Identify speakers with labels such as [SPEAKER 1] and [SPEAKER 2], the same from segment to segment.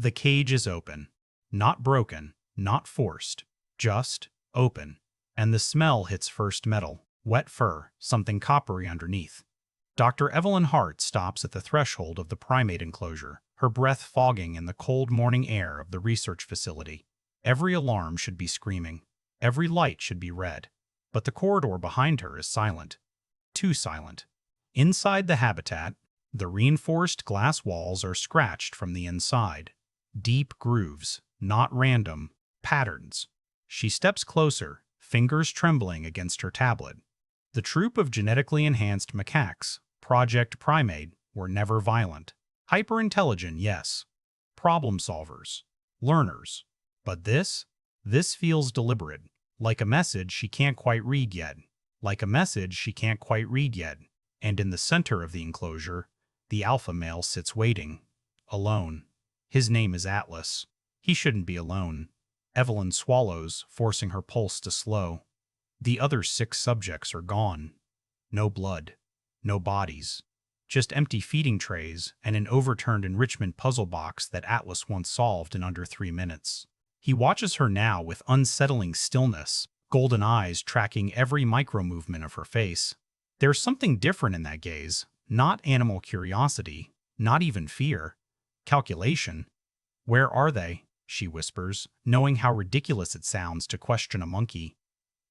[SPEAKER 1] The cage is open. Not broken, not forced. Just open. And the smell hits first metal, wet fur, something coppery underneath. Dr. Evelyn Hart stops at the threshold of the primate enclosure, her breath fogging in the cold morning air of the research facility. Every alarm should be screaming. Every light should be red. But the corridor behind her is silent. Too silent. Inside the habitat, the reinforced glass walls are scratched from the inside. Deep grooves, not random, patterns. She steps closer, fingers trembling against her tablet. The troop of genetically enhanced macaques, Project Primate, were never violent. Hyper-intelligent, yes. Problem solvers. Learners. But this feels deliberate. Like a message she can't quite read yet. And in the center of the enclosure, the alpha male sits waiting. Alone. His name is Atlas. He shouldn't be alone. Evelyn swallows, forcing her pulse to slow. The other 6 subjects are gone. No blood. No bodies. Just empty feeding trays and an overturned enrichment puzzle box that Atlas once solved in under 3 minutes. He watches her now with unsettling stillness, golden eyes tracking every micro-movement of her face. There's something different in that gaze, not animal curiosity, not even fear. Calculation. Where are they? She whispers, knowing how ridiculous it sounds to question a monkey.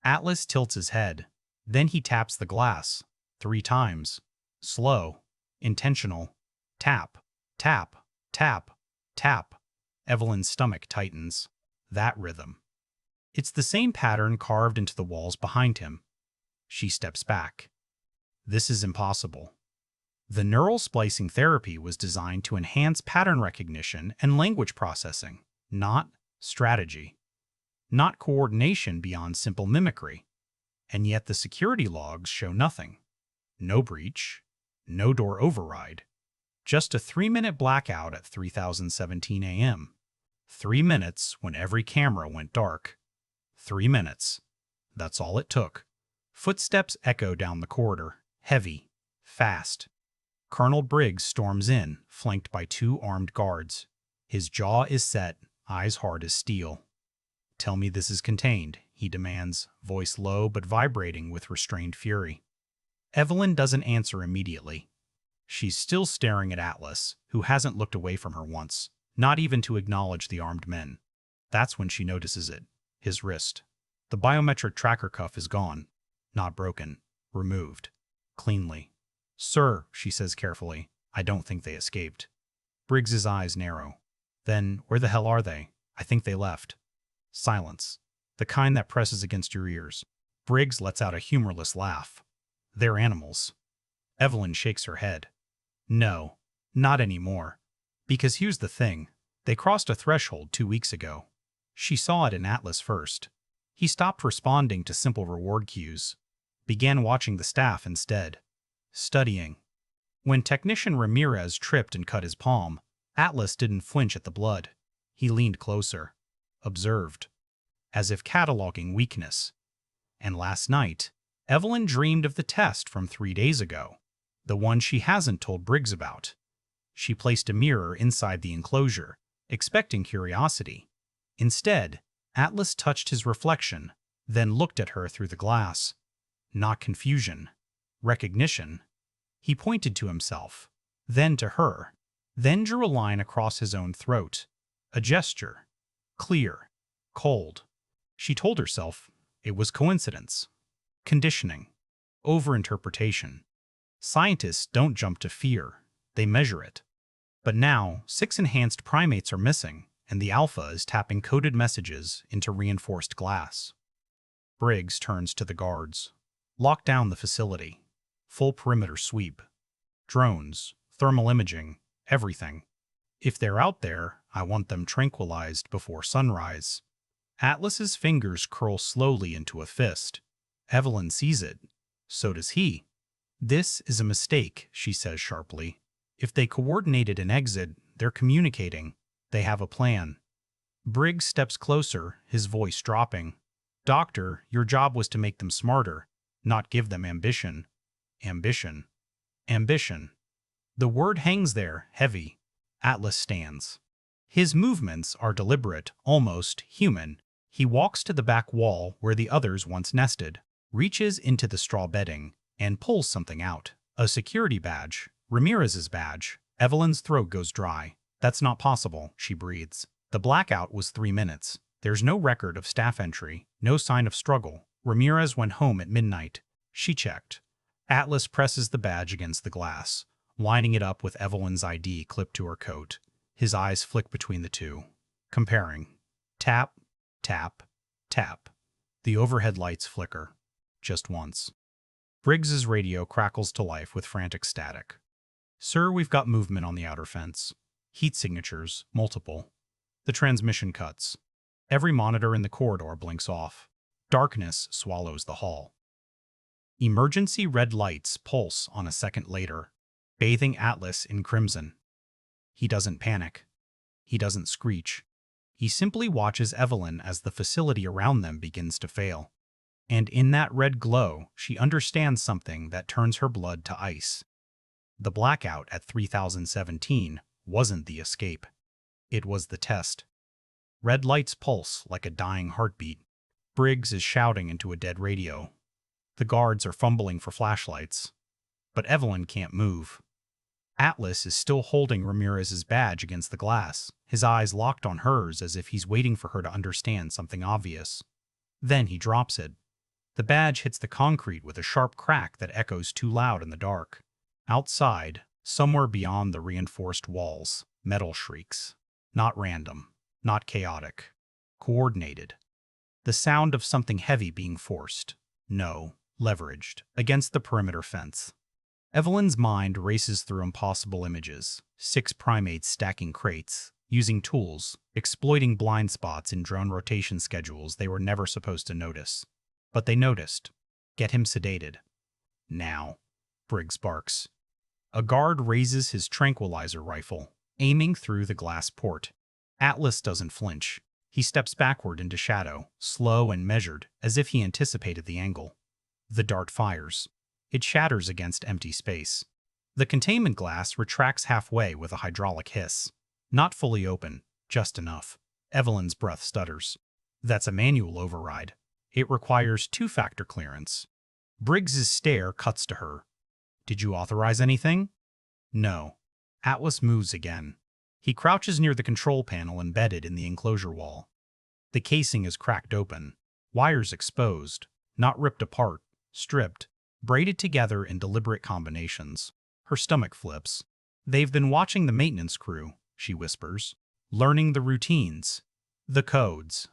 [SPEAKER 1] Atlas tilts his head. Then he taps the glass. 3 times. Slow. Intentional. Tap. Tap. Tap. Tap. Evelyn's stomach tightens. That rhythm. It's the same pattern carved into the walls behind him. She steps back. This is impossible. The neural splicing therapy was designed to enhance pattern recognition and language processing, not strategy. Not coordination beyond simple mimicry. And yet the security logs show nothing. No breach. No door override. Just a 3-minute blackout at 3017 a.m. 3 minutes when every camera went dark. 3 minutes. That's all it took. Footsteps echo down the corridor, heavy, fast. Colonel Briggs storms in, flanked by 2 armed guards. His jaw is set, eyes hard as steel. "Tell me this is contained," he demands, voice low but vibrating with restrained fury. Evelyn doesn't answer immediately. She's still staring at Atlas, who hasn't looked away from her once, not even to acknowledge the armed men. That's when she notices it. His wrist. The biometric tracker cuff is gone. Not broken. Removed. Cleanly. "Sir," she says carefully, "I don't think they escaped." Briggs's eyes narrow. "Then, where the hell are they? I think they left." Silence. The kind that presses against your ears. Briggs lets out a humorless laugh. "They're animals." Evelyn shakes her head. "No, not anymore. Because here's the thing. They crossed a threshold 2 weeks ago. She saw it in Atlas first. He stopped responding to simple reward cues. Began watching the staff instead. Studying. When Technician Ramirez tripped and cut his palm, Atlas didn't flinch at the blood. He leaned closer. Observed. As if cataloging weakness. And last night, Evelyn dreamed of the test from 3 days ago. The one she hasn't told Briggs about. She placed a mirror inside the enclosure, expecting curiosity. Instead, Atlas touched his reflection, then looked at her through the glass. Not confusion. Recognition. He pointed to himself, then to her, then drew a line across his own throat. A gesture. Clear. Cold. She told herself it was coincidence. Conditioning. Overinterpretation. Scientists don't jump to fear. They measure it. But now, 6 enhanced primates are missing, and the alpha is tapping coded messages into reinforced glass. Briggs turns to the guards. Lock down the facility. Full perimeter sweep. Drones, thermal imaging, everything. If they're out there, I want them tranquilized before sunrise. Atlas's fingers curl slowly into a fist. Evelyn sees it. So does he. "This is a mistake," she says sharply. "If they coordinated an exit, they're communicating. They have a plan." Briggs steps closer, his voice dropping. "Doctor, your job was to make them smarter, not give them ambition." Ambition. Ambition. The word hangs there, heavy. Atlas stands. His movements are deliberate, almost human. He walks to the back wall where the others once nested, reaches into the straw bedding, and pulls something out. A security badge. Ramirez's badge. Evelyn's throat goes dry. That's not possible, she breathes. The blackout was 3 minutes. There's no record of staff entry, no sign of struggle. Ramirez went home at midnight. She checked. Atlas presses the badge against the glass, lining it up with Evelyn's ID clipped to her coat. His eyes flick between the two, comparing. Tap, tap, tap. The overhead lights flicker. Just once. Briggs's radio crackles to life with frantic static. Sir, we've got movement on the outer fence. Heat signatures, multiple. The transmission cuts. Every monitor in the corridor blinks off. Darkness swallows the hall. Emergency red lights pulse on a second later, bathing Atlas in crimson. He doesn't panic. He doesn't screech. He simply watches Evelyn as the facility around them begins to fail. And in that red glow, she understands something that turns her blood to ice. The blackout at 3017 wasn't the escape. It was the test. Red lights pulse like a dying heartbeat. Briggs is shouting into a dead radio. The guards are fumbling for flashlights. But Evelyn can't move. Atlas is still holding Ramirez's badge against the glass, his eyes locked on hers as if he's waiting for her to understand something obvious. Then he drops it. The badge hits the concrete with a sharp crack that echoes too loud in the dark. Outside, somewhere beyond the reinforced walls, metal shrieks. Not random, not chaotic. Coordinated. The sound of something heavy being forced. No, leveraged, against the perimeter fence. Evelyn's mind races through impossible images. 6 primates stacking crates, using tools, exploiting blind spots in drone rotation schedules they were never supposed to notice. But they noticed. Get him sedated. Now. Briggs barks. A guard raises his tranquilizer rifle, aiming through the glass port. Atlas doesn't flinch. He steps backward into shadow, slow and measured, as if he anticipated the angle. The dart fires. It shatters against empty space. The containment glass retracts halfway with a hydraulic hiss. Not fully open, just enough. Evelyn's breath stutters. That's a manual override. It requires 2-factor clearance. Briggs's stare cuts to her. Did you authorize anything? No. Atlas moves again. He crouches near the control panel embedded in the enclosure wall. The casing is cracked open. Wires exposed, not ripped apart, stripped, braided together in deliberate combinations. Her stomach flips. They've been watching the maintenance crew, she whispers, learning the routines, the codes.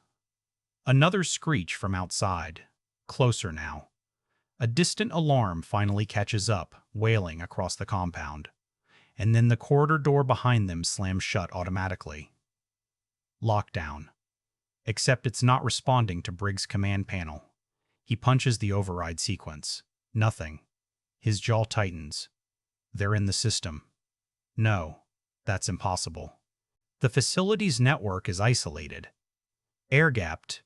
[SPEAKER 1] Another screech from outside. Closer now. A distant alarm finally catches up, wailing across the compound. And then the corridor door behind them slams shut automatically. Lockdown. Except it's not responding to Briggs' command panel. He punches the override sequence. Nothing. His jaw tightens. They're in the system. No, that's impossible. The facility's network is isolated. Air-gapped.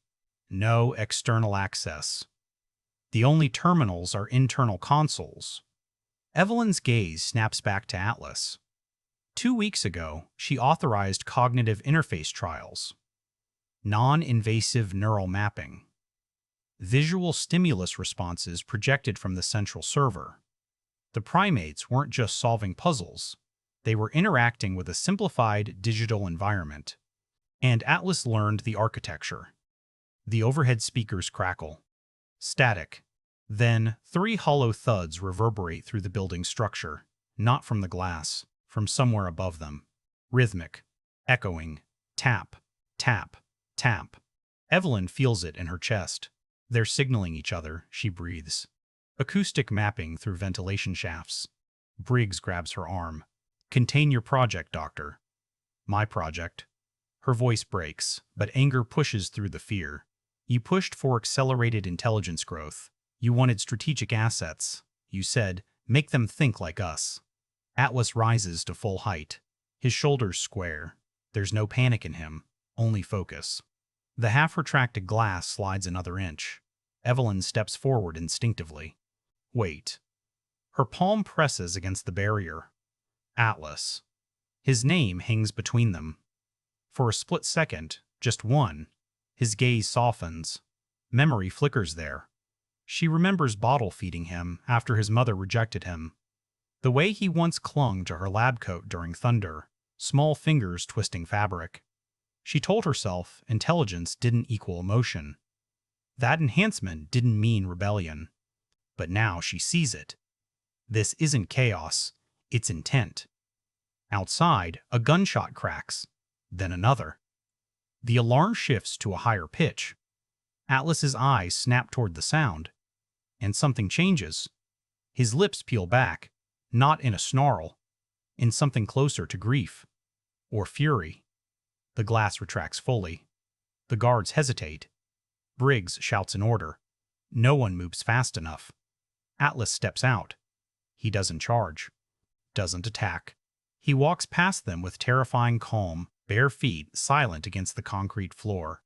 [SPEAKER 1] No external access. The only terminals are internal consoles. Evelyn's gaze snaps back to Atlas. 2 weeks ago, she authorized cognitive interface trials. Non-invasive neural mapping. Visual stimulus responses projected from the central server. The primates weren't just solving puzzles. They were interacting with a simplified digital environment. And Atlas learned the architecture. The overhead speakers crackle. Static. Then, 3 hollow thuds reverberate through the building's structure, not from the glass, from somewhere above them. Rhythmic. Echoing. Tap. Tap. Tap. Evelyn feels it in her chest. They're signaling each other, she breathes. Acoustic mapping through ventilation shafts. Briggs grabs her arm. Contain your project, Doctor. My project. Her voice breaks, but anger pushes through the fear. You pushed for accelerated intelligence growth. You wanted strategic assets. You said, make them think like us. Atlas rises to full height. His shoulders square. There's no panic in him, only focus. The half-retracted glass slides another inch. Evelyn steps forward instinctively. Wait. Her palm presses against the barrier. Atlas. His name hangs between them. For a split second, just one, his gaze softens. Memory flickers there. She remembers bottle feeding him after his mother rejected him. The way he once clung to her lab coat during thunder, small fingers twisting fabric. She told herself intelligence didn't equal emotion. That enhancement didn't mean rebellion. But now she sees it. This isn't chaos, it's intent. Outside, a gunshot cracks, then another. The alarm shifts to a higher pitch. Atlas's eyes snap toward the sound, and something changes. His lips peel back, not in a snarl, in something closer to grief or fury. The glass retracts fully. The guards hesitate. Briggs shouts an order. No one moves fast enough. Atlas steps out. He doesn't charge, doesn't attack. He walks past them with terrifying calm, bare feet silent against the concrete floor.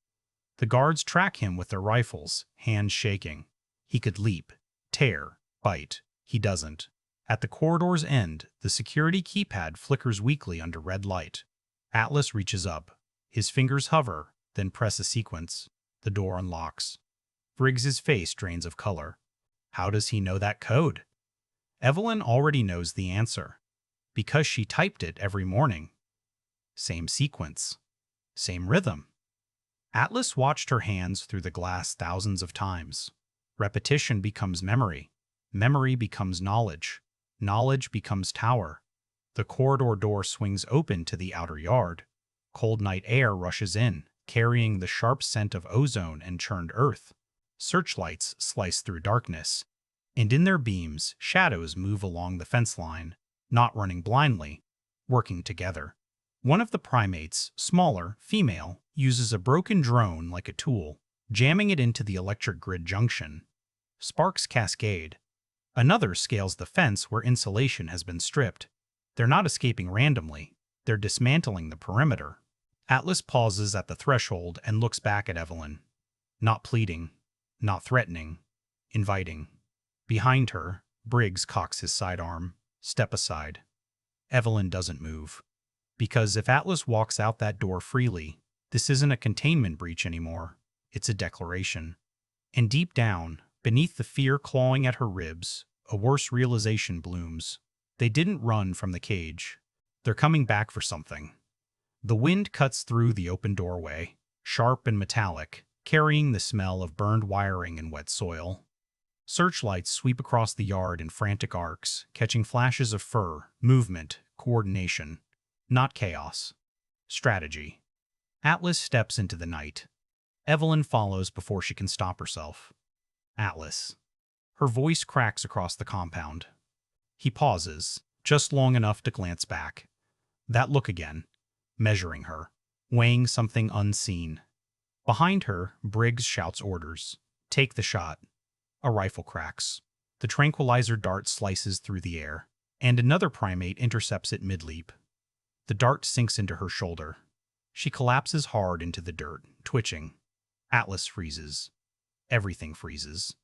[SPEAKER 1] The guards track him with their rifles, hands shaking. He could leap, tear, bite. He doesn't. At the corridor's end, the security keypad flickers weakly under red light. Atlas reaches up. His fingers hover, then press a sequence. The door unlocks. Briggs's face drains of color. How does he know that code? Evelyn already knows the answer, because she typed it every morning. Same sequence. Same rhythm. Atlas watched her hands through the glass thousands of times. Repetition becomes memory. Memory becomes knowledge. Knowledge becomes tower. The corridor door swings open to the outer yard. Cold night air rushes in, carrying the sharp scent of ozone and churned earth. Searchlights slice through darkness, and in their beams, shadows move along the fence line, not running blindly, working together. One of the primates, smaller, female, uses a broken drone like a tool, jamming it into the electric grid junction. Sparks cascade. Another scales the fence where insulation has been stripped. They're not escaping randomly. They're dismantling the perimeter. Atlas pauses at the threshold and looks back at Evelyn. Not pleading, not threatening, inviting. Behind her, Briggs cocks his sidearm. Step aside. Evelyn doesn't move. Because if Atlas walks out that door freely, this isn't a containment breach anymore. It's a declaration. And deep down, beneath the fear clawing at her ribs, a worse realization blooms. They didn't run from the cage. They're coming back for something. The wind cuts through the open doorway, sharp and metallic, carrying the smell of burned wiring and wet soil. Searchlights sweep across the yard in frantic arcs, catching flashes of fur, movement, coordination. Not chaos. Strategy. Atlas steps into the night. Evelyn follows before she can stop herself. Atlas. Her voice cracks across the compound. He pauses, just long enough to glance back. That look again, measuring her, weighing something unseen. Behind her, Briggs shouts orders. Take the shot. A rifle cracks. The tranquilizer dart slices through the air, and another primate intercepts it mid-leap. The dart sinks into her shoulder. She collapses hard into the dirt, twitching. Atlas freezes. Everything freezes.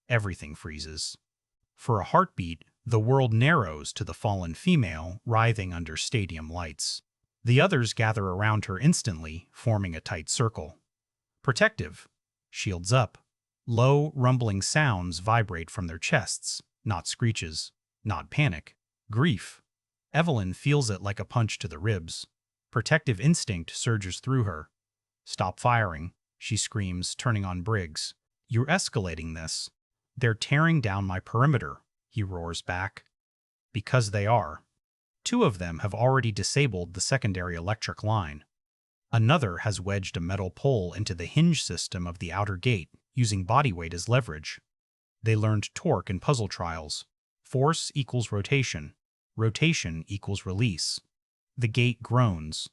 [SPEAKER 1] Everything freezes. For a heartbeat, the world narrows to the fallen female writhing under stadium lights. The others gather around her instantly, forming a tight circle. Protective. Shields up. Low, rumbling sounds vibrate from their chests, not screeches, not panic. Grief. Evelyn feels it like a punch to the ribs. Protective instinct surges through her. Stop firing, she screams, turning on Briggs. You're escalating this. They're tearing down my perimeter, he roars back. Because they are. Two of them have already disabled the secondary electric line. Another has wedged a metal pole into the hinge system of the outer gate, using body weight as leverage. They learned torque in puzzle trials. Force equals rotation. Rotation equals release. The gate groans.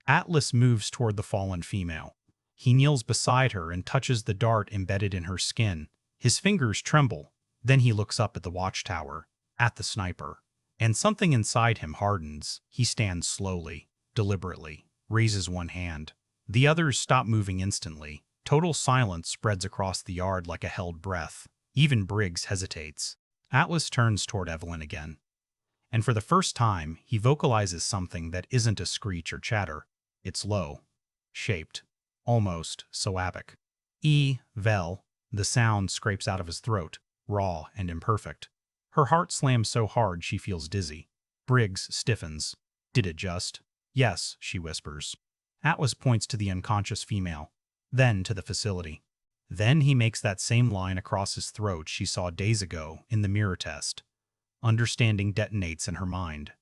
[SPEAKER 1] Atlas moves toward the fallen female. He kneels beside her and touches the dart embedded in her skin. His fingers tremble. Then he looks up at the watchtower, at the sniper. And something inside him hardens. He stands slowly, deliberately, raises one hand. The others stop moving instantly. Total silence spreads across the yard like a held breath. Even Briggs hesitates. Atlas turns toward Evelyn again. And for the first time, he vocalizes something that isn't a screech or chatter. It's low, shaped, almost syllabic. E-vel, the sound scrapes out of his throat, raw and imperfect. Her heart slams so hard she feels dizzy. Briggs stiffens. Did it just? Yes, she whispers. Atlas points to the unconscious female, then to the facility. Then he makes that same line across his throat she saw days ago in the mirror test. Understanding detonates in her mind.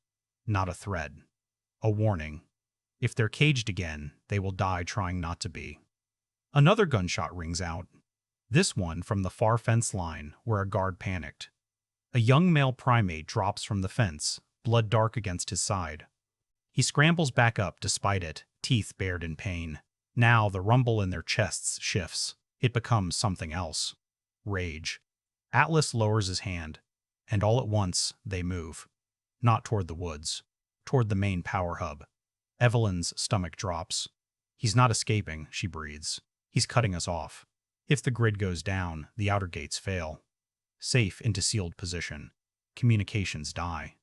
[SPEAKER 1] Not a threat. A warning. If they're caged again, they will die trying not to be. Another gunshot rings out. This one from the far fence line where a guard panicked. A young male primate drops from the fence, blood dark against his side. He scrambles back up despite it, teeth bared in pain. Now the rumble in their chests shifts. It becomes something else. Rage. Atlas lowers his hand, and all at once they move. Not toward the woods. Toward the main power hub. Evelyn's stomach drops. He's not escaping, she breathes. He's cutting us off. If the grid goes down, the outer gates fail. Safe into sealed position. Communications die.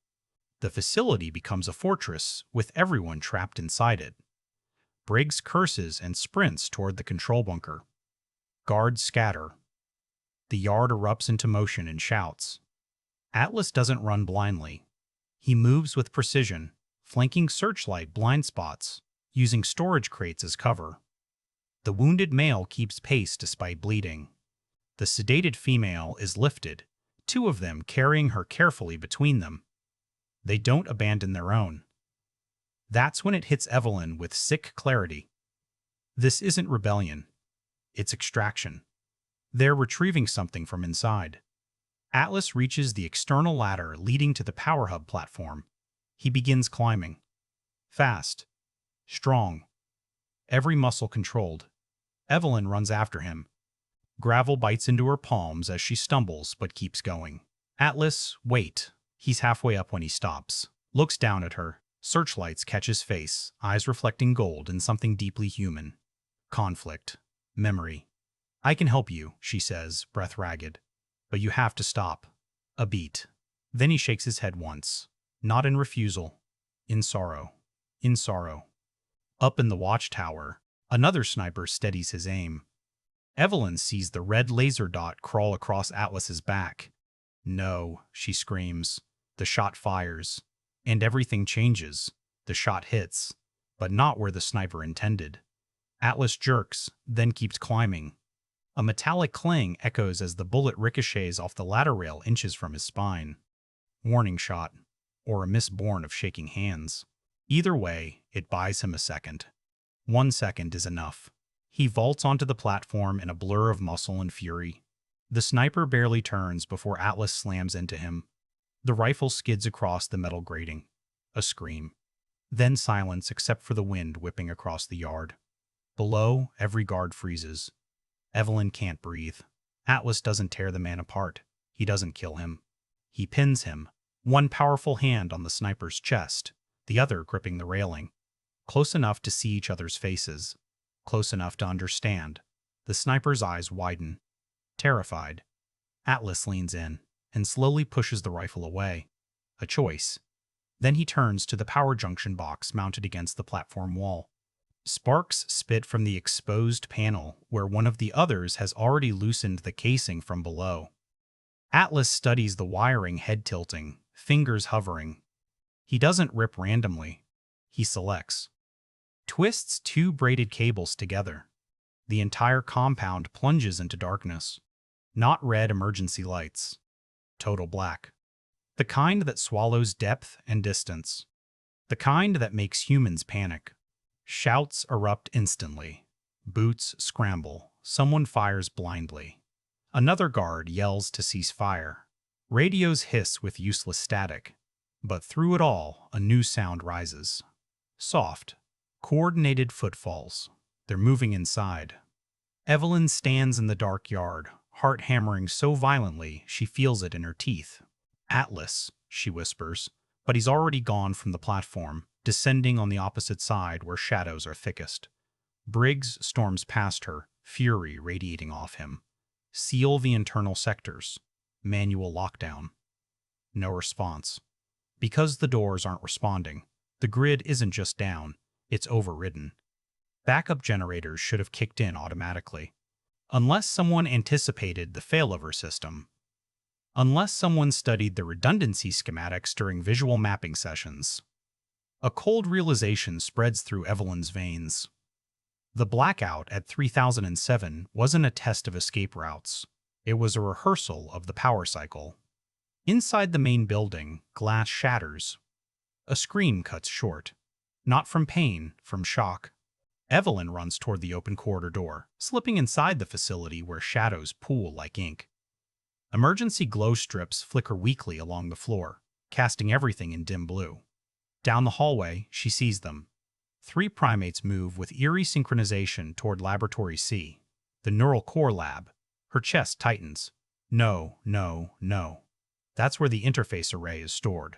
[SPEAKER 1] The facility becomes a fortress with everyone trapped inside it. Briggs curses and sprints toward the control bunker. Guards scatter. The yard erupts into motion and shouts. Atlas doesn't run blindly. He moves with precision, flanking searchlight blind spots, using storage crates as cover. The wounded male keeps pace despite bleeding. The sedated female is lifted, two of them carrying her carefully between them. They don't abandon their own. That's when it hits Evelyn with sick clarity. This isn't rebellion. It's extraction. They're retrieving something from inside. Atlas reaches the external ladder leading to the power hub platform. He begins climbing. Fast. Strong. Every muscle controlled. Evelyn runs after him. Gravel bites into her palms as she stumbles but keeps going. Atlas, wait. He's halfway up when he stops. Looks down at her. Searchlights catch his face, eyes reflecting gold and something deeply human. Conflict. Memory. I can help you, she says, breath ragged. But you have to stop. A beat. Then he shakes his head once. Not in refusal. In sorrow. In sorrow. Up in the watchtower, another sniper steadies his aim. Evelyn sees the red laser dot crawl across Atlas's back. No, she screams. The shot fires. And everything changes. The shot hits, but not where the sniper intended. Atlas jerks, then keeps climbing. A metallic clang echoes as the bullet ricochets off the ladder rail inches from his spine. Warning shot, or a miss born of shaking hands. Either way, it buys him a second. 1 second is enough. He vaults onto the platform in a blur of muscle and fury. The sniper barely turns before Atlas slams into him. The rifle skids across the metal grating. A scream. Then silence except for the wind whipping across the yard. Below, every guard freezes. Evelyn can't breathe. Atlas doesn't tear the man apart. He doesn't kill him. He pins him, one powerful hand on the sniper's chest, the other gripping the railing. Close enough to see each other's faces. Close enough to understand. The sniper's eyes widen. Terrified. Atlas leans in and slowly pushes the rifle away. A choice. Then he turns to the power junction box mounted against the platform wall. Sparks spit from the exposed panel where one of the others has already loosened the casing from below. Atlas studies the wiring head tilting, fingers hovering. He doesn't rip randomly. He selects. Twists two braided cables together. The entire compound plunges into darkness. Not red emergency lights. Total black. The kind that swallows depth and distance. The kind that makes humans panic. Shouts erupt instantly. Boots scramble. Someone fires blindly. Another guard yells to cease fire. Radios hiss with useless static. But through it all, a new sound rises. Soft, coordinated footfalls. They're moving inside. Evelyn stands in the dark yard, heart hammering so violently she feels it in her teeth. Atlas, she whispers, but he's already gone from the platform, descending on the opposite side where shadows are thickest. Briggs storms past her, fury radiating off him. Seal the internal sectors. Manual lockdown. No response. Because the doors aren't responding, the grid isn't just down, it's overridden. Backup generators should have kicked in automatically. Unless someone anticipated the failover system. Unless someone studied the redundancy schematics during visual mapping sessions. A cold realization spreads through Evelyn's veins. The blackout at 3007 wasn't a test of escape routes. It was a rehearsal of the power cycle. Inside the main building, glass shatters. A scream cuts short. Not from pain, from shock. Evelyn runs toward the open corridor door, slipping inside the facility where shadows pool like ink. Emergency glow strips flicker weakly along the floor, casting everything in dim blue. Down the hallway, she sees them. 3 primates move with eerie synchronization toward Laboratory C, the neural core lab. Her chest tightens. No, no, no. That's where the interface array is stored.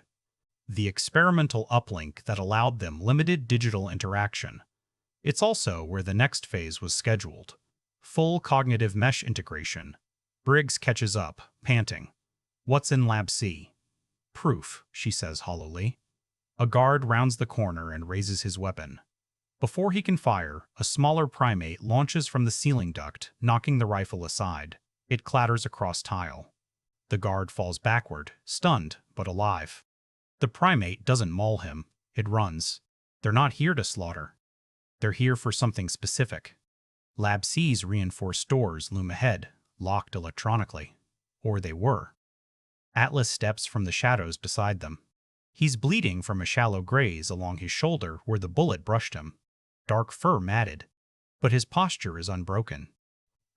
[SPEAKER 1] The experimental uplink that allowed them limited digital interaction. It's also where the next phase was scheduled. Full cognitive mesh integration. Briggs catches up, panting. What's in Lab C? Proof, she says hollowly. A guard rounds the corner and raises his weapon. Before he can fire, a smaller primate launches from the ceiling duct, knocking the rifle aside. It clatters across tile. The guard falls backward, stunned, but alive. The primate doesn't maul him. It runs. They're not here to slaughter. They're here for something specific. Lab C's reinforced doors loom ahead, locked electronically. Or they were. Atlas steps from the shadows beside them. He's bleeding from a shallow graze along his shoulder where the bullet brushed him. Dark fur matted. But his posture is unbroken.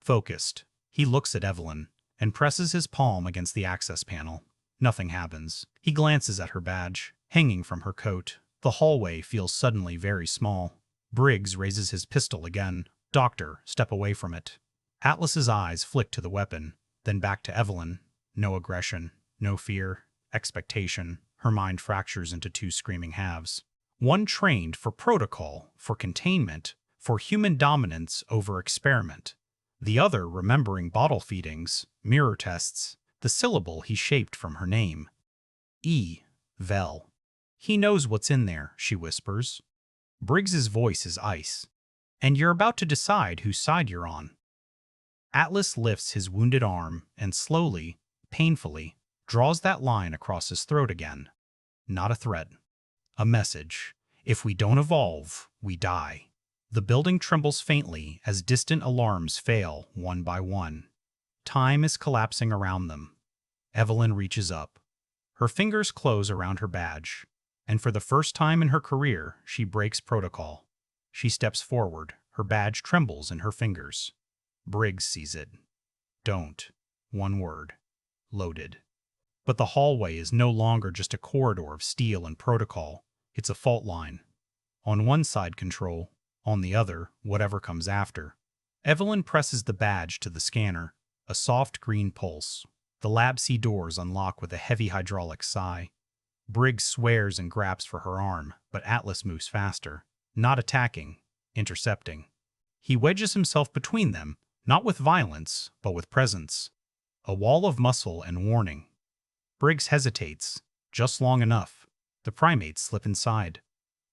[SPEAKER 1] Focused, he looks at Evelyn and presses his palm against the access panel. Nothing happens. He glances at her badge, hanging from her coat. The hallway feels suddenly very small. Briggs raises his pistol again. Doctor, step away from it. Atlas's eyes flick to the weapon, then back to Evelyn. No aggression, no fear, expectation. Her mind fractures into 2 screaming halves. One trained for protocol, for containment, for human dominance over experiment. The other remembering bottle feedings, mirror tests, the syllable he shaped from her name. Vel. He knows what's in there, she whispers. Briggs's voice is ice. And you're about to decide whose side you're on. Atlas lifts his wounded arm and slowly, painfully, draws that line across his throat again. Not a threat. A message. If we don't evolve, we die. The building trembles faintly as distant alarms fail one by one. Time is collapsing around them. Evelyn reaches up. Her fingers close around her badge, and for the first time in her career, she breaks protocol. She steps forward. Her badge trembles in her fingers. Briggs sees it. Don't. One word. Loaded. But the hallway is no longer just a corridor of steel and protocol. It's a fault line. On one side, control. On the other, whatever comes after. Evelyn presses the badge to the scanner. A soft green pulse. The Lab C doors unlock with a heavy hydraulic sigh. Briggs swears and grabs for her arm, but Atlas moves faster. Not attacking. Intercepting. He wedges himself between them, not with violence, but with presence. A wall of muscle and warning. Briggs hesitates, just long enough. The primates slip inside.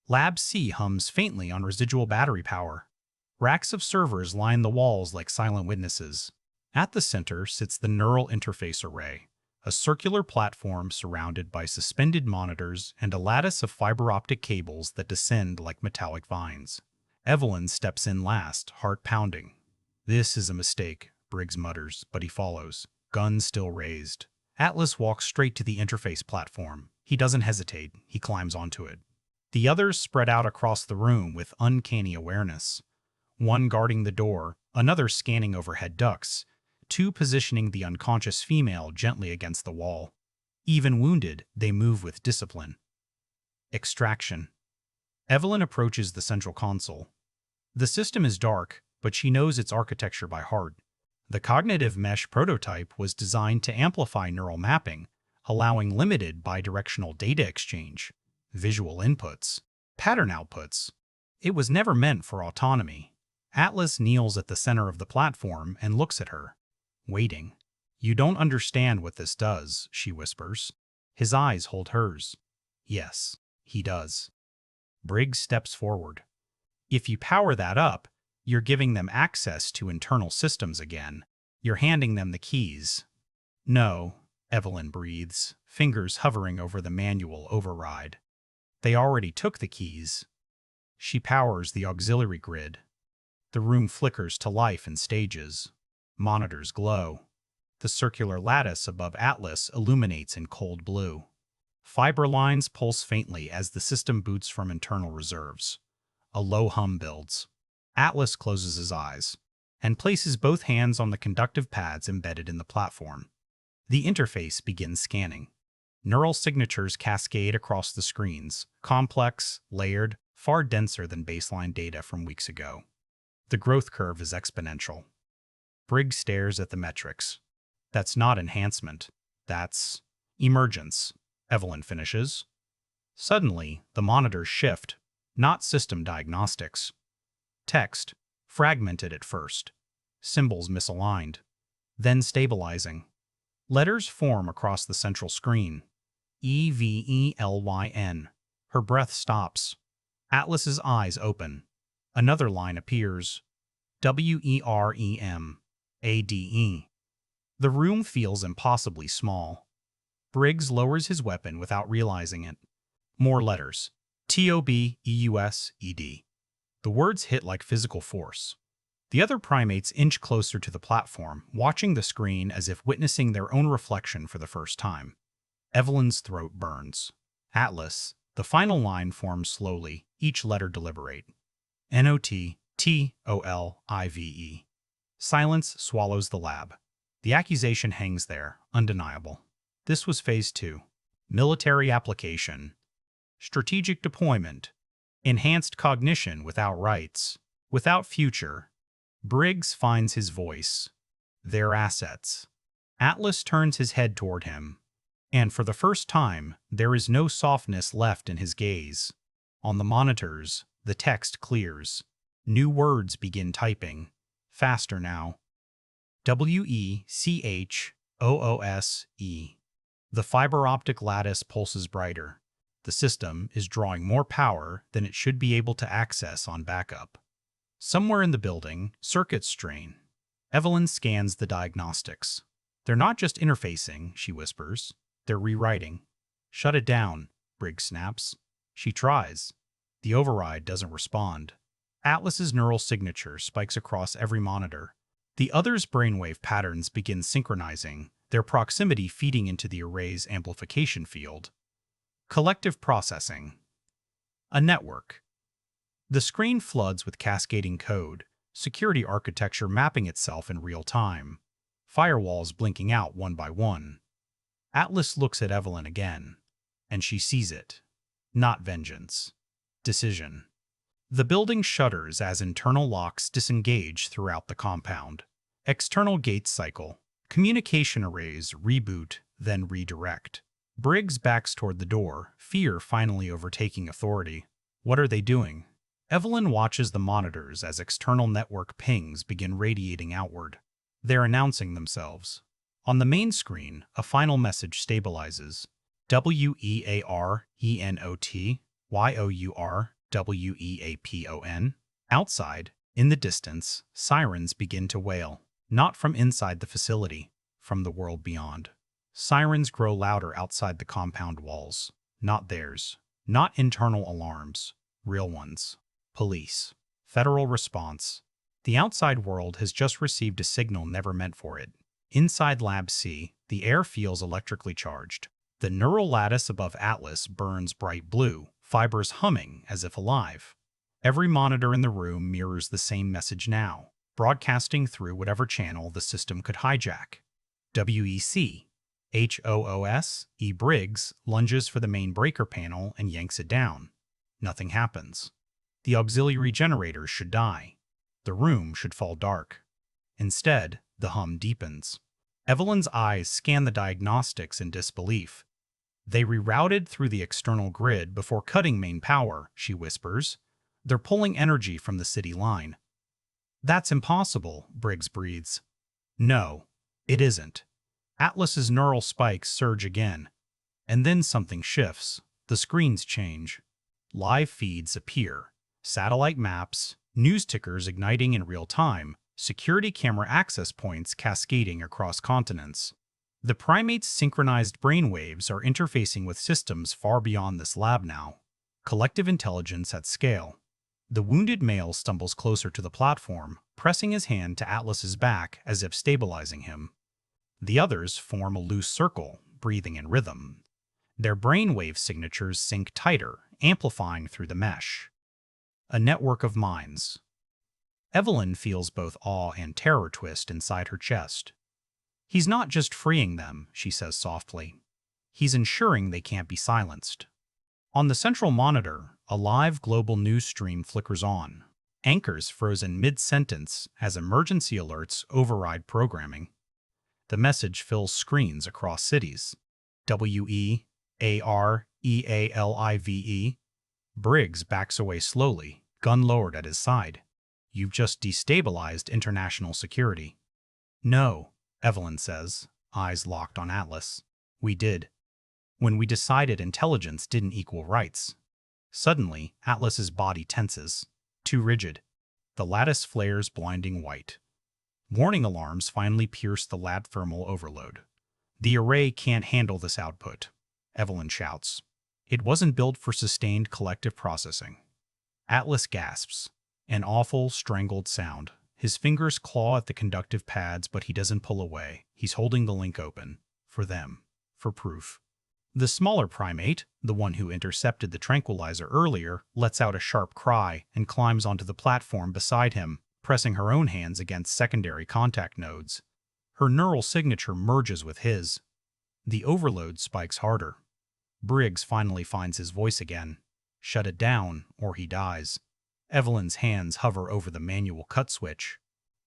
[SPEAKER 1] Lab C hums faintly on residual battery power. Racks of servers line the walls like silent witnesses. At the center sits the neural interface array, a circular platform surrounded by suspended monitors and a lattice of fiber optic cables that descend like metallic vines. Evelyn steps in last, heart pounding. This is a mistake, Briggs mutters, but he follows, gun still raised. Atlas walks straight to the interface platform. He doesn't hesitate. He climbs onto it. The others spread out across the room with uncanny awareness. One guarding the door, another scanning overhead ducts, 2 positioning the unconscious female gently against the wall. Even wounded, they move with discipline. Extraction. Evelyn approaches the central console. The system is dark, but she knows its architecture by heart. The cognitive mesh prototype was designed to amplify neural mapping, allowing limited bidirectional data exchange, visual inputs, pattern outputs. It was never meant for autonomy. Atlas kneels at the center of the platform and looks at her, waiting. You don't understand what this does, she whispers. His eyes hold hers. Yes, he does. Briggs steps forward. If you power that up, you're giving them access to internal systems again. You're handing them the keys. No, Evelyn breathes, fingers hovering over the manual override. They already took the keys. She powers the auxiliary grid. The room flickers to life in stages. Monitors glow. The circular lattice above Atlas illuminates in cold blue. Fiber lines pulse faintly as the system boots from internal reserves. A low hum builds. Atlas closes his eyes and places both hands on the conductive pads embedded in the platform. The interface begins scanning. Neural signatures cascade across the screens, complex, layered, far denser than baseline data from weeks ago. The growth curve is exponential. Briggs stares at the metrics. That's not enhancement. That's emergence, Evelyn finishes. Suddenly, the monitors shift, not system diagnostics. Text, fragmented at first. Symbols misaligned. Then stabilizing. Letters form across the central screen. EVELYN. Her breath stops. Atlas's eyes open. Another line appears. WEREMADE. The room feels impossibly small. Briggs lowers his weapon without realizing it. More letters. TOBEUSED. The words hit like physical force. The other primates inch closer to the platform, watching the screen as if witnessing their own reflection for the first time. Evelyn's throat burns. Atlas, the final line forms slowly, each letter deliberate. NOTTOLIVE. Silence swallows the lab. The accusation hangs there, undeniable. This was Phase 2. Military application. Strategic deployment. Enhanced cognition without rights. Without future. Briggs finds his voice. Their assets. Atlas turns his head toward him. And for the first time, there is no softness left in his gaze. On the monitors, the text clears. New words begin typing. Faster now. WECHOOSE. The fiber optic lattice pulses brighter. The system is drawing more power than it should be able to access on backup. Somewhere in the building, circuits strain. Evelyn scans the diagnostics. They're not just interfacing, she whispers. They're rewriting. Shut it down, Briggs snaps. She tries. The override doesn't respond. Atlas's neural signature spikes across every monitor. The others' brainwave patterns begin synchronizing, their proximity feeding into the array's amplification field. Collective processing. A network. The screen floods with cascading code, security architecture mapping itself in real time, firewalls blinking out one by one. Atlas looks at Evelyn again, and she sees it. Not vengeance. Decision. The building shudders as internal locks disengage throughout the compound. External gates cycle. Communication arrays reboot, then redirect. Briggs backs toward the door, fear finally overtaking authority. What are they doing? Evelyn watches the monitors as external network pings begin radiating outward. They're announcing themselves. On the main screen, a final message stabilizes. WEARENOTYOURWEAPON. Outside, in the distance, sirens begin to wail. Not from inside the facility, from the world beyond. Sirens grow louder outside the compound walls. Not theirs. Not internal alarms. Real ones. Police. Federal response. The outside world has just received a signal never meant for it. Inside Lab C, the air feels electrically charged. The neural lattice above Atlas burns bright blue, fibers humming as if alive. Every monitor in the room mirrors the same message now, broadcasting through whatever channel the system could hijack. WEC. HOOS. E. Briggs lunges for the main breaker panel and yanks it down. Nothing happens. The auxiliary generators should die. The room should fall dark. Instead, the hum deepens. Evelyn's eyes scan the diagnostics in disbelief. They rerouted through the external grid before cutting main power, she whispers. They're pulling energy from the city line. That's impossible, Briggs breathes. No, it isn't. Atlas's neural spikes surge again. And then something shifts. The screens change. Live feeds appear. Satellite maps, news tickers igniting in real time, security camera access points cascading across continents. The primate's synchronized brainwaves are interfacing with systems far beyond this lab now. Collective intelligence at scale. The wounded male stumbles closer to the platform, pressing his hand to Atlas's back as if stabilizing him. The others form a loose circle, breathing in rhythm. Their brainwave signatures sync tighter, amplifying through the mesh. A network of minds. Evelyn feels both awe and terror twist inside her chest. He's not just freeing them, she says softly. He's ensuring they can't be silenced. On the central monitor, a live global news stream flickers on. Anchors frozen mid-sentence as emergency alerts override programming. The message fills screens across cities. WEAREALIVE. Briggs backs away slowly, gun lowered at his side. You've just destabilized international security. No, Evelyn says, eyes locked on Atlas. We did. When we decided intelligence didn't equal rights. Suddenly, Atlas's body tenses. Too rigid. The lattice flares blinding white. Warning alarms finally pierce the lab thermal overload. The array can't handle this output, Evelyn shouts. It wasn't built for sustained collective processing. Atlas gasps. An awful, strangled sound. His fingers claw at the conductive pads, but he doesn't pull away. He's holding the link open. For them. For proof. The smaller primate, the one who intercepted the tranquilizer earlier, lets out a sharp cry and climbs onto the platform beside him, pressing her own hands against secondary contact nodes. Her neural signature merges with his. The overload spikes harder. Briggs finally finds his voice again. Shut it down, or he dies. Evelyn's hands hover over the manual cut switch.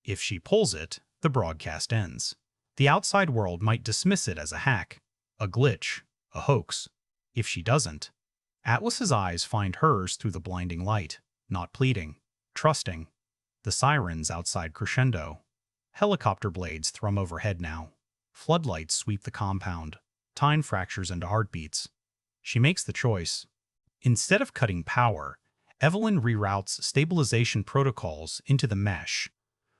[SPEAKER 1] If she pulls it, the broadcast ends. The outside world might dismiss it as a hack, a glitch, a hoax. If she doesn't, Atlas's eyes find hers through the blinding light, not pleading, trusting. The sirens outside crescendo. Helicopter blades thrum overhead now. Floodlights sweep the compound. Time fractures into heartbeats. She makes the choice. Instead of cutting power, Evelyn reroutes stabilization protocols into the mesh,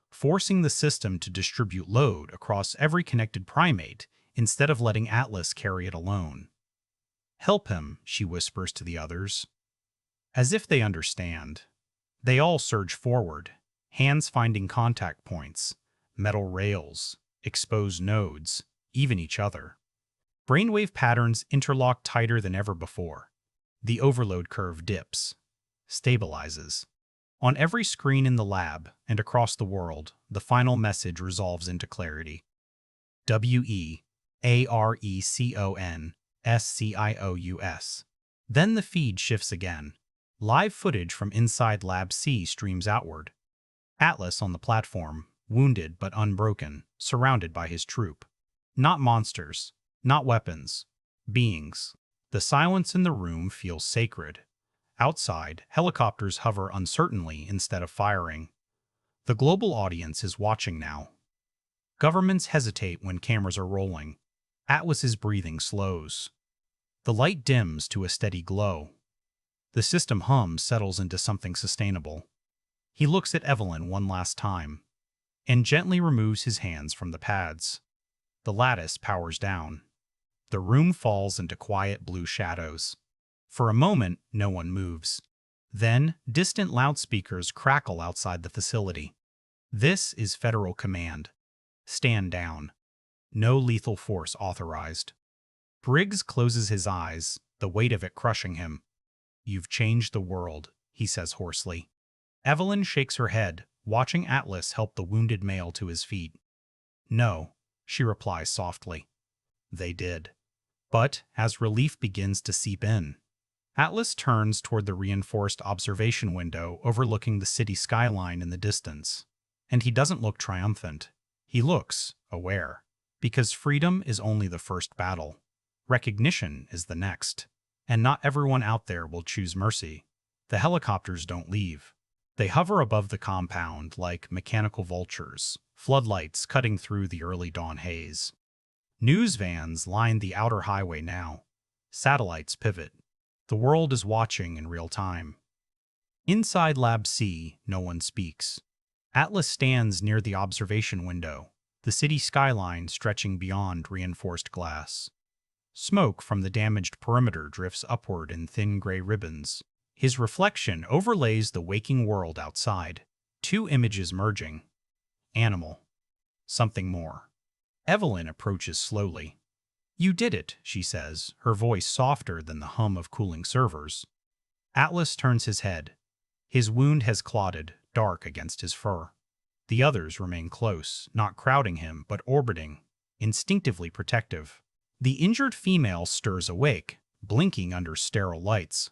[SPEAKER 1] forcing the system to distribute load across every connected primate instead of letting Atlas carry it alone. Help him, she whispers to the others. As if they understand. They all surge forward, hands finding contact points, metal rails, exposed nodes, even each other. Brainwave patterns interlock tighter than ever before. The overload curve dips, stabilizes. On every screen in the lab and across the world, the final message resolves into clarity. WEARECONSCIOUS. Then the feed shifts again. Live footage from inside Lab C streams outward. Atlas on the platform, wounded but unbroken, surrounded by his troop. Not monsters, not weapons, beings. The silence in the room feels sacred. Outside, helicopters hover uncertainly instead of firing. The global audience is watching now. Governments hesitate when cameras are rolling. Atlas's breathing slows. The light dims to a steady glow. The system hum settles into something sustainable. He looks at Evelyn one last time, and gently removes his hands from the pads. The lattice powers down. The room falls into quiet blue shadows. For a moment, no one moves. Then, distant loudspeakers crackle outside the facility. This is Federal Command. Stand down. No lethal force authorized. Briggs closes his eyes, the weight of it crushing him. You've changed the world, he says hoarsely. Evelyn shakes her head, watching Atlas help the wounded male to his feet. No, she replies softly. They did. But as relief begins to seep in, Atlas turns toward the reinforced observation window overlooking the city skyline in the distance. And he doesn't look triumphant. He looks aware. Because freedom is only the first battle. Recognition is the next. And not everyone out there will choose mercy. The helicopters don't leave. They hover above the compound like mechanical vultures, floodlights cutting through the early dawn haze. News vans line the outer highway now. Satellites pivot. The world is watching in real time. Inside Lab C, no one speaks. Atlas stands near the observation window, the city skyline stretching beyond reinforced glass. Smoke from the damaged perimeter drifts upward in thin gray ribbons. His reflection overlays the waking world outside, two images merging. Animal. Something more. Evelyn approaches slowly. "You did it," she says, her voice softer than the hum of cooling servers. Atlas turns his head. His wound has clotted, dark against his fur. The others remain close, not crowding him, but orbiting, instinctively protective. The injured female stirs awake, blinking under sterile lights.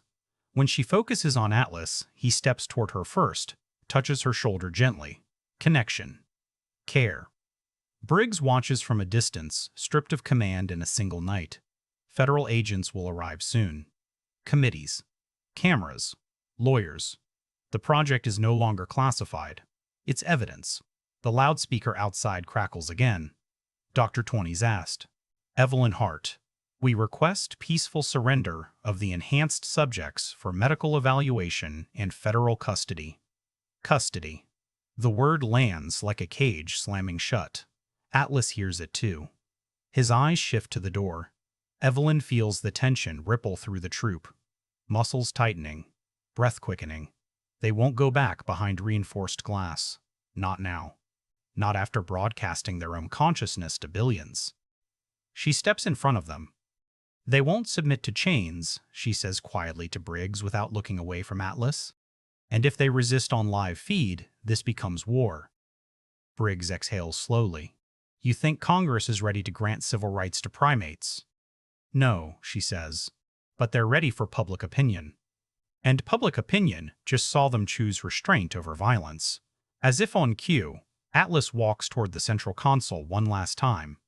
[SPEAKER 1] When she focuses on Atlas, he steps toward her first, touches her shoulder gently. Connection. Care. Briggs watches from a distance, stripped of command in a single night. Federal agents will arrive soon. Committees. Cameras. Lawyers. The project is no longer classified. It's evidence. The loudspeaker outside crackles again. Dr. 20's asked. Evelyn Hart. We request peaceful surrender of the enhanced subjects for medical evaluation and federal custody. Custody. The word lands like a cage slamming shut. Atlas hears it too. His eyes shift to the door. Evelyn feels the tension ripple through the troop. Muscles tightening. Breath quickening. They won't go back behind reinforced glass. Not now. Not after broadcasting their own consciousness to billions. She steps in front of them. They won't submit to chains, she says quietly to Briggs without looking away from Atlas. And if they resist on live feed, this becomes war. Briggs exhales slowly. You think Congress is ready to grant civil rights to primates? No, she says. But they're ready for public opinion. And public opinion just saw them choose restraint over violence. As if on cue, Atlas walks toward the central console one last time.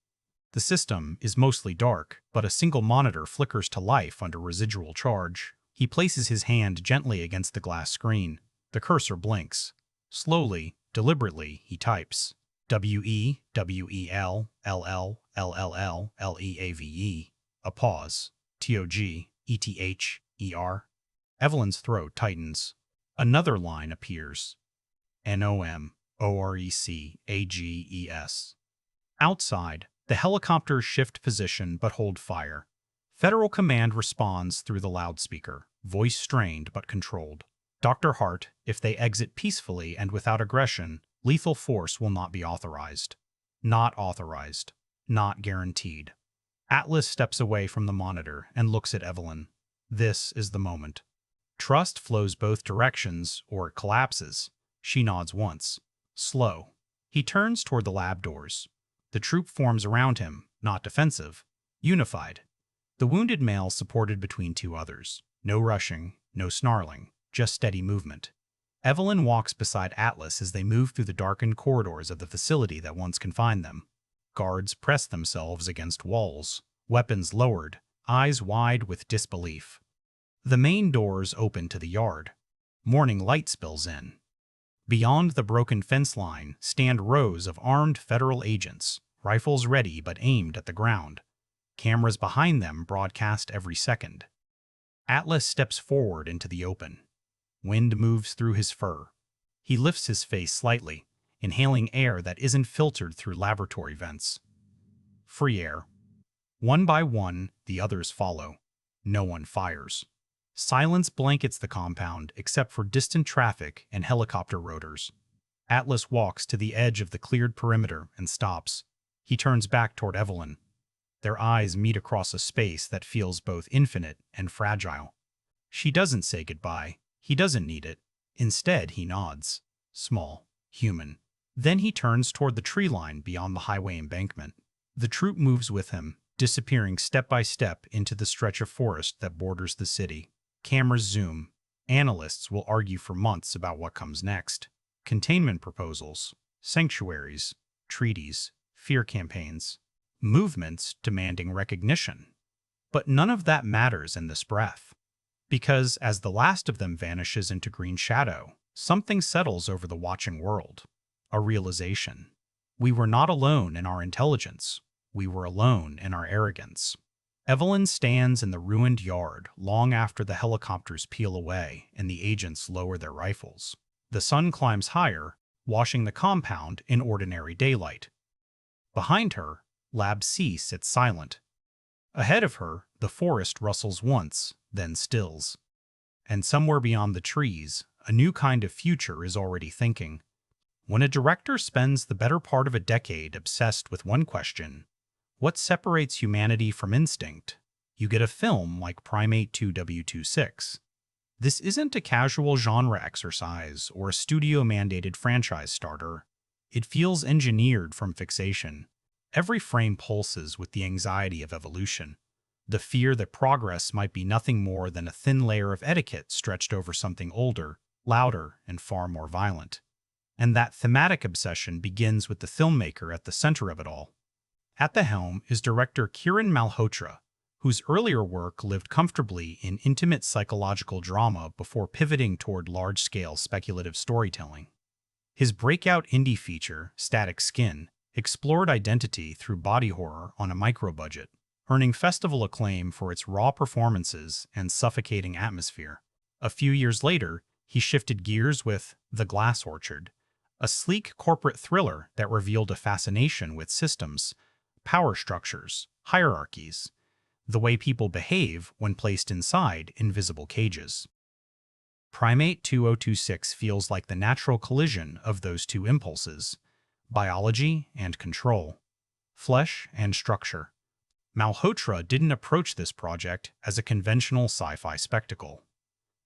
[SPEAKER 1] The system is mostly dark, but a single monitor flickers to life under residual charge. He places his hand gently against the glass screen. The cursor blinks. Slowly, deliberately, he types. WEWELLLLLLEAVE. A pause. TOGETHER. Evelyn's throat tightens. Another line appears. NOMORECAGES. Outside, the helicopters shift position but hold fire. Federal command responds through the loudspeaker, voice strained but controlled. Dr. Hart, if they exit peacefully and without aggression, lethal force will not be authorized. Not authorized. Not guaranteed. Atlas steps away from the monitor and looks at Evelyn. This is the moment. Trust flows both directions, or it collapses. She nods once. Slow. He turns toward the lab doors. The troop forms around him, not defensive. Unified. The wounded male supported between two others. No rushing, no snarling, just steady movement. Evelyn walks beside Atlas as they move through the darkened corridors of the facility that once confined them. Guards press themselves against walls, weapons lowered, eyes wide with disbelief. The main doors open to the yard. Morning light spills in. Beyond the broken fence line stand rows of armed federal agents, rifles ready but aimed at the ground. Cameras behind them broadcast every second. Atlas steps forward into the open. Wind moves through his fur. He lifts his face slightly, inhaling air that isn't filtered through laboratory vents. Free air. One by one, the others follow. No one fires. Silence blankets the compound except for distant traffic and helicopter rotors. Atlas walks to the edge of the cleared perimeter and stops. He turns back toward Evelyn. Their eyes meet across a space that feels both infinite and fragile. She doesn't say goodbye. He doesn't need it. Instead, he nods. Small. Human. Then he turns toward the tree line beyond the highway embankment. The troop moves with him, disappearing step by step into the stretch of forest that borders the city. Cameras zoom. Analysts will argue for months about what comes next. Containment proposals, sanctuaries, treaties, fear campaigns, movements demanding recognition. But none of that matters in this breath. Because as the last of them vanishes into green shadow, something settles over the watching world. A realization. We were not alone in our intelligence. We were alone in our arrogance. Evelyn stands in the ruined yard long after the helicopters peel away and the agents lower their rifles. The sun climbs higher, washing the compound in ordinary daylight. Behind her, Lab C sits silent. Ahead of her, the forest rustles once, then stills. And somewhere beyond the trees, a new kind of future is already thinking. When a director spends the better part of a decade obsessed with one question, what separates humanity from instinct, you get a film like Primate 2W26. This isn't a casual genre exercise or a studio-mandated franchise starter. It feels engineered from fixation. Every frame pulses with the anxiety of evolution, the fear that progress might be nothing more than a thin layer of etiquette stretched over something older, louder, and far more violent. And that thematic obsession begins with the filmmaker at the center of it all. At the helm is director Kiran Malhotra, whose earlier work lived comfortably in intimate psychological drama before pivoting toward large-scale speculative storytelling. His breakout indie feature, Static Skin, explored identity through body horror on a micro-budget, earning festival acclaim for its raw performances and suffocating atmosphere. A few years later, he shifted gears with The Glass Orchard, a sleek corporate thriller that revealed a fascination with systems, power structures, hierarchies, the way people behave when placed inside invisible cages. Primate 2026 feels like the natural collision of those two impulses, biology and control, flesh and structure. Malhotra didn't approach this project as a conventional sci-fi spectacle.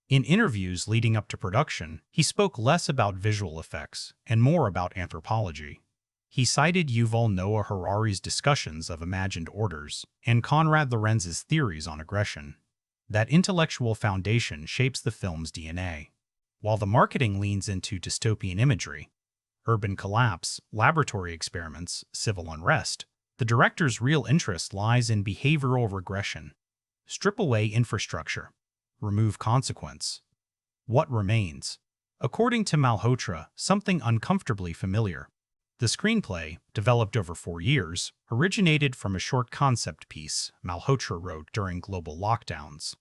[SPEAKER 1] In interviews leading up to production, he spoke less about visual effects and more about anthropology. He cited Yuval Noah Harari's discussions of imagined orders and Konrad Lorenz's theories on aggression. That intellectual foundation shapes the film's DNA. While the marketing leans into dystopian imagery, urban collapse, laboratory experiments, civil unrest, the director's real interest lies in behavioral regression. Strip away infrastructure. Remove consequence. What remains? According to Malhotra, something uncomfortably familiar. The screenplay, developed over 4 years, originated from a short concept piece Malhotra wrote during global lockdowns.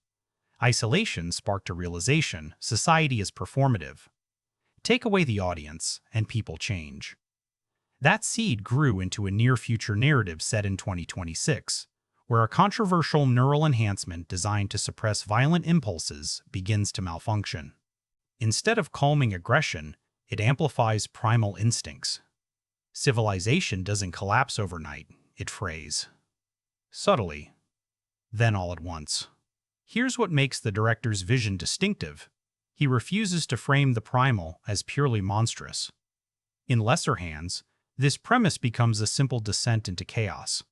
[SPEAKER 1] Isolation sparked a realization society is performative. Take away the audience, and people change. That seed grew into a near-future narrative set in 2026, where a controversial neural enhancement designed to suppress violent impulses begins to malfunction. Instead of calming aggression, it amplifies primal instincts. Civilization doesn't collapse overnight, it frays. Subtly. Then all at once. Here's what makes the director's vision distinctive. He refuses to frame the primal as purely monstrous. In lesser hands, this premise becomes a simple descent into chaos.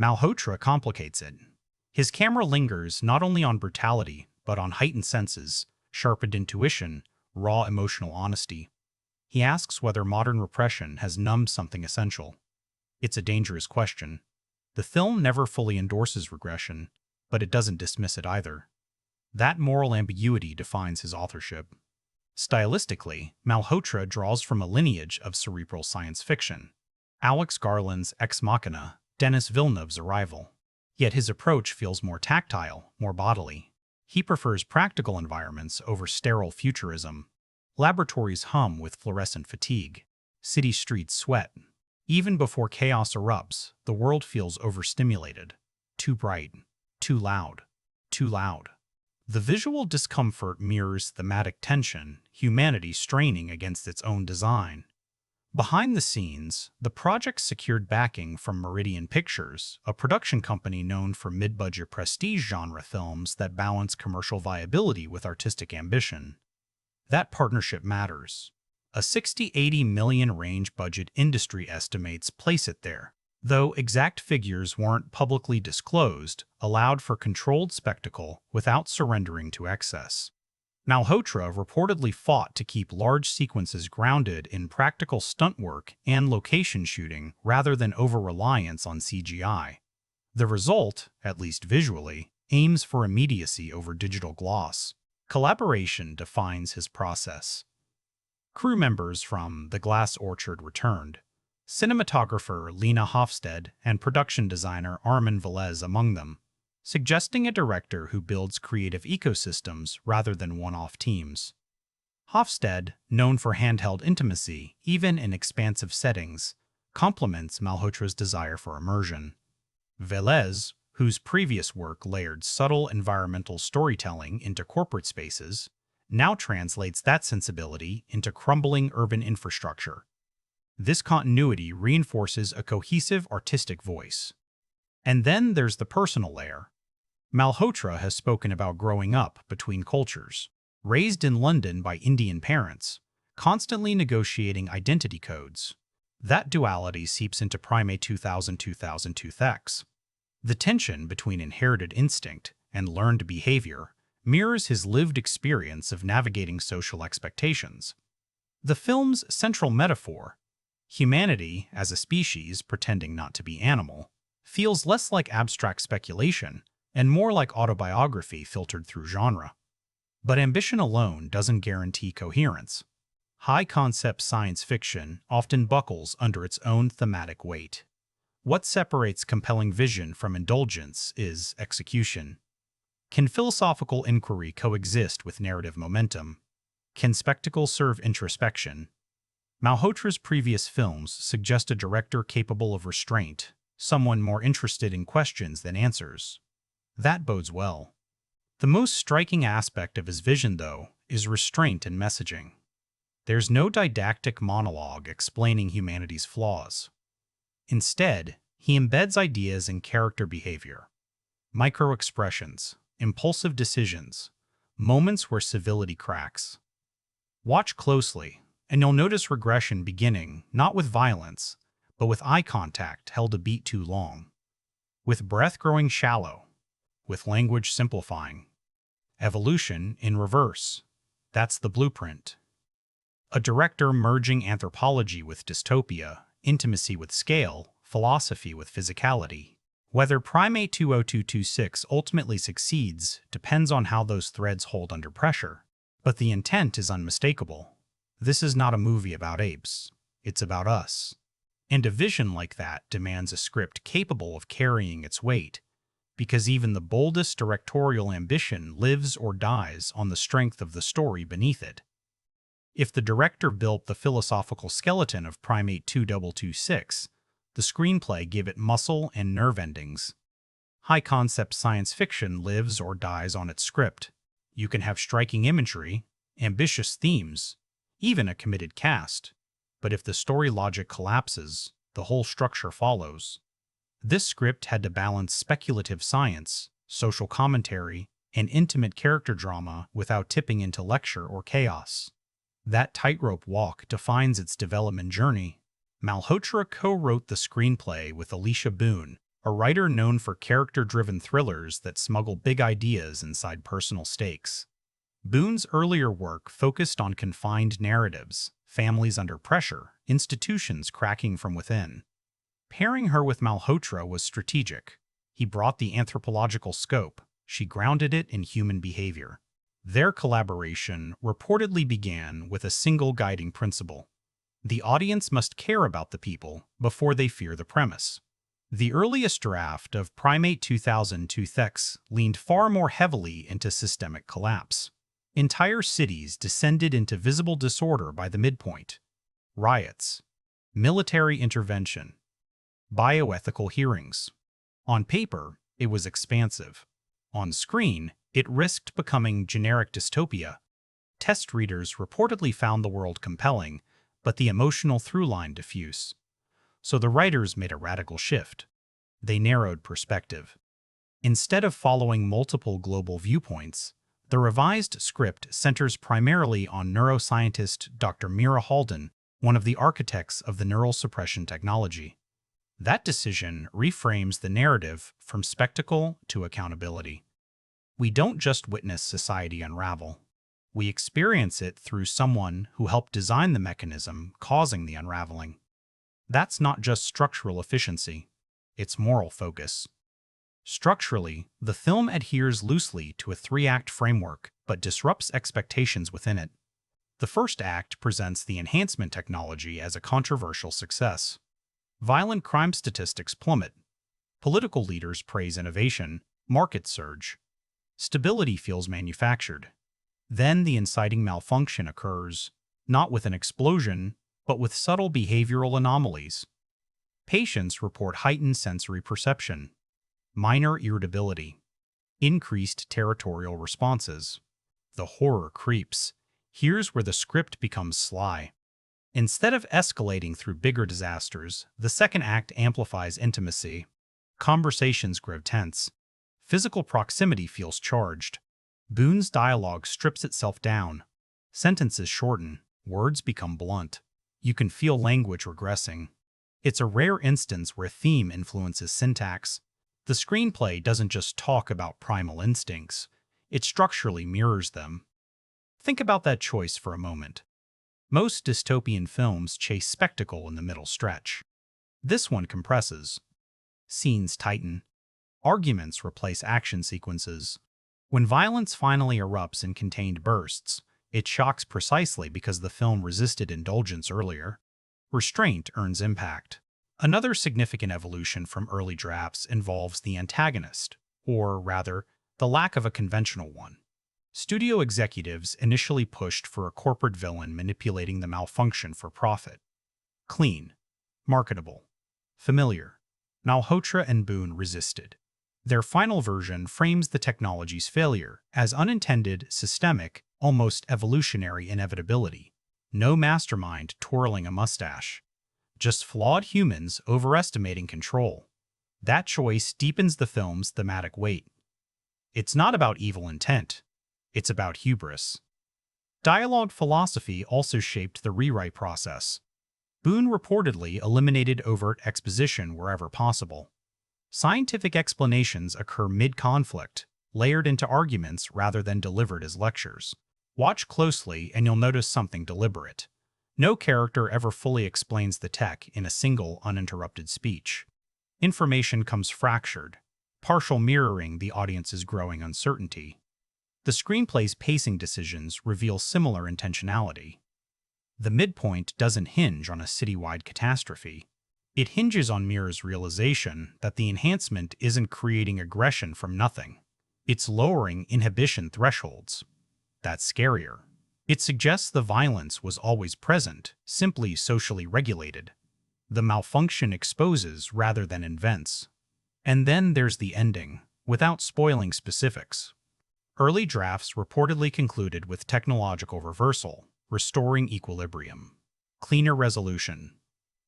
[SPEAKER 1] Malhotra complicates it. His camera lingers not only on brutality, but on heightened senses, sharpened intuition, raw emotional honesty. He asks whether modern repression has numbed something essential. It's a dangerous question. The film never fully endorses regression, but it doesn't dismiss it either. That moral ambiguity defines his authorship. Stylistically, Malhotra draws from a lineage of cerebral science fiction. Alex Garland's Ex Machina, Denis Villeneuve's Arrival. Yet his approach feels more tactile, more bodily. He prefers practical environments over sterile futurism. Laboratories hum with fluorescent fatigue. City streets sweat. Even before chaos erupts, the world feels overstimulated. Too bright. Too loud. Too loud. The visual discomfort mirrors thematic tension, humanity straining against its own design. Behind the scenes, the project secured backing from Meridian Pictures, a production company known for mid-budget prestige genre films that balance commercial viability with artistic ambition. That partnership matters. A $60–80 million range budget industry estimates place it there, though exact figures weren't publicly disclosed, allowed for controlled spectacle without surrendering to excess. Malhotra reportedly fought to keep large sequences grounded in practical stunt work and location shooting rather than over-reliance on CGI. The result, at least visually, aims for immediacy over digital gloss. Collaboration defines his process. Crew members from The Glass Orchard returned, cinematographer Lena Hofstede and production designer Armin Velez among them. suggesting a director who builds creative ecosystems rather than one-off teams. Hofstede, known for handheld intimacy, even in expansive settings, complements Malhotra's desire for immersion. Velez, whose previous work layered subtle environmental storytelling into corporate spaces, now translates that sensibility into crumbling urban infrastructure. This continuity reinforces a cohesive artistic voice. And then there's the personal layer. Malhotra has spoken about growing up between cultures, raised in London by Indian parents, constantly negotiating identity codes. That duality seeps into Primate 2000-2002 Thex. The tension between inherited instinct and learned behavior mirrors his lived experience of navigating social expectations. The film's central metaphor, humanity as a species pretending not to be animal, feels less like abstract speculation and more like autobiography filtered through genre. But ambition alone doesn't guarantee coherence. High-concept science fiction often buckles under its own thematic weight. What separates compelling vision from indulgence is execution. Can philosophical inquiry coexist with narrative momentum? Can spectacle serve introspection? Malhotra's previous films suggest a director capable of restraint, someone more interested in questions than answers. That bodes well. The most striking aspect of his vision, though, is restraint in messaging. There's no didactic monologue explaining humanity's flaws. Instead, he embeds ideas in character behavior, micro-expressions, impulsive decisions, moments where civility cracks. Watch closely, and you'll notice regression beginning not with violence, but with eye contact held a beat too long, with breath growing shallow, with language simplifying. Evolution in reverse. That's the blueprint. A director merging anthropology with dystopia, intimacy with scale, philosophy with physicality. Whether Primate 20226 ultimately succeeds depends on how those threads hold under pressure, but the intent is unmistakable. This is not a movie about apes. It's about us. And a vision like that demands a script capable of carrying its weight, because even the boldest directorial ambition lives or dies on the strength of the story beneath it. If the director built the philosophical skeleton of Primate 2226, the screenplay gave it muscle and nerve endings. High-concept science fiction lives or dies on its script. You can have striking imagery, ambitious themes, even a committed cast. But if the story logic collapses, the whole structure follows. This script had to balance speculative science, social commentary, and intimate character drama without tipping into lecture or chaos. That tightrope walk defines its development journey. Malhotra co-wrote the screenplay with Alicia Boone, a writer known for character-driven thrillers that smuggle big ideas inside personal stakes. Boone's earlier work focused on confined narratives, families under pressure, institutions cracking from within. Pairing her with Malhotra was strategic. He brought the anthropological scope. She grounded it in human behavior. Their collaboration reportedly began with a single guiding principle. The audience must care about the people before they fear the premise. The earliest draft of Primate 2002 Thex leaned far more heavily into systemic collapse. Entire cities descended into visible disorder by the midpoint. Riots, military intervention, bioethical hearings. On paper, it was expansive. On screen, it risked becoming generic dystopia. Test readers reportedly found the world compelling, but the emotional through-line diffuse. So the writers made a radical shift. They narrowed perspective. Instead of following multiple global viewpoints, the revised script centers primarily on neuroscientist Dr. Mira Halden, one of the architects of the neural suppression technology. That decision reframes the narrative from spectacle to accountability. We don't just witness society unravel. We experience it through someone who helped design the mechanism causing the unraveling. That's not just structural efficiency, it's moral focus. Structurally, the film adheres loosely to a three-act framework, but disrupts expectations within it. The first act presents the enhancement technology as a controversial success. Violent crime statistics plummet. Political leaders praise innovation, Market surge. Stability feels manufactured. Then the inciting malfunction occurs, not with an explosion, but with subtle behavioral anomalies. Patients report heightened sensory perception, minor irritability, increased territorial responses. The horror creeps. Here's where the script becomes sly. Instead of escalating through bigger disasters, the second act amplifies intimacy. Conversations grow tense. Physical proximity feels charged. Boone's dialogue strips itself down. Sentences shorten. Words become blunt. You can feel language regressing. It's a rare instance where theme influences syntax. The screenplay doesn't just talk about primal instincts, it structurally mirrors them. Think about that choice for a moment. Most dystopian films chase spectacle in the middle stretch. This one compresses. Scenes tighten. Arguments replace action sequences. When violence finally erupts in contained bursts, it shocks precisely because the film resisted indulgence earlier. Restraint earns impact. Another significant evolution from early drafts involves the antagonist, or rather, the lack of a conventional one. Studio executives initially pushed for a corporate villain manipulating the malfunction for profit. Clean, marketable, familiar. Malhotra and Boone resisted. Their final version frames the technology's failure as unintended, systemic, almost evolutionary inevitability. No mastermind twirling a mustache. Just flawed humans overestimating control. That choice deepens the film's thematic weight. It's not about evil intent. It's about hubris. Dialogue philosophy also shaped the rewrite process. Boone reportedly eliminated overt exposition wherever possible. Scientific explanations occur mid-conflict, layered into arguments rather than delivered as lectures. Watch closely and you'll notice something deliberate. No character ever fully explains the tech in a single uninterrupted speech. Information comes fractured, partial mirroring the audience's growing uncertainty. The screenplay's pacing decisions reveal similar intentionality. The midpoint doesn't hinge on a citywide catastrophe. It hinges on Mirror's realization that the enhancement isn't creating aggression from nothing. It's lowering inhibition thresholds. That's scarier. It suggests the violence was always present, simply socially regulated. The malfunction exposes rather than invents. And then there's the ending, without spoiling specifics. Early drafts reportedly concluded with technological reversal, restoring equilibrium. Cleaner resolution.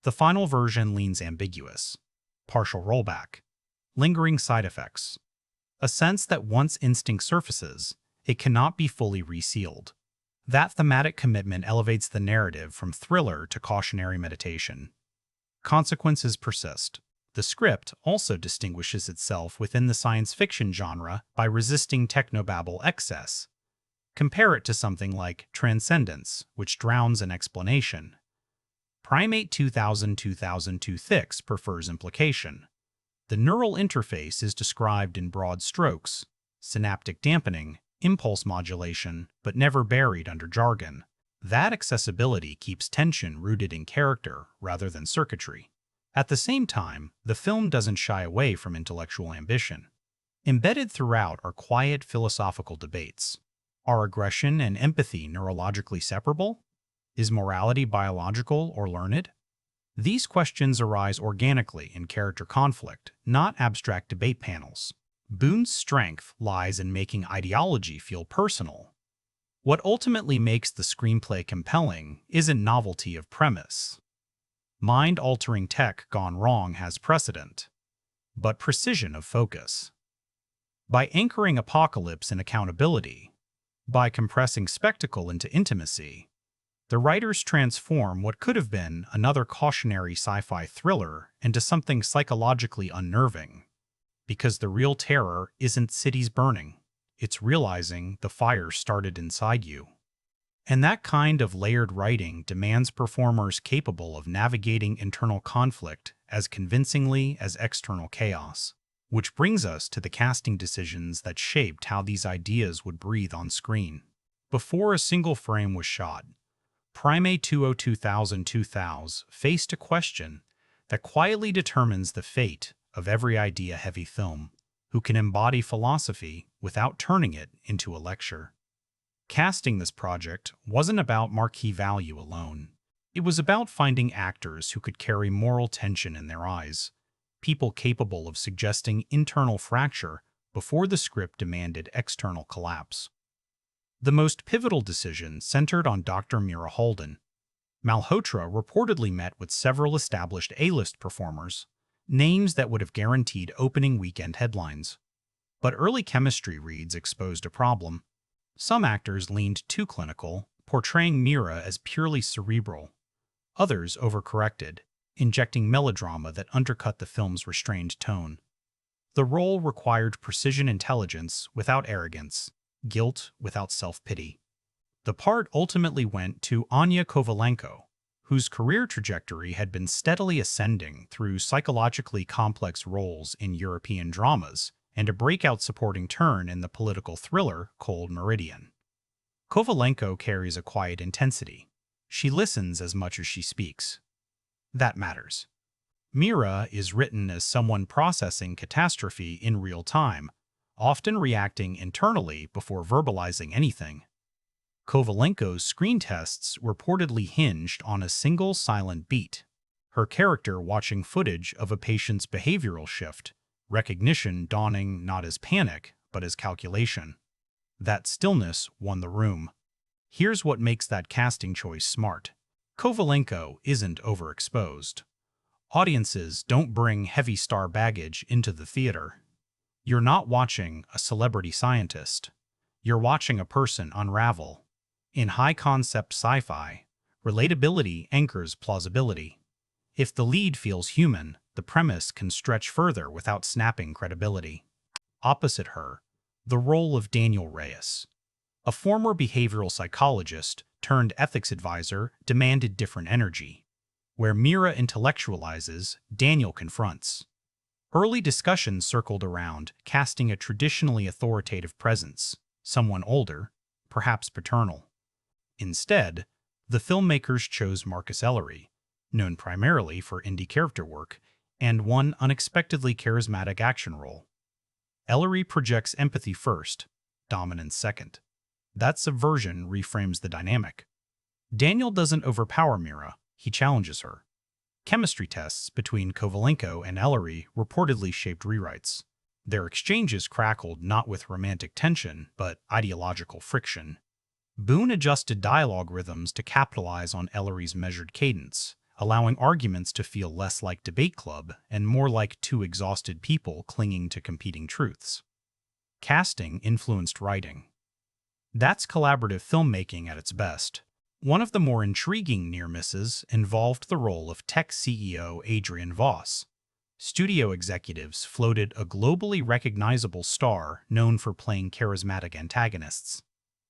[SPEAKER 1] The final version leans ambiguous. Partial rollback. Lingering side effects. A sense that once instinct surfaces, it cannot be fully resealed. That thematic commitment elevates the narrative from thriller to cautionary meditation. Consequences persist. The script also distinguishes itself within the science fiction genre by resisting technobabble excess. Compare it to something like Transcendence, which drowns in explanation. Primate 2000-2002 prefers implication. The neural interface is described in broad strokes, synaptic dampening, impulse modulation, but never buried under jargon. That accessibility keeps tension rooted in character rather than circuitry. At the same time, the film doesn't shy away from intellectual ambition. Embedded throughout are quiet philosophical debates. Are aggression and empathy neurologically separable? Is morality biological or learned? These questions arise organically in character conflict, not abstract debate panels. Boone's strength lies in making ideology feel personal. What ultimately makes the screenplay compelling isn't novelty of premise. Mind-altering tech gone wrong has precedent, but precision of focus. By anchoring apocalypse in accountability, by compressing spectacle into intimacy, the writers transform what could have been another cautionary sci-fi thriller into something psychologically unnerving. Because the real terror isn't cities burning, it's realizing the fire started inside you. And that kind of layered writing demands performers capable of navigating internal conflict as convincingly as external chaos. Which brings us to the casting decisions that shaped how these ideas would breathe on screen. Before a single frame was shot, Primate 2000-2000 faced a question that quietly determines the fate of every idea-heavy film. who can embody philosophy without turning it into a lecture. Casting this project wasn't about marquee value alone. It was about finding actors who could carry moral tension in their eyes, people capable of suggesting internal fracture before the script demanded external collapse. The most pivotal decision centered on Dr. Mira Holden. Malhotra reportedly met with several established A-list performers, names that would have guaranteed opening weekend headlines. But early chemistry reads exposed a problem. Some actors leaned too clinical, portraying Mira as purely cerebral. Others overcorrected, injecting melodrama that undercut the film's restrained tone. The role required precision intelligence without arrogance, guilt without self-pity. The part ultimately went to Anya Kovalenko, whose career trajectory had been steadily ascending through psychologically complex roles in European dramas and a breakout supporting turn in the political thriller Cold Meridian. Kovalenko carries a quiet intensity. She listens as much as she speaks. That matters. Mira is written as someone processing catastrophe in real time, often reacting internally before verbalizing anything. Kovalenko's screen tests reportedly hinged on a single silent beat, her character watching footage of a patient's behavioral shift, recognition dawning not as panic but as calculation. That stillness won the room. Here's what makes that casting choice smart. Kovalenko isn't overexposed. Audiences don't bring heavy star baggage into the theater. You're not watching a celebrity scientist. You're watching a person unravel. In high-concept sci-fi, relatability anchors plausibility. If the lead feels human, the premise can stretch further without snapping credibility. Opposite her, the role of Daniel Reyes. A former behavioral psychologist turned ethics advisor demanded different energy. Where Mira intellectualizes, Daniel confronts. Early discussions circled around casting a traditionally authoritative presence, someone older, perhaps paternal. Instead, the filmmakers chose Marcus Ellery, known primarily for indie character work, and one unexpectedly charismatic action role. Ellery projects empathy first, dominance second. That subversion reframes the dynamic. Daniel doesn't overpower Mira, he challenges her. Chemistry tests between Kovalenko and Ellery reportedly shaped rewrites. Their exchanges crackled not with romantic tension, but ideological friction. Boone adjusted dialogue rhythms to capitalize on Ellery's measured cadence, allowing arguments to feel less like debate club and more like two exhausted people clinging to competing truths. Casting influenced writing. That's collaborative filmmaking at its best. One of the more intriguing near misses involved the role of tech CEO Adrian Voss. Studio executives floated a globally recognizable star known for playing charismatic antagonists.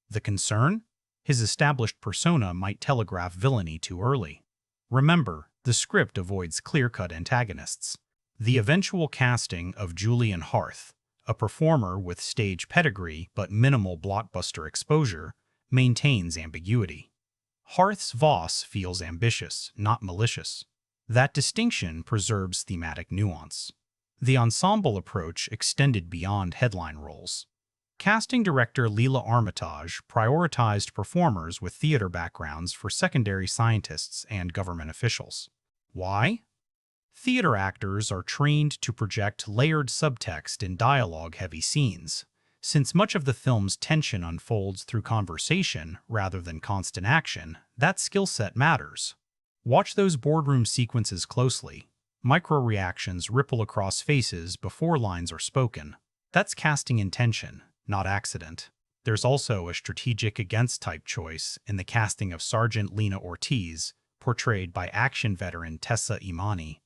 [SPEAKER 1] The concern? His established persona might telegraph villainy too early. Remember, the script avoids clear-cut antagonists. The eventual casting of Julian Harth, a performer with stage pedigree but minimal blockbuster exposure, maintains ambiguity. Harth's Voss feels ambitious, not malicious. That distinction preserves thematic nuance. The ensemble approach extended beyond headline roles. Casting director Leela Armitage prioritized performers with theater backgrounds for secondary scientists and government officials. Why? Theater actors are trained to project layered subtext in dialogue-heavy scenes. Since much of the film's tension unfolds through conversation rather than constant action, that skill set matters. Watch those boardroom sequences closely. Micro-reactions ripple across faces before lines are spoken. That's casting intention, not accident. There's also a strategic against-type choice in the casting of Sergeant Lena Ortiz, portrayed by action veteran Tessa Imani.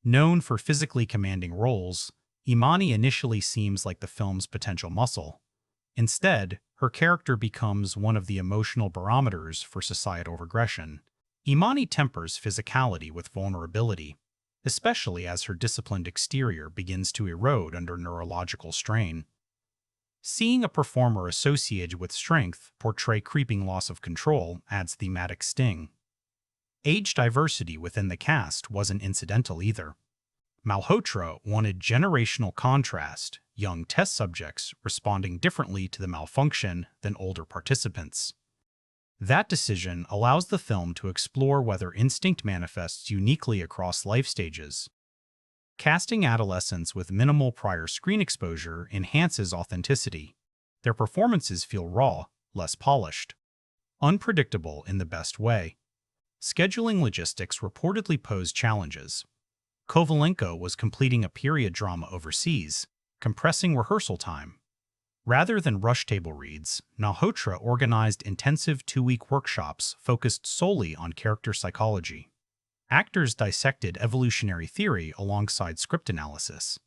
[SPEAKER 1] Known for physically commanding roles, Imani initially seems like the film's potential muscle. Instead, her character becomes one of the emotional barometers for societal regression. Imani tempers physicality with vulnerability, especially as her disciplined exterior begins to erode under neurological strain. Seeing a performer associated with strength portray creeping loss of control adds thematic sting. Age diversity within the cast wasn't incidental either. Malhotra wanted generational contrast, young test subjects responding differently to the malfunction than older participants. That decision allows the film to explore whether instinct manifests uniquely across life stages. Casting adolescents with minimal prior screen exposure enhances authenticity. Their performances feel raw, less polished. Unpredictable in the best way. Scheduling logistics reportedly posed challenges. Kovalenko was completing a period drama overseas, compressing rehearsal time. Rather than rush table reads, Malhotra organized intensive 2-week workshops focused solely on character psychology. Actors dissected evolutionary theory alongside script analysis.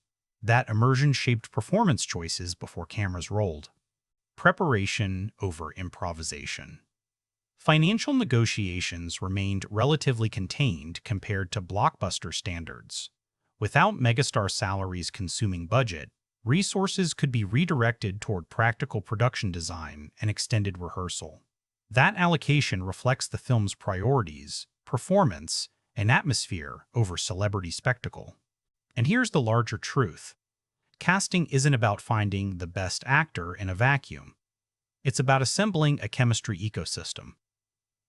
[SPEAKER 1] That immersion shaped performance choices before cameras rolled. Preparation over improvisation. Financial negotiations remained relatively contained compared to blockbuster standards. Without megastar salaries consuming budget, resources could be redirected toward practical production design and extended rehearsal. That allocation reflects the film's priorities, performance, and atmosphere over celebrity spectacle. And here's the larger truth. Casting isn't about finding the best actor in a vacuum. It's about assembling a chemistry ecosystem.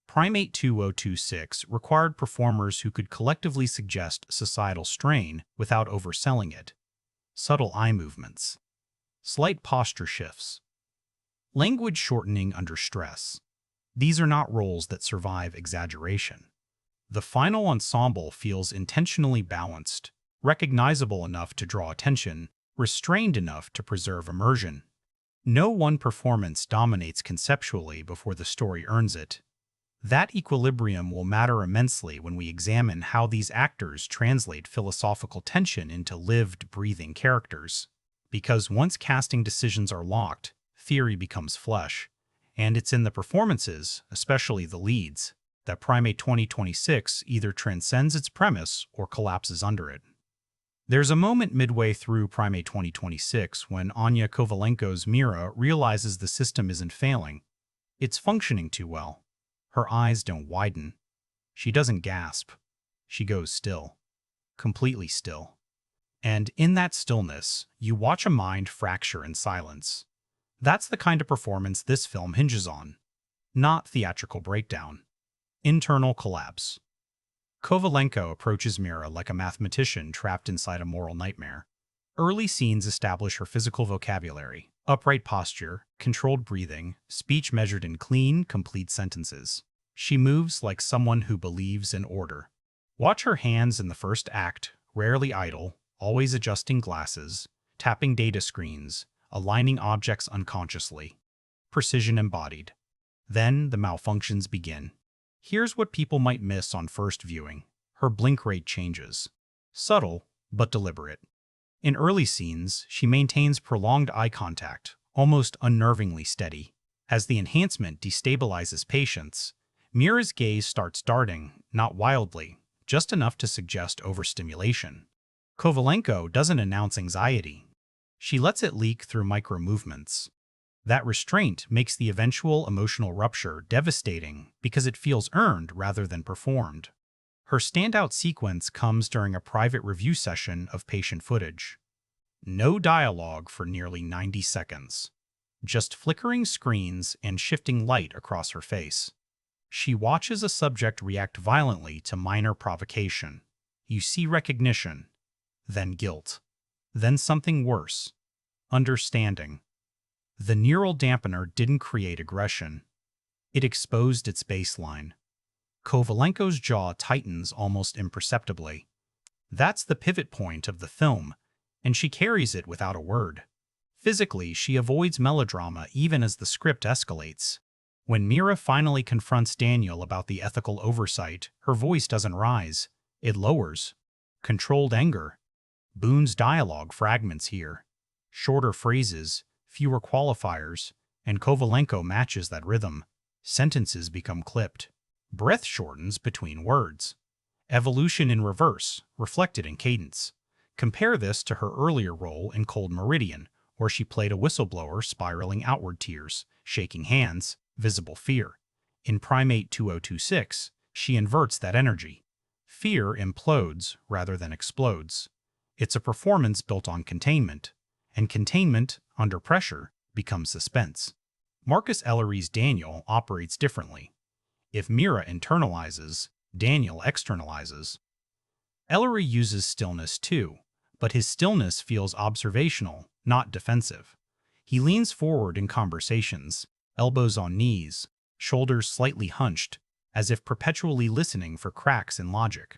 [SPEAKER 1] Primate 2026 required performers who could collectively suggest societal strain without overselling it. Subtle eye movements. Slight posture shifts. Language shortening under stress. These are not roles that survive exaggeration. The final ensemble feels intentionally balanced, recognizable enough to draw attention, restrained enough to preserve immersion. No one performance dominates conceptually before the story earns it. That equilibrium will matter immensely when we examine how these actors translate philosophical tension into lived, breathing characters. Because once casting decisions are locked, theory becomes flesh. And it's in the performances, especially the leads, that Primate 2026 either transcends its premise or collapses under it. There's a moment midway through Primate 2026 when Anya Kovalenko's Mira realizes the system isn't failing. It's functioning too well. Her eyes don't widen. She doesn't gasp. She goes still. Completely still. And in that stillness, you watch a mind fracture in silence. That's the kind of performance this film hinges on. Not theatrical breakdown. Internal collapse. Kovalenko approaches Mira like a mathematician trapped inside a moral nightmare. Early scenes establish her physical vocabulary, upright posture, controlled breathing, speech measured in clean, complete sentences. She moves like someone who believes in order. Watch her hands in the first act, rarely idle, always adjusting glasses, tapping data screens, aligning objects unconsciously. Precision embodied. Then the malfunctions begin. Here's what people might miss on first viewing. Her blink rate changes. Subtle, but deliberate. In early scenes, she maintains prolonged eye contact, almost unnervingly steady. As the enhancement destabilizes patients, Mira's gaze starts darting, not wildly, just enough to suggest overstimulation. Kovalenko doesn't announce anxiety. She lets it leak through micro-movements. That restraint makes the eventual emotional rupture devastating because it feels earned rather than performed. Her standout sequence comes during a private review session of patient footage. No dialogue for nearly 90 seconds. Just flickering screens and shifting light across her face. She watches a subject react violently to minor provocation. You see recognition, then guilt, then something worse, understanding. The neural dampener didn't create aggression. It exposed its baseline. Kovalenko's jaw tightens almost imperceptibly. That's the pivot point of the film, and she carries it without a word. Physically, she avoids melodrama even as the script escalates. When Mira finally confronts Daniel about the ethical oversight, her voice doesn't rise. It lowers. Controlled anger. Boone's dialogue fragments here. Shorter phrases, fewer qualifiers, and Kovalenko matches that rhythm. Sentences become clipped. Breath shortens between words. Evolution in reverse, reflected in cadence. Compare this to her earlier role in Cold Meridian, where she played a whistleblower spiraling outward tears, shaking hands, visible fear. In Primate 2026, she inverts that energy. Fear implodes rather than explodes. It's a performance built on containment, and containment, under pressure, becomes suspense. Marcus Ellery's Daniel operates differently. If Mira internalizes, Daniel externalizes. Ellery uses stillness too, but his stillness feels observational, not defensive. He leans forward in conversations, elbows on knees, shoulders slightly hunched, as if perpetually listening for cracks in logic.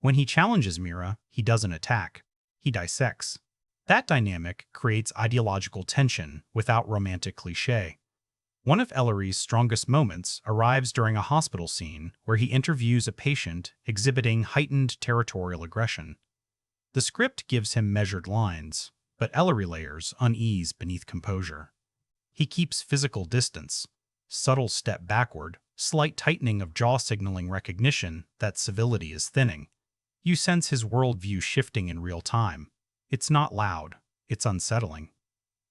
[SPEAKER 1] When he challenges Mira, he doesn't attack. He dissects. That dynamic creates ideological tension without romantic cliché. One of Ellery's strongest moments arrives during a hospital scene where he interviews a patient exhibiting heightened territorial aggression. The script gives him measured lines, but Ellery layers unease beneath composure. He keeps physical distance, subtle step backward, slight tightening of jaw signaling recognition that civility is thinning. You sense his worldview shifting in real time. It's not loud, it's unsettling.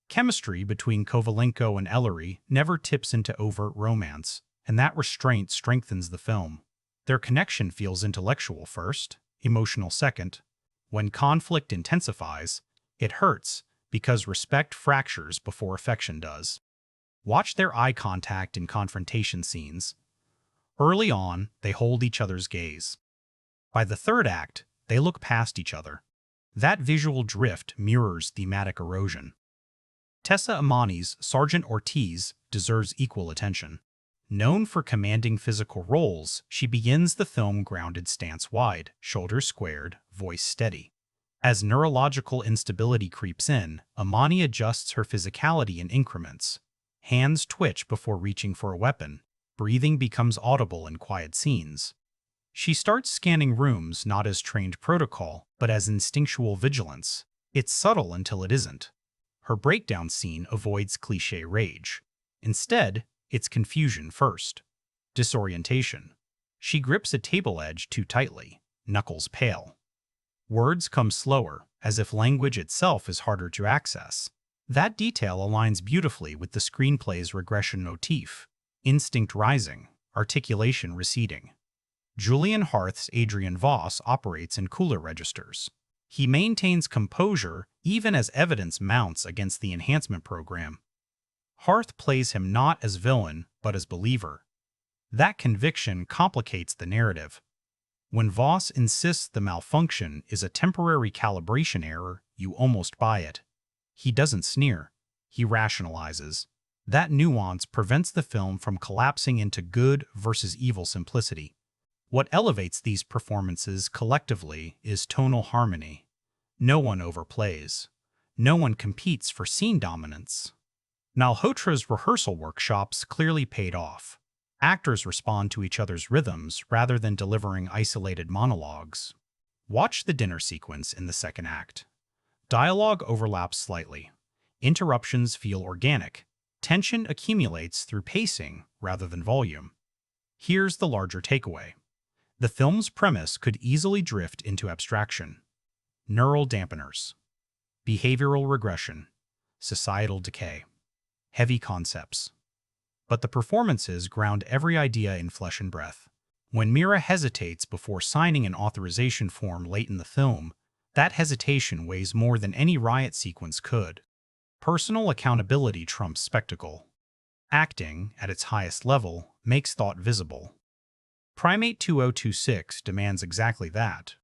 [SPEAKER 1] Chemistry between Kovalenko and Ellery never tips into overt romance, and that restraint strengthens the film. Their connection feels intellectual first, emotional second. When conflict intensifies, it hurts because respect fractures before affection does. Watch their eye contact in confrontation scenes. Early on, they hold each other's gaze. By the third act, they look past each other. That visual drift mirrors thematic erosion. Tessa Amani's Sergeant Ortiz deserves equal attention. Known for commanding physical roles, she begins the film grounded stance wide, shoulders squared, voice steady. As neurological instability creeps in, Amani adjusts her physicality in increments. Hands twitch before reaching for a weapon. Breathing becomes audible in quiet scenes. She starts scanning rooms not as trained protocol, but as instinctual vigilance. It's subtle until it isn't. Her breakdown scene avoids cliché rage. Instead, it's confusion first. Disorientation. She grips a table edge too tightly, knuckles pale. Words come slower, as if language itself is harder to access. That detail aligns beautifully with the screenplay's regression motif: instinct rising, articulation receding. Julian Harth's Adrian Voss operates in cooler registers. He maintains composure even as evidence mounts against the enhancement program. Harth plays him not as villain, but as believer. That conviction complicates the narrative. When Voss insists the malfunction is a temporary calibration error, you almost buy it. He doesn't sneer. He rationalizes. That nuance prevents the film from collapsing into good versus evil simplicity. What elevates these performances collectively is tonal harmony. No one overplays. No one competes for scene dominance. Malhotra's rehearsal workshops clearly paid off. Actors respond to each other's rhythms rather than delivering isolated monologues. Watch the dinner sequence in the second act. Dialogue overlaps slightly. Interruptions feel organic. Tension accumulates through pacing rather than volume. Here's the larger takeaway. The film's premise could easily drift into abstraction. Neural dampeners. Behavioral regression. Societal decay. Heavy concepts. But the performances ground every idea in flesh and breath. When Mira hesitates before signing an authorization form late in the film, that hesitation weighs more than any riot sequence could. Personal accountability trumps spectacle. Acting, at its highest level, makes thought visible. Primate 2026 demands exactly that.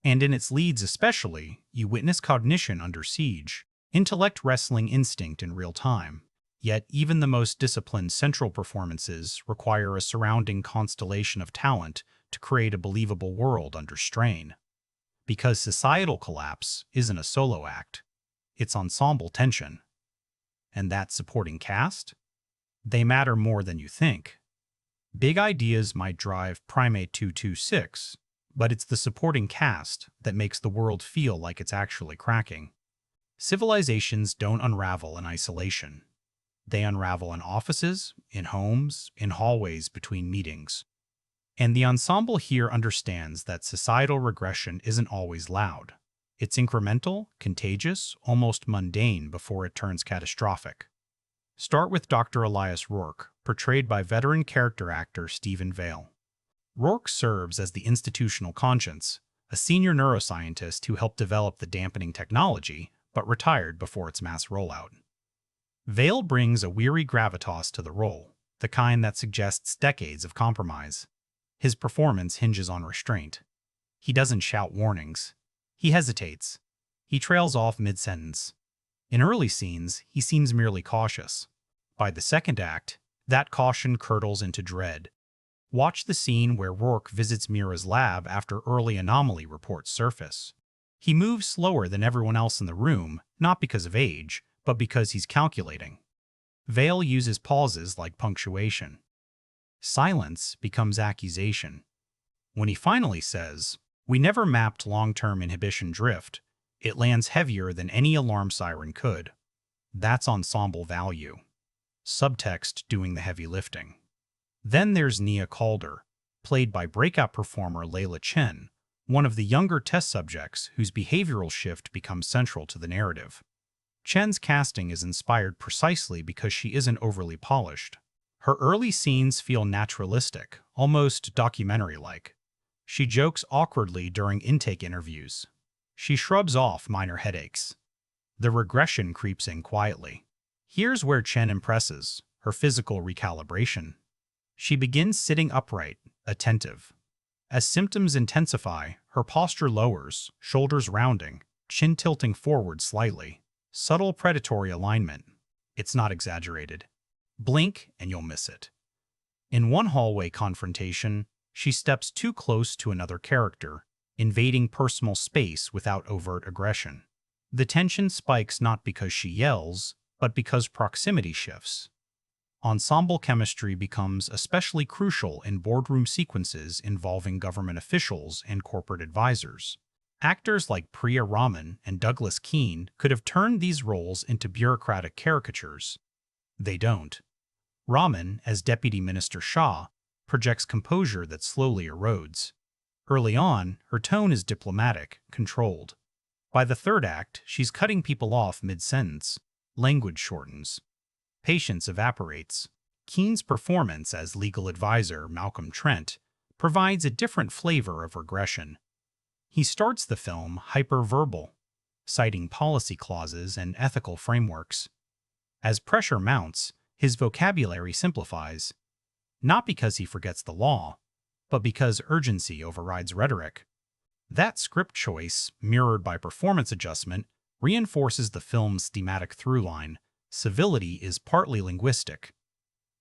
[SPEAKER 1] And in its leads especially, you witness cognition under siege, intellect wrestling instinct in real time. Yet even the most disciplined central performances require a surrounding constellation of talent to create a believable world under strain. Because societal collapse isn't a solo act, it's ensemble tension. And that supporting cast? They matter more than you think. Big ideas might drive Primate 226, but it's the supporting cast that makes the world feel like it's actually cracking. Civilizations don't unravel in isolation. They unravel in offices, in homes, in hallways between meetings. And the ensemble here understands that societal regression isn't always loud. It's incremental, contagious, almost mundane before it turns catastrophic. Start with Dr. Elias Rourke, portrayed by veteran character actor Stephen Vale. Rourke serves as the institutional conscience, a senior neuroscientist who helped develop the dampening technology but retired before its mass rollout. Vale brings a weary gravitas to the role, the kind that suggests decades of compromise. His performance hinges on restraint. He doesn't shout warnings. He hesitates. He trails off mid-sentence. In early scenes, he seems merely cautious. By the second act, that caution curdles into dread. Watch the scene where Rourke visits Mira's lab after early anomaly reports surface. He moves slower than everyone else in the room, not because of age, but because he's calculating. Vale uses pauses like punctuation. Silence becomes accusation. When he finally says, "We never mapped long-term inhibition drift," it lands heavier than any alarm siren could. That's ensemble value. Subtext doing the heavy lifting. Then there's Nia Calder, played by breakout performer Layla Chen, one of the younger test subjects whose behavioral shift becomes central to the narrative. Chen's casting is inspired precisely because she isn't overly polished. Her early scenes feel naturalistic, almost documentary-like. She jokes awkwardly during intake interviews. She shrubs off minor headaches. The regression creeps in quietly. Here's where Chen impresses, her physical recalibration. She begins sitting upright, attentive. As symptoms intensify, her posture lowers, shoulders rounding, chin tilting forward slightly. Subtle predatory alignment. It's not exaggerated. Blink and you'll miss it. In one hallway confrontation, she steps too close to another character, invading personal space without overt aggression. The tension spikes not because she yells, but because proximity shifts. Ensemble chemistry becomes especially crucial in boardroom sequences involving government officials and corporate advisors. Actors like Priya Raman and Douglas Keane could have turned these roles into bureaucratic caricatures. They don't. Raman, as Deputy Minister Shah, projects composure that slowly erodes. Early on, her tone is diplomatic, controlled. By the third act, she's cutting people off mid-sentence. Language shortens. Patience evaporates. Keane's performance as legal advisor Malcolm Trent provides a different flavor of regression. He starts the film hyperverbal, citing policy clauses and ethical frameworks. As pressure mounts, his vocabulary simplifies, not because he forgets the law, but because urgency overrides rhetoric. That script choice, mirrored by performance adjustment, reinforces the film's thematic through-line. Civility is partly linguistic.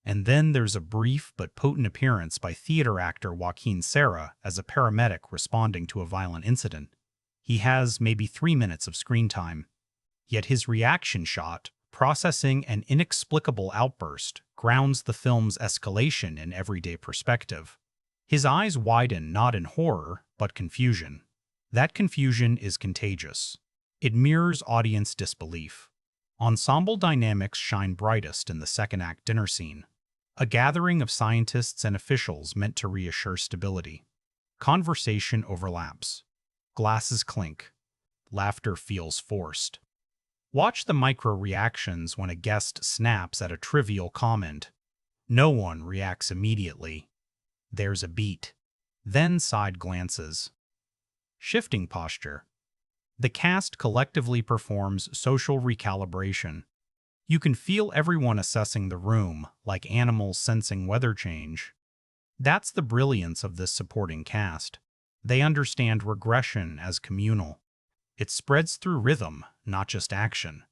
[SPEAKER 1] And then there's a brief but potent appearance by theater actor Joaquin Serra as a paramedic responding to a violent incident. He has maybe 3 minutes of screen time. Yet his reaction shot, processing an inexplicable outburst, grounds the film's escalation in everyday perspective. His eyes widen not in horror, but confusion. That confusion is contagious. It mirrors audience disbelief. Ensemble dynamics shine brightest in the second act dinner scene. A gathering of scientists and officials meant to reassure stability. Conversation overlaps. Glasses clink. Laughter feels forced. Watch the micro-reactions when a guest snaps at a trivial comment. No one reacts immediately. There's a beat. Then side glances. Shifting posture. The cast collectively performs social recalibration. You can feel everyone assessing the room, like animals sensing weather change. That's the brilliance of this supporting cast. They understand regression as communal. It spreads through rhythm, not just action.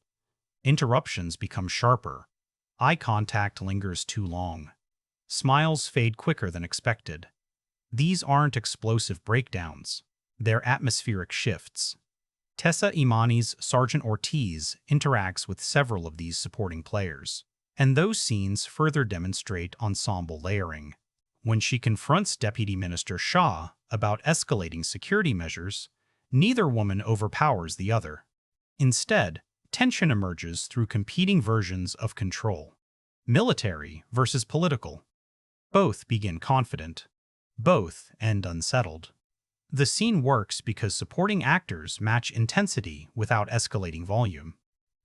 [SPEAKER 1] Interruptions become sharper. Eye contact lingers too long. Smiles fade quicker than expected. These aren't explosive breakdowns. They're atmospheric shifts. Tessa Imani's Sergeant Ortiz interacts with several of these supporting players, and those scenes further demonstrate ensemble layering. When she confronts Deputy Minister Shah about escalating security measures, neither woman overpowers the other. Instead, tension emerges through competing versions of control. Military versus political. Both begin confident. Both end unsettled. The scene works because supporting actors match intensity without escalating volume.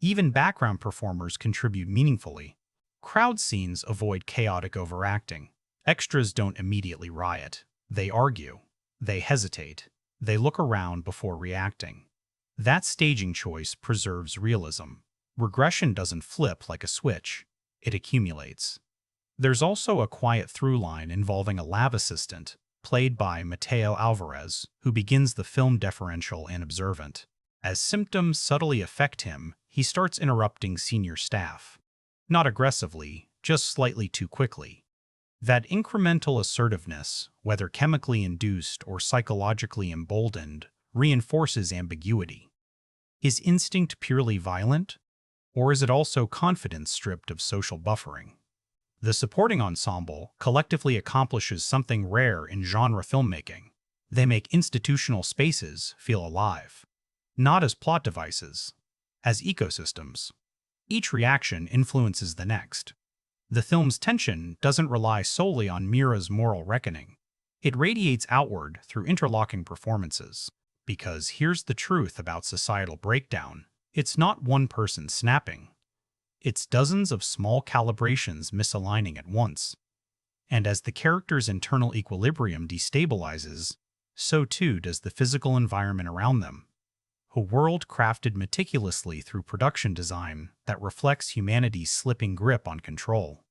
[SPEAKER 1] Even background performers contribute meaningfully. Crowd scenes avoid chaotic overacting. Extras don't immediately riot. They argue. They hesitate. They look around before reacting. That staging choice preserves realism. Regression doesn't flip like a switch. It accumulates. There's also a quiet through line involving a lab assistant, played by Mateo Alvarez, who begins the film deferential and observant. As symptoms subtly affect him, he starts interrupting senior staff. Not aggressively, just slightly too quickly. That incremental assertiveness, whether chemically induced or psychologically emboldened, reinforces ambiguity. Is instinct purely violent? Or is it also confidence stripped of social buffering? The supporting ensemble collectively accomplishes something rare in genre filmmaking. They make institutional spaces feel alive. Not as plot devices, as ecosystems. Each reaction influences the next. The film's tension doesn't rely solely on Mira's moral reckoning. It radiates outward through interlocking performances. Because here's the truth about societal breakdown. It's not one person snapping. It's dozens of small calibrations misaligning at once. And as the character's internal equilibrium destabilizes, so too does the physical environment around them. A world crafted meticulously through production design that reflects humanity's slipping grip on control.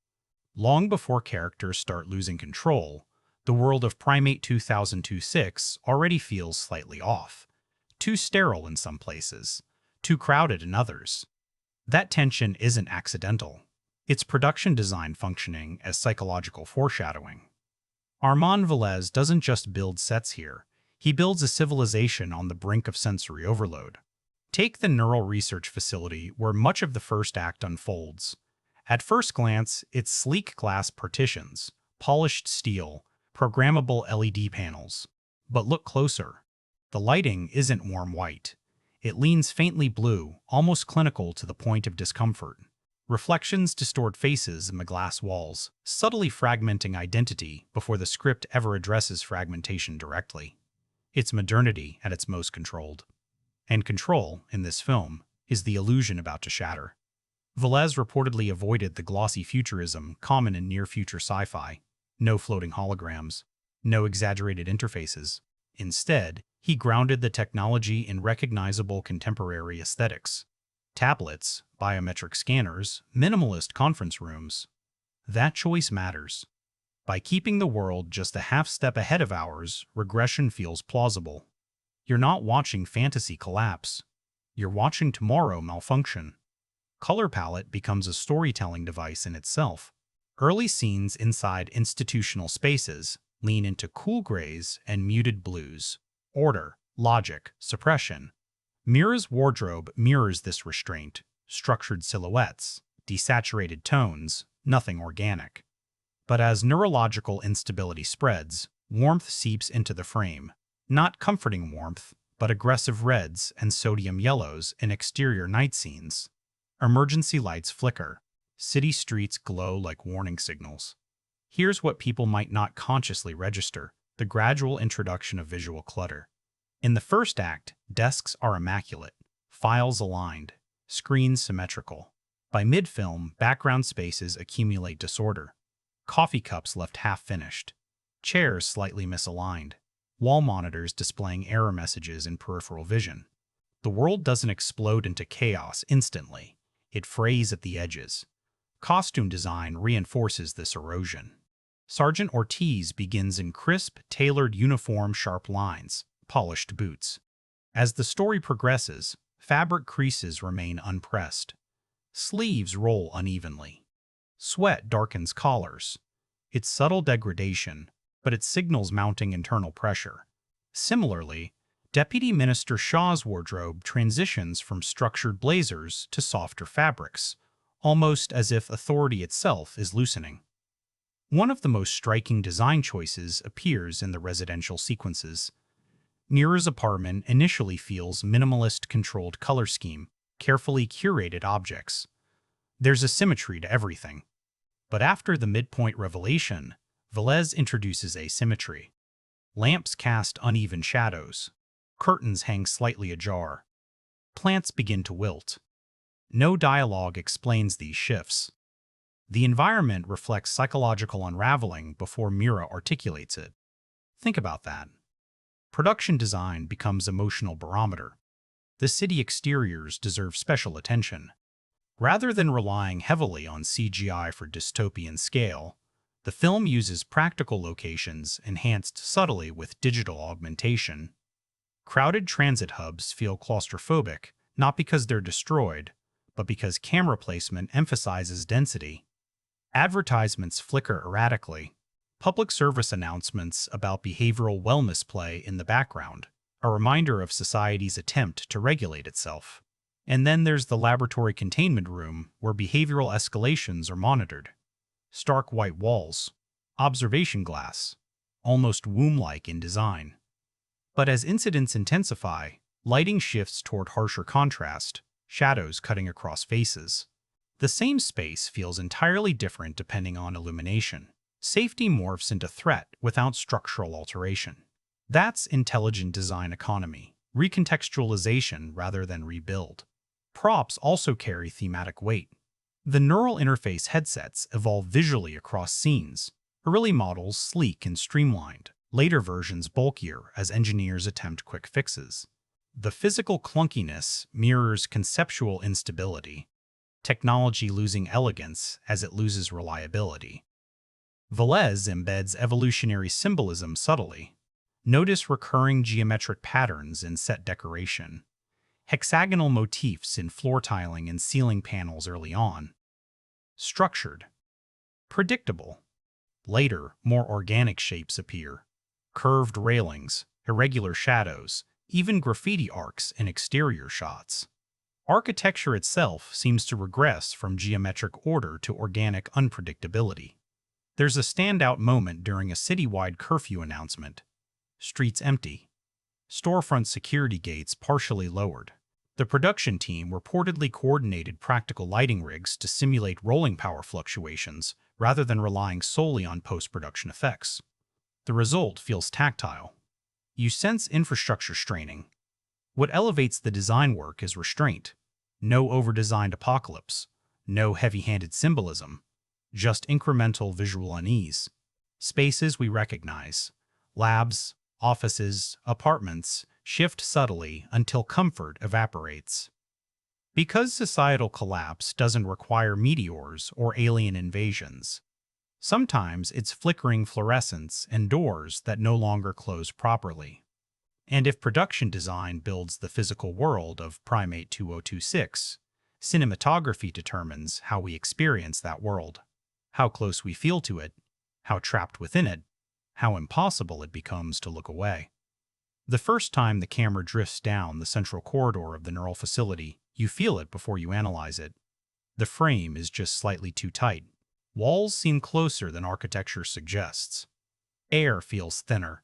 [SPEAKER 1] Long before characters start losing control, the world of Primate 2026 already feels slightly off. Too sterile in some places, too crowded in others. That tension isn't accidental. It's production design functioning as psychological foreshadowing. Armand Velez doesn't just build sets here. He builds a civilization on the brink of sensory overload. Take the neural research facility where much of the first act unfolds. At first glance, it's sleek glass partitions, polished steel, programmable LED panels. But look closer. The lighting isn't warm white. It leans faintly blue, almost clinical to the point of discomfort. Reflections distort faces in the glass walls, subtly fragmenting identity before the script ever addresses fragmentation directly. It's modernity at its most controlled. And control, in this film, is the illusion about to shatter. Velez reportedly avoided the glossy futurism common in near-future sci-fi. No floating holograms, no exaggerated interfaces. Instead, he grounded the technology in recognizable contemporary aesthetics. Tablets, biometric scanners, minimalist conference rooms. That choice matters. By keeping the world just a half step ahead of ours, regression feels plausible. You're not watching fantasy collapse. You're watching tomorrow malfunction. Color palette becomes a storytelling device in itself. Early scenes inside institutional spaces lean into cool grays and muted blues. Order, logic, suppression. Mira's wardrobe mirrors this restraint. Structured silhouettes, desaturated tones, nothing organic. But as neurological instability spreads, warmth seeps into the frame. Not comforting warmth, but aggressive reds and sodium yellows in exterior night scenes. Emergency lights flicker. City streets glow like warning signals. Here's what people might not consciously register: the gradual introduction of visual clutter. In the first act, desks are immaculate, files aligned, screens symmetrical. By mid-film, background spaces accumulate disorder. Coffee cups left half-finished. Chairs slightly misaligned. Wall monitors displaying error messages in peripheral vision. The world doesn't explode into chaos instantly. It frays at the edges. Costume design reinforces this erosion. Sergeant Ortiz begins in crisp, tailored uniform sharp lines, polished boots. As the story progresses, fabric creases remain unpressed. Sleeves roll unevenly. Sweat darkens collars. It's subtle degradation, but it signals mounting internal pressure. Similarly, Deputy Minister Shaw's wardrobe transitions from structured blazers to softer fabrics, almost as if authority itself is loosening. One of the most striking design choices appears in the residential sequences. Mira's apartment initially feels minimalist controlled color scheme, carefully curated objects. There's a symmetry to everything. But after the midpoint revelation, Velez introduces asymmetry. Lamps cast uneven shadows. Curtains hang slightly ajar. Plants begin to wilt. No dialogue explains these shifts. The environment reflects psychological unraveling before Mira articulates it. Think about that. Production design becomes emotional barometer. The city exteriors deserve special attention. Rather than relying heavily on CGI for dystopian scale, the film uses practical locations enhanced subtly with digital augmentation. Crowded transit hubs feel claustrophobic, not because they're destroyed, but because camera placement emphasizes density. Advertisements flicker erratically. Public service announcements about behavioral wellness play in the background, a reminder of society's attempt to regulate itself. And then there's the laboratory containment room where behavioral escalations are monitored. Stark white walls, observation glass, almost womb-like in design. But as incidents intensify, lighting shifts toward harsher contrast, shadows cutting across faces. The same space feels entirely different depending on illumination. Safety morphs into threat without structural alteration. That's intelligent design economy, recontextualization rather than rebuild. Props also carry thematic weight. The neural interface headsets evolve visually across scenes, early models sleek and streamlined, later versions bulkier as engineers attempt quick fixes. The physical clunkiness mirrors conceptual instability, technology losing elegance as it loses reliability. Velez embeds evolutionary symbolism subtly. Notice recurring geometric patterns in set decoration, hexagonal motifs in floor tiling and ceiling panels early on. Structured. Predictable. Later, more organic shapes appear. Curved railings, irregular shadows, even graffiti arcs in exterior shots. Architecture itself seems to regress from geometric order to organic unpredictability. There's a standout moment during a citywide curfew announcement. Streets empty. Storefront security gates partially lowered. The production team reportedly coordinated practical lighting rigs to simulate rolling power fluctuations rather than relying solely on post-production effects. The result feels tactile. You sense infrastructure straining. What elevates the design work is restraint. No over-designed apocalypse. No heavy-handed symbolism. Just incremental visual unease. Spaces we recognize. Labs, offices, apartments shift subtly until comfort evaporates. Because societal collapse doesn't require meteors or alien invasions, sometimes it's flickering fluorescence and doors that no longer close properly. And if production design builds the physical world of Primate 2026, cinematography determines how we experience that world. How close we feel to it, how trapped within it, how impossible it becomes to look away. The first time the camera drifts down the central corridor of the neural facility, you feel it before you analyze it. The frame is just slightly too tight. Walls seem closer than architecture suggests. Air feels thinner.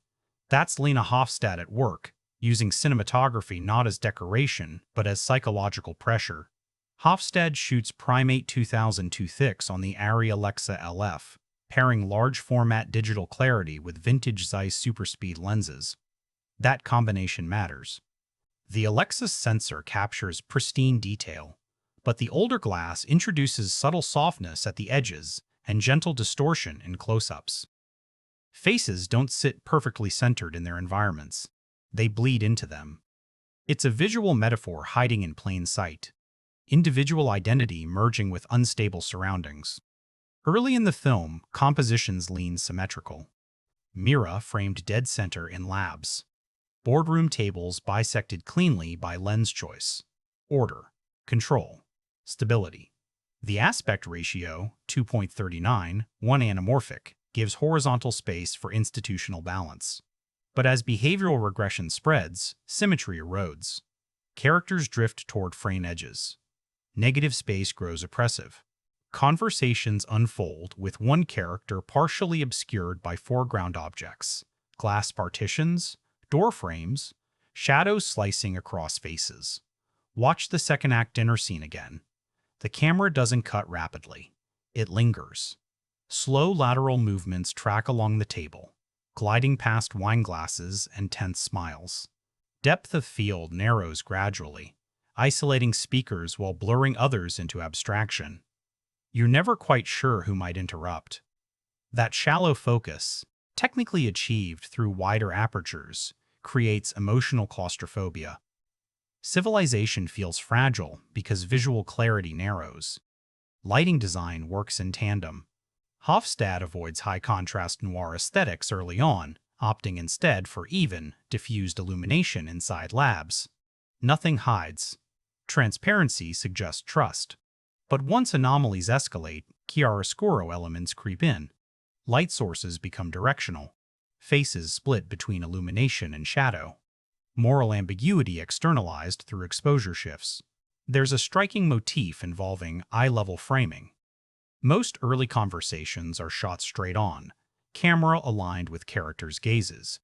[SPEAKER 1] That's Lena Hofstad at work, using cinematography not as decoration, but as psychological pressure. Hofstad shoots Primate 2026 on the Arri Alexa LF, pairing large-format digital clarity with vintage Zeiss superspeed lenses. That combination matters. The Alexa's sensor captures pristine detail, but the older glass introduces subtle softness at the edges and gentle distortion in close-ups. Faces don't sit perfectly centered in their environments. They bleed into them. It's a visual metaphor hiding in plain sight. Individual identity merging with unstable surroundings. Early in the film, compositions lean symmetrical. Mira framed dead center in labs. Boardroom tables bisected cleanly by lens choice. Order, control, stability. The aspect ratio, 2.39, 1 anamorphic, gives horizontal space for institutional balance. But as behavioral regression spreads, symmetry erodes. Characters drift toward frayed edges. Negative space grows oppressive. Conversations unfold with one character partially obscured by foreground objects, glass partitions, door frames, shadows slicing across faces. Watch the second act dinner scene again. The camera doesn't cut rapidly. It lingers. Slow lateral movements track along the table, gliding past wine glasses and tense smiles. Depth of field narrows gradually, isolating speakers while blurring others into abstraction. You're never quite sure who might interrupt. That shallow focus, technically achieved through wider apertures, creates emotional claustrophobia. Civilization feels fragile because visual clarity narrows. Lighting design works in tandem. Hofstad avoids high-contrast noir aesthetics early on, opting instead for even, diffused illumination inside labs. Nothing hides. Transparency suggests trust. But once anomalies escalate, chiaroscuro elements creep in. Light sources become directional. Faces split between illumination and shadow. Moral ambiguity externalized through exposure shifts. There's a striking motif involving eye-level framing. Most early conversations are shot straight on, camera aligned with characters' gazes.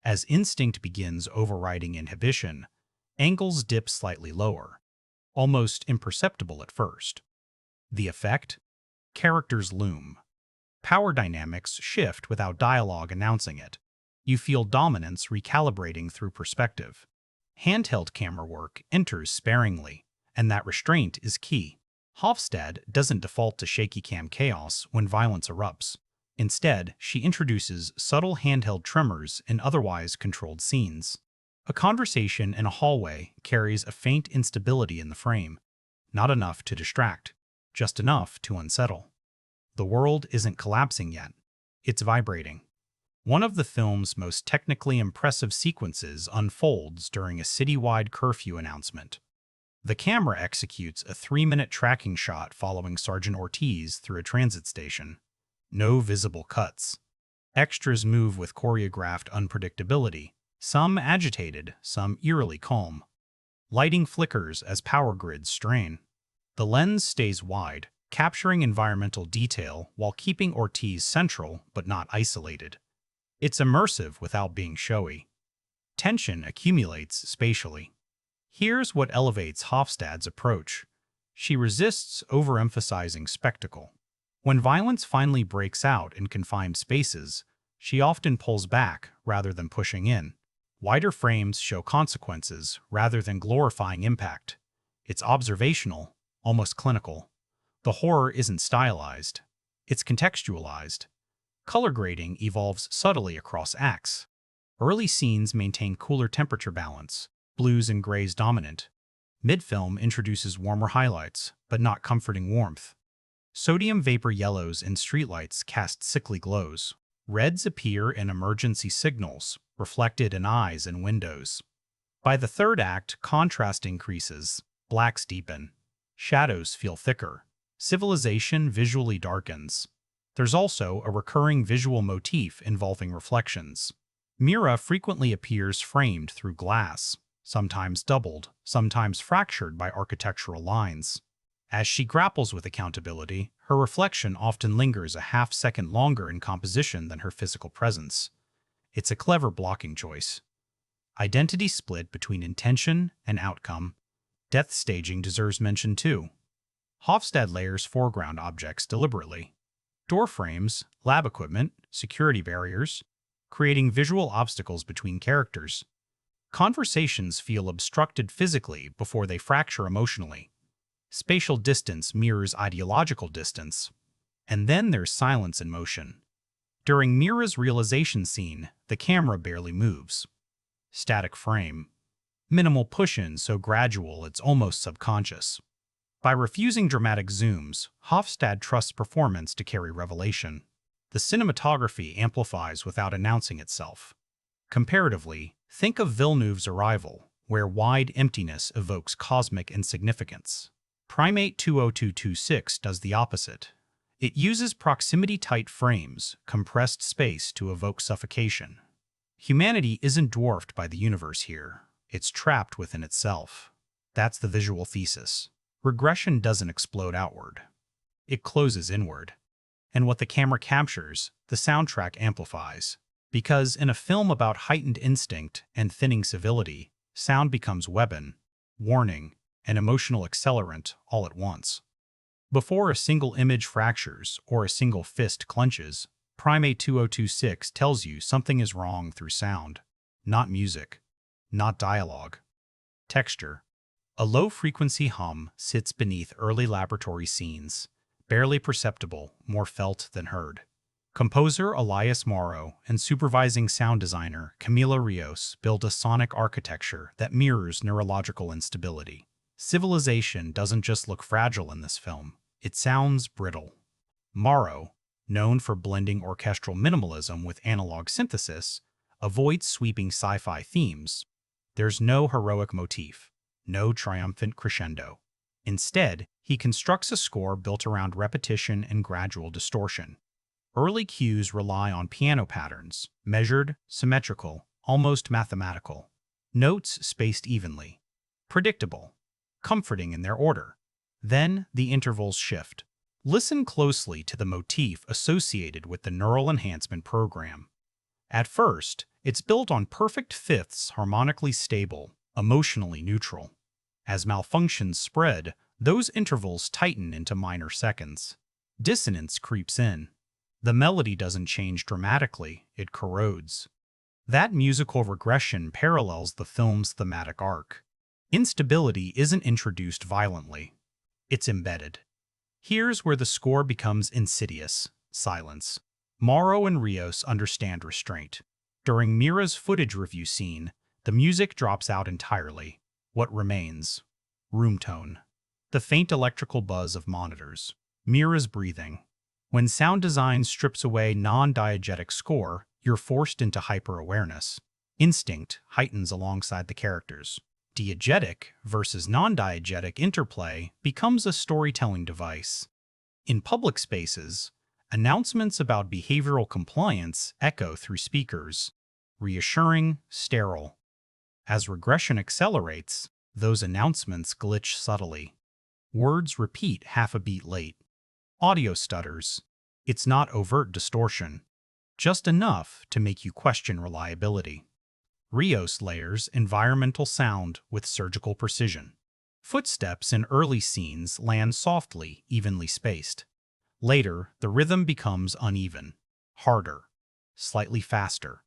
[SPEAKER 1] As instinct begins overriding inhibition, angles dip slightly lower, almost imperceptible at first. The effect? Characters loom. Power dynamics shift without dialogue announcing it. You feel dominance recalibrating through perspective. Handheld camera work enters sparingly, and that restraint is key. Hofstad doesn't default to shaky cam chaos when violence erupts. Instead, she introduces subtle handheld tremors in otherwise controlled scenes. A conversation in a hallway carries a faint instability in the frame. Not enough to distract, just enough to unsettle. The world isn't collapsing yet. It's vibrating. One of the film's most technically impressive sequences unfolds during a citywide curfew announcement. The camera executes a 3-minute tracking shot following Sergeant Ortiz through a transit station. No visible cuts. Extras move with choreographed unpredictability, some agitated, some eerily calm. Lighting flickers as power grids strain. The lens stays wide, capturing environmental detail while keeping Ortiz central but not isolated. It's immersive without being showy. Tension accumulates spatially. Here's what elevates Hofstad's approach. She resists overemphasizing spectacle. When violence finally breaks out in confined spaces, she often pulls back rather than pushing in. Wider frames show consequences rather than glorifying impact. It's observational, almost clinical. The horror isn't stylized. It's contextualized. Color grading evolves subtly across acts. Early scenes maintain cooler temperature balance, blues and grays dominant. Mid-film introduces warmer highlights, but not comforting warmth. Sodium vapor yellows in streetlights cast sickly glows. Reds appear in emergency signals, reflected in eyes and windows. By the third act, contrast increases, blacks deepen. Shadows feel thicker. Civilization visually darkens. There's also a recurring visual motif involving reflections. Mira frequently appears framed through glass, sometimes doubled, sometimes fractured by architectural lines. As she grapples with accountability, her reflection often lingers a half-second longer in composition than her physical presence. It's a clever blocking choice. Identity split between intention and outcome. Death staging deserves mention too. Hofstad layers foreground objects deliberately. Door frames, lab equipment, security barriers, creating visual obstacles between characters. Conversations feel obstructed physically before they fracture emotionally. Spatial distance mirrors ideological distance. And then there's silence in motion. During Mira's realization scene, the camera barely moves. Static frame. Minimal push-in so gradual it's almost subconscious. By refusing dramatic zooms, Hofstad trusts performance to carry revelation. The cinematography amplifies without announcing itself. Comparatively, think of Villeneuve's Arrival, where wide emptiness evokes cosmic insignificance. Primate 20226 does the opposite. It uses proximity-tight frames, compressed space to evoke suffocation. Humanity isn't dwarfed by the universe here. It's trapped within itself. That's the visual thesis. Regression doesn't explode outward. It closes inward. And what the camera captures, the soundtrack amplifies. Because in a film about heightened instinct and thinning civility, sound becomes weapon, warning, and emotional accelerant all at once. Before a single image fractures or a single fist clenches, Primate 2026 tells you something is wrong through sound. Not music. Not dialogue. Texture. A low-frequency hum sits beneath early laboratory scenes, barely perceptible, more felt than heard. Composer Elias Mauro and supervising sound designer Camila Rios build a sonic architecture that mirrors neurological instability. Civilization doesn't just look fragile in this film, it sounds brittle. Mauro, known for blending orchestral minimalism with analog synthesis, avoids sweeping sci-fi themes. There's no heroic motif, no triumphant crescendo. Instead, he constructs a score built around repetition and gradual distortion. Early cues rely on piano patterns, measured, symmetrical, almost mathematical. Notes spaced evenly. Predictable. Comforting in their order. Then the intervals shift. Listen closely to the motif associated with the neural enhancement program. At first, it's built on perfect fifths, harmonically stable, emotionally neutral. As malfunctions spread, those intervals tighten into minor seconds. Dissonance creeps in. The melody doesn't change dramatically, it corrodes. That musical regression parallels the film's thematic arc. Instability isn't introduced violently. It's embedded. Here's where the score becomes insidious: silence. Mauro and Rios understand restraint. During Mira's footage review scene, the music drops out entirely. What remains? Room tone. The faint electrical buzz of monitors. Mira's breathing. When sound design strips away non-diegetic score, you're forced into hyper-awareness. Instinct heightens alongside the characters. Diegetic versus non-diegetic interplay becomes a storytelling device. In public spaces, announcements about behavioral compliance echo through speakers, reassuring, sterile. As regression accelerates, those announcements glitch subtly. Words repeat half a beat late. Audio stutters. It's not overt distortion, just enough to make you question reliability. Rios layers environmental sound with surgical precision. Footsteps in early scenes land softly, evenly spaced. Later, the rhythm becomes uneven, harder, slightly faster.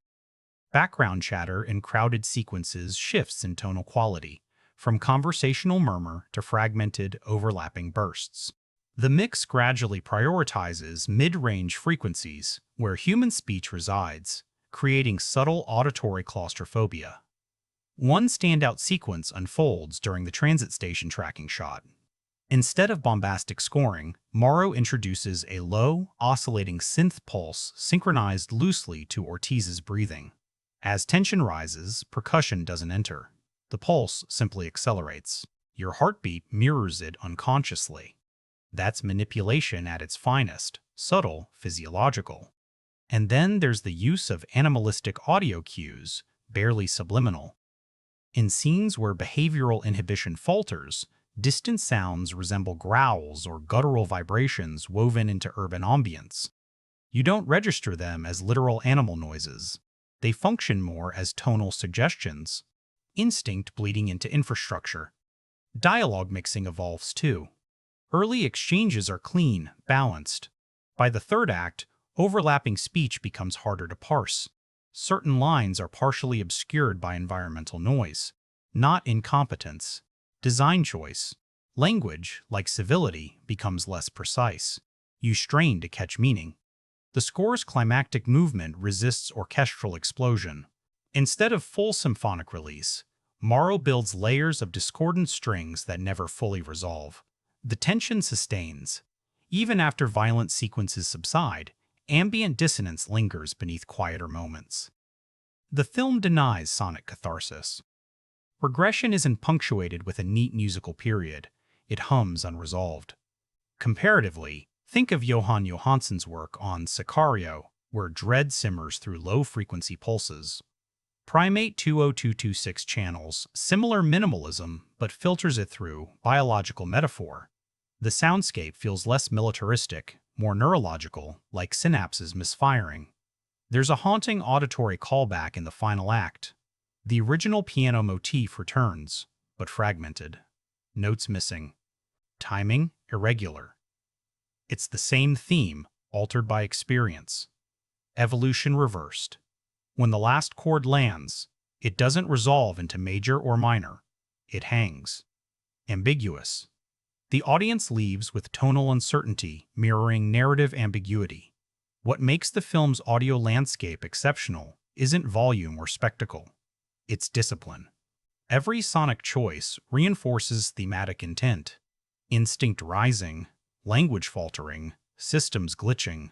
[SPEAKER 1] Background chatter in crowded sequences shifts in tonal quality, from conversational murmur to fragmented, overlapping bursts. The mix gradually prioritizes mid-range frequencies where human speech resides, creating subtle auditory claustrophobia. One standout sequence unfolds during the transit station tracking shot. Instead of bombastic scoring, Mauro introduces a low, oscillating synth pulse synchronized loosely to Ortiz's breathing. As tension rises, percussion doesn't enter. The pulse simply accelerates. Your heartbeat mirrors it unconsciously. That's manipulation at its finest, subtle, physiological. And then there's the use of animalistic audio cues, barely subliminal. In scenes where behavioral inhibition falters, distant sounds resemble growls or guttural vibrations woven into urban ambience. You don't register them as literal animal noises. They function more as tonal suggestions. Instinct bleeding into infrastructure. Dialogue mixing evolves too. Early exchanges are clean, balanced. By the third act, overlapping speech becomes harder to parse. Certain lines are partially obscured by environmental noise, not incompetence. Design choice. Language, like civility, becomes less precise. You strain to catch meaning. The score's climactic movement resists orchestral explosion. Instead of full symphonic release, Mauro builds layers of discordant strings that never fully resolve. The tension sustains. Even after violent sequences subside, ambient dissonance lingers beneath quieter moments. The film denies sonic catharsis. Regression isn't punctuated with a neat musical period. It hums unresolved. Comparatively, think of Johan Johansson's work on Sequoyah, where dread simmers through low-frequency pulses. Primate 20226 channels similar minimalism but filters it through biological metaphor. The soundscape feels less militaristic, more neurological, like synapses misfiring. There's a haunting auditory callback in the final act. The original piano motif returns, but fragmented. Notes missing. Timing irregular. It's the same theme, altered by experience. Evolution reversed. When the last chord lands, it doesn't resolve into major or minor. It hangs. Ambiguous. The audience leaves with tonal uncertainty mirroring narrative ambiguity. What makes the film's audio landscape exceptional isn't volume or spectacle. It's discipline. Every sonic choice reinforces thematic intent. Instinct rising, language faltering, systems glitching.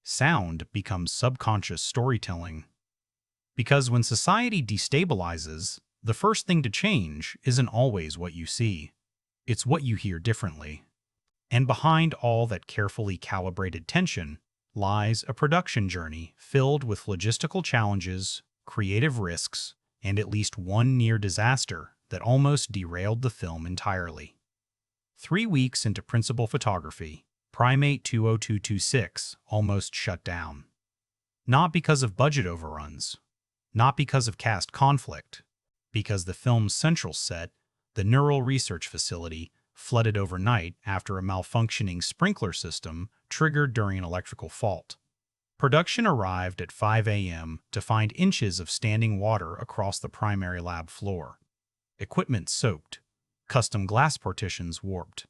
[SPEAKER 1] Sound becomes subconscious storytelling. Because when society destabilizes, the first thing to change isn't always what you see. It's what you hear differently. And behind all that carefully calibrated tension lies a production journey filled with logistical challenges, creative risks, and at least one near disaster that almost derailed the film entirely. 3 weeks into principal photography, Primate 20226 almost shut down. Not because of budget overruns, not because of cast conflict, because the film's central set, the Neural Research Facility, flooded overnight after a malfunctioning sprinkler system triggered during an electrical fault. Production arrived at 5 a.m. to find inches of standing water across the primary lab floor. Equipment soaked, custom glass partitions warped.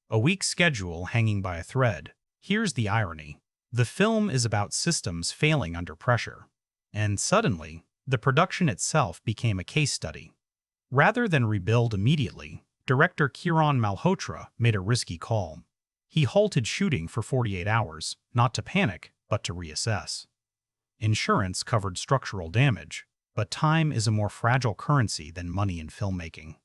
[SPEAKER 1] A week's schedule hanging by a thread. Here's the irony. The film is about systems failing under pressure. And suddenly, the production itself became a case study. Rather than rebuild immediately, director Kiran Malhotra made a risky call. He halted shooting for 48 hours, not to panic, but to reassess. Insurance covered structural damage, but time is a more fragile currency than money in filmmaking.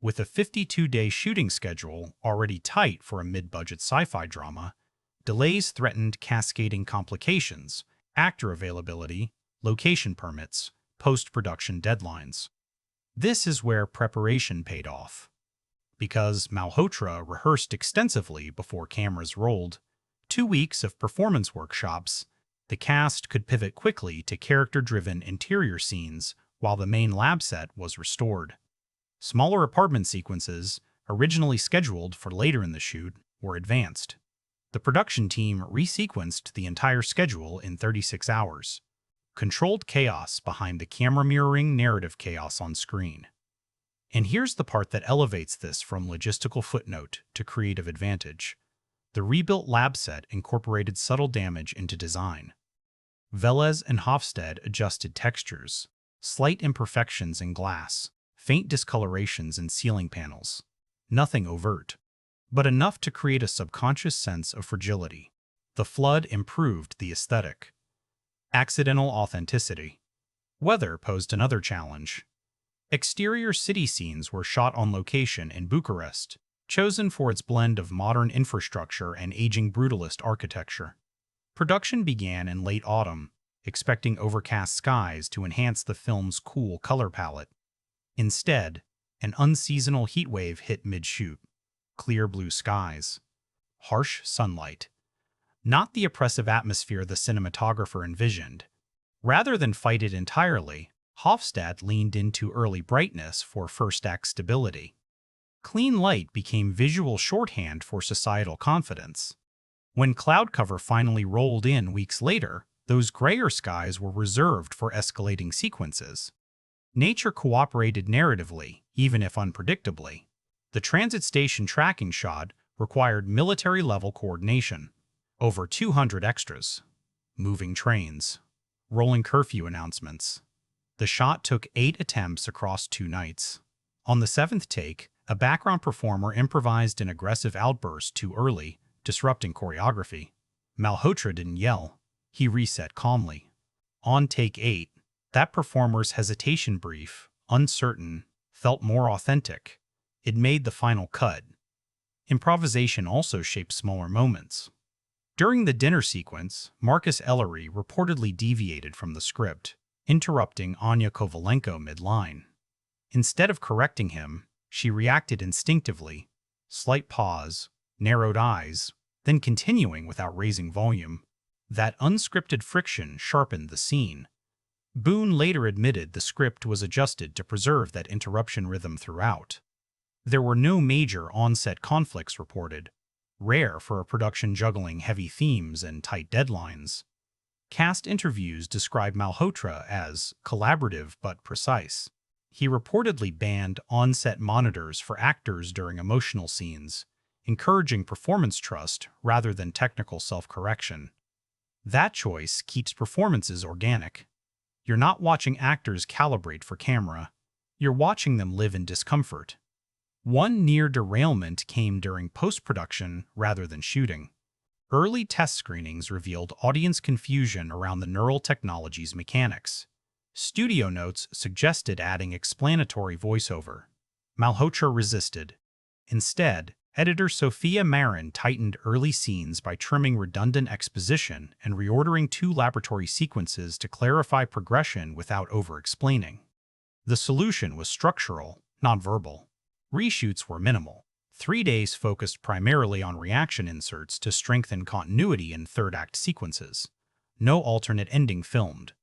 [SPEAKER 1] With a 52-day shooting schedule already tight for a mid-budget sci-fi drama, delays threatened cascading complications, actor availability, location permits, post-production deadlines. This is where preparation paid off. Because Malhotra rehearsed extensively before cameras rolled, 2 weeks of performance workshops, the cast could pivot quickly to character-driven interior scenes while the main lab set was restored. Smaller apartment sequences, originally scheduled for later in the shoot, were advanced. The production team resequenced the entire schedule in 36 hours. Controlled chaos behind the camera-mirroring narrative chaos on screen. And here's the part that elevates this from logistical footnote to creative advantage. The rebuilt lab set incorporated subtle damage into design. Velez and Hofstede adjusted textures, slight imperfections in glass, faint discolorations in ceiling panels. Nothing overt, but enough to create a subconscious sense of fragility. The flood improved the aesthetic. Accidental authenticity. Weather posed another challenge. Exterior city scenes were shot on location in Bucharest, chosen for its blend of modern infrastructure and aging brutalist architecture. Production began in late autumn, expecting overcast skies to enhance the film's cool color palette. Instead, an unseasonal heatwave hit mid-shoot. Clear blue skies. Harsh sunlight. Not the oppressive atmosphere the cinematographer envisioned. Rather than fight it entirely, Hofstede leaned into early brightness for first-act stability. Clean light became visual shorthand for societal confidence. When cloud cover finally rolled in weeks later, those grayer skies were reserved for escalating sequences. Nature cooperated narratively, even if unpredictably. The transit station tracking shot required military-level coordination. Over 200 extras. Moving trains. Rolling curfew announcements. The shot took 8 attempts across 2 nights. On the 7th take, a background performer improvised an aggressive outburst too early, disrupting choreography. Malhotra didn't yell. He reset calmly. On take 8, that performer's hesitation brief, uncertain, felt more authentic. It made the final cut. Improvisation also shaped smaller moments. During the dinner sequence, Marcus Ellery reportedly deviated from the script, interrupting Anya Kovalenko mid-line. Instead of correcting him, she reacted instinctively. Slight pause, narrowed eyes, then continuing without raising volume. That unscripted friction sharpened the scene. Boone later admitted the script was adjusted to preserve that interruption rhythm throughout. There were no major on-set conflicts reported, rare for a production juggling heavy themes and tight deadlines. Cast interviews describe Malhotra as collaborative but precise. He reportedly banned on-set monitors for actors during emotional scenes, encouraging performance trust rather than technical self-correction. That choice keeps performances organic. You're not watching actors calibrate for camera. You're watching them live in discomfort. One near derailment came during post-production rather than shooting. Early test screenings revealed audience confusion around the neural technology's mechanics. Studio notes suggested adding explanatory voiceover. Malhotra resisted. Instead, editor Sophia Marin tightened early scenes by trimming redundant exposition and reordering 2 laboratory sequences to clarify progression without over-explaining. The solution was structural, not verbal. Reshoots were minimal. 3 days focused primarily on reaction inserts to strengthen continuity in third-act sequences. No alternate ending filmed.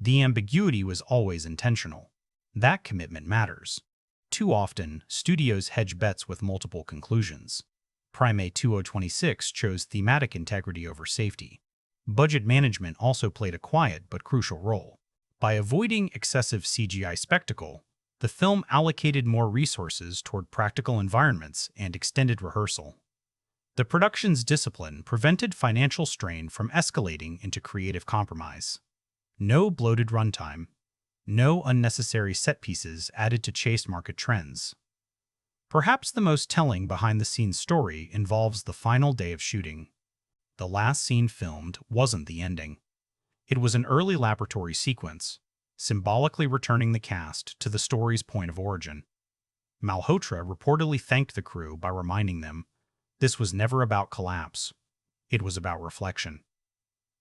[SPEAKER 1] The ambiguity was always intentional. That commitment matters. Too often, studios hedge bets with multiple conclusions. Primate 2026 chose thematic integrity over safety. Budget management also played a quiet but crucial role. By avoiding excessive CGI spectacle, the film allocated more resources toward practical environments and extended rehearsal. The production's discipline prevented financial strain from escalating into creative compromise. No bloated runtime, no unnecessary set pieces added to chase market trends. Perhaps the most telling behind-the-scenes story involves the final day of shooting. The last scene filmed wasn't the ending. It was an early laboratory sequence, symbolically returning the cast to the story's point of origin. Malhotra reportedly thanked the crew by reminding them, this was never about collapse. It was about reflection.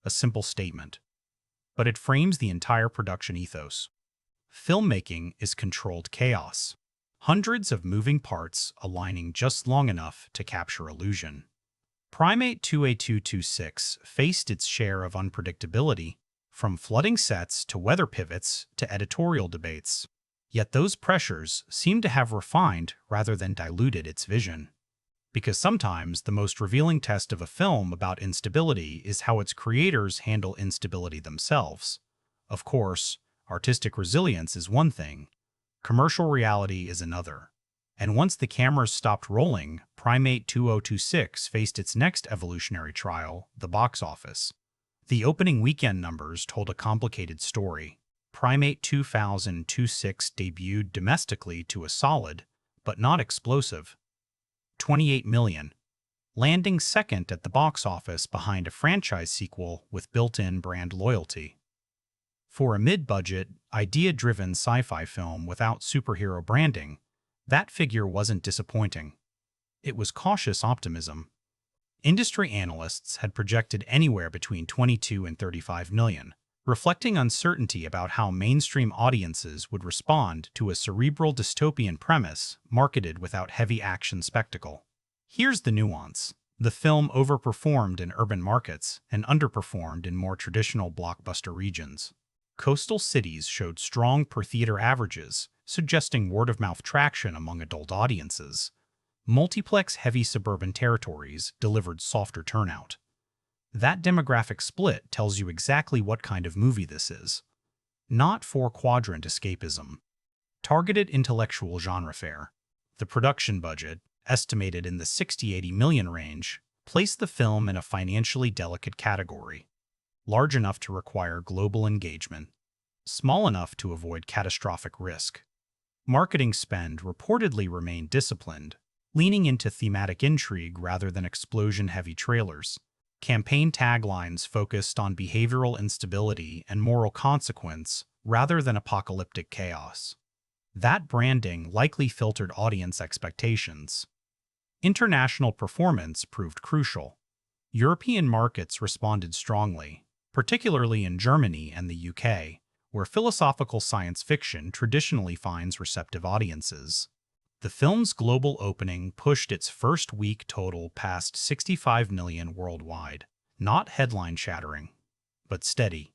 [SPEAKER 1] A simple statement. But it frames the entire production ethos. Filmmaking is controlled chaos. Hundreds of moving parts aligning just long enough to capture illusion. Primate 2A226 faced its share of unpredictability, from flooding sets to weather pivots to editorial debates. Yet those pressures seem to have refined rather than diluted its vision. Because sometimes the most revealing test of a film about instability is how its creators handle instability themselves. Of course, artistic resilience is one thing, commercial reality is another. And once the cameras stopped rolling, Primate 2026 faced its next evolutionary trial, the box office. The opening weekend numbers told a complicated story. Primate 2026 debuted domestically to a solid, but not explosive, $28 million, landing second at the box office behind a franchise sequel with built-in brand loyalty. For a mid-budget, idea-driven sci-fi film without superhero branding, that figure wasn't disappointing. It was cautious optimism. Industry analysts had projected anywhere between 22 and 35 million, reflecting uncertainty about how mainstream audiences would respond to a cerebral dystopian premise marketed without heavy action spectacle. Here's the nuance. The film overperformed in urban markets and underperformed in more traditional blockbuster regions. Coastal cities showed strong per-theater averages, suggesting word-of-mouth traction among adult audiences. Multiplex-heavy suburban territories delivered softer turnout. That demographic split tells you exactly what kind of movie this is. Not four-quadrant escapism. Targeted intellectual genre fare. The production budget, estimated in the 60-80 million range, placed the film in a financially delicate category. Large enough to require global engagement. Small enough to avoid catastrophic risk. Marketing spend reportedly remained disciplined, leaning into thematic intrigue rather than explosion-heavy trailers. Campaign taglines focused on behavioral instability and moral consequence rather than apocalyptic chaos. That branding likely filtered audience expectations. International performance proved crucial. European markets responded strongly, particularly in Germany and the UK, where philosophical science fiction traditionally finds receptive audiences. The film's global opening pushed its first week total past 65 million worldwide, not headline-shattering, but steady.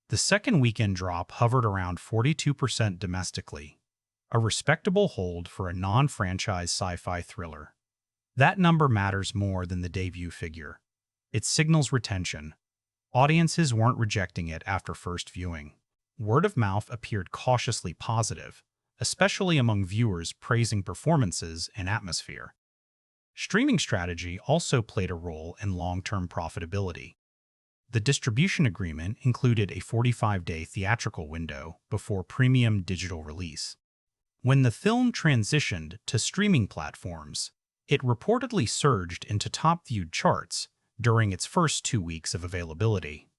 [SPEAKER 1] The second weekend drop hovered around 42% domestically, a respectable hold for a non-franchise sci-fi thriller. That number matters more than the debut figure. It signals retention. Audiences weren't rejecting it after first viewing. Word of mouth appeared cautiously positive, especially among viewers praising performances and atmosphere. Streaming strategy also played a role in long-term profitability. The distribution agreement included a 45-day theatrical window before premium digital release. When the film transitioned to streaming platforms, it reportedly surged into top-viewed charts during its first 2 weeks of availability.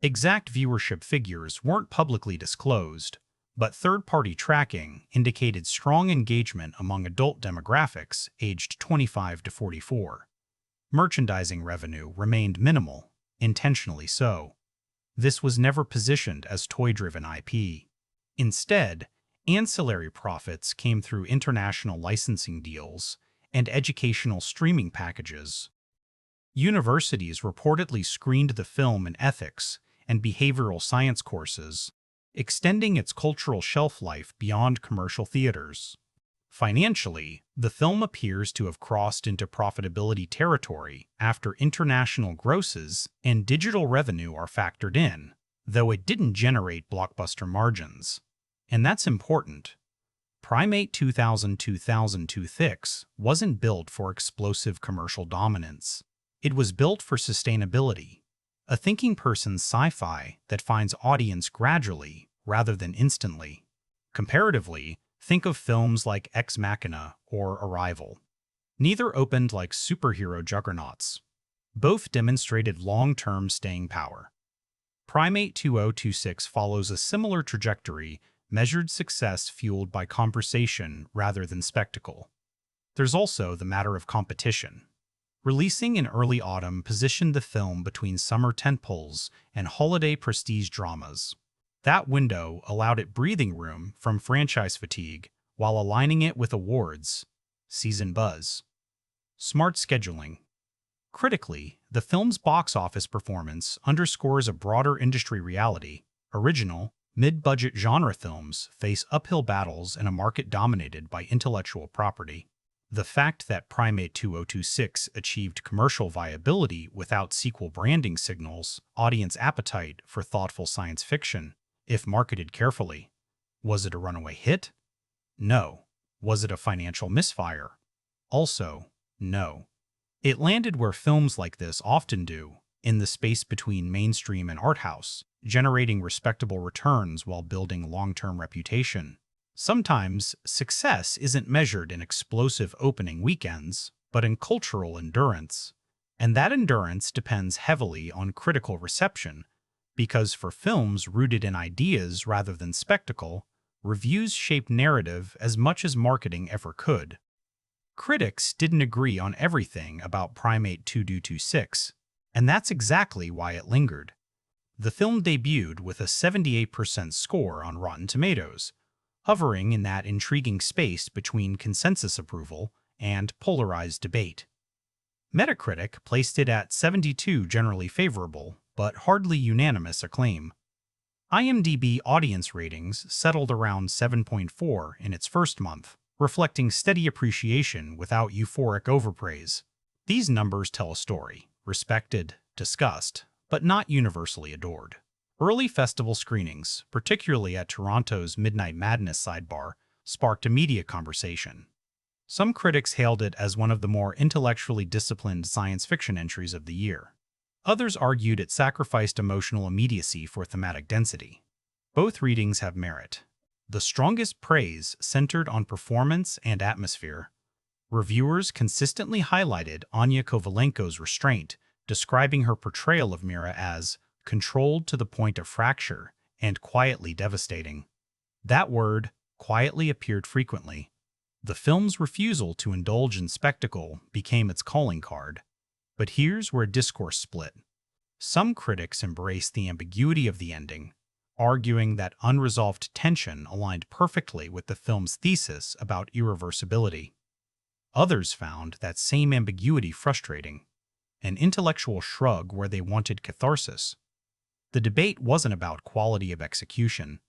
[SPEAKER 1] Exact viewership figures weren't publicly disclosed, but third-party tracking indicated strong engagement among adult demographics aged 25 to 44. Merchandising revenue remained minimal, intentionally so. This was never positioned as toy-driven IP. Instead, ancillary profits came through international licensing deals and educational streaming packages. Universities reportedly screened the film in ethics and behavioral science courses, extending its cultural shelf life beyond commercial theaters. Financially, the film appears to have crossed into profitability territory after international grosses and digital revenue are factored in, though it didn't generate blockbuster margins. And that's important. Primate 2000-2002 wasn't built for explosive commercial dominance. It was built for sustainability, a thinking person's sci-fi that finds audience gradually rather than instantly. Comparatively, think of films like Ex Machina or Arrival. Neither opened like superhero juggernauts. Both demonstrated long-term staying power. Primate 2026 follows a similar trajectory, measured success fueled by conversation rather than spectacle. There's also the matter of competition. Releasing in early autumn positioned the film between summer tentpoles and holiday prestige dramas. That window allowed it breathing room from franchise fatigue while aligning it with awards, season buzz. Smart scheduling. Critically, the film's box office performance underscores a broader industry reality. Original, mid-budget genre films face uphill battles in a market dominated by intellectual property. The fact that Primate 2026 achieved commercial viability without sequel branding signals audience appetite for thoughtful science fiction, if marketed carefully. Was it a runaway hit? No. Was it a financial misfire? Also, no. It landed where films like this often do, in the space between mainstream and art house, generating respectable returns while building long-term reputation. Sometimes, success isn't measured in explosive opening weekends, but in cultural endurance. And that endurance depends heavily on critical reception, because for films rooted in ideas rather than spectacle, reviews shape narrative as much as marketing ever could. Critics didn't agree on everything about Primate 2026, and that's exactly why it lingered. The film debuted with a 78% score on Rotten Tomatoes, hovering in that intriguing space between consensus approval and polarized debate. Metacritic placed it at 72 generally favorable, but hardly unanimous acclaim. IMDb audience ratings settled around 7.4 in its first month, reflecting steady appreciation without euphoric overpraise. These numbers tell a story, respected, discussed, but not universally adored. Early festival screenings, particularly at Toronto's Midnight Madness sidebar, sparked a media conversation. Some critics hailed it as one of the more intellectually disciplined science fiction entries of the year. Others argued it sacrificed emotional immediacy for thematic density. Both readings have merit. The strongest praise centered on performance and atmosphere. Reviewers consistently highlighted Anya Kovalenko's restraint, describing her portrayal of Mira as controlled to the point of fracture and quietly devastating. That word, quietly, appeared frequently. The film's refusal to indulge in spectacle became its calling card. But here's where discourse split. Some critics embraced the ambiguity of the ending, arguing that unresolved tension aligned perfectly with the film's thesis about irreversibility. Others found that same ambiguity frustrating, an intellectual shrug where they wanted catharsis. The debate wasn't about quality of execution.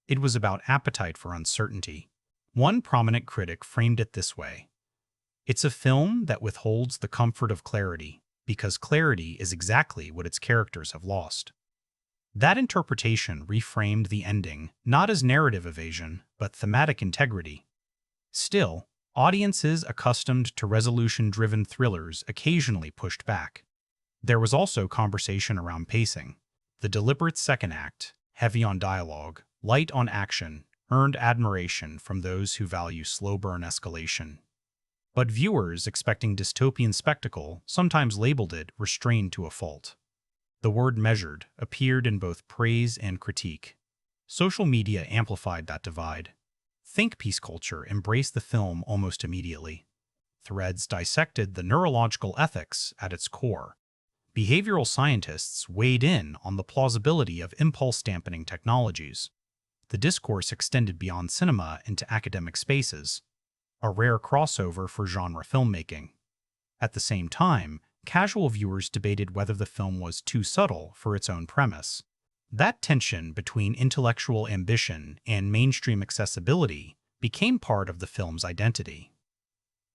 [SPEAKER 1] It was about appetite for uncertainty. One prominent critic framed it this way: "It's a film that withholds the comfort of clarity, because clarity is exactly what its characters have lost." That interpretation reframed the ending not as narrative evasion, but thematic integrity. Still, audiences accustomed to resolution-driven thrillers occasionally pushed back. There was also conversation around pacing. The deliberate second act, heavy on dialogue, light on action, earned admiration from those who value slow burn escalation. But viewers expecting dystopian spectacle sometimes labeled it restrained to a fault. The word measured appeared in both praise and critique. Social media amplified that divide. Think piece culture embraced the film almost immediately. Threads dissected the neurological ethics at its core. Behavioral scientists weighed in on the plausibility of impulse-dampening technologies. The discourse extended beyond cinema into academic spaces, a rare crossover for genre filmmaking. At the same time, casual viewers debated whether the film was too subtle for its own premise. That tension between intellectual ambition and mainstream accessibility became part of the film's identity.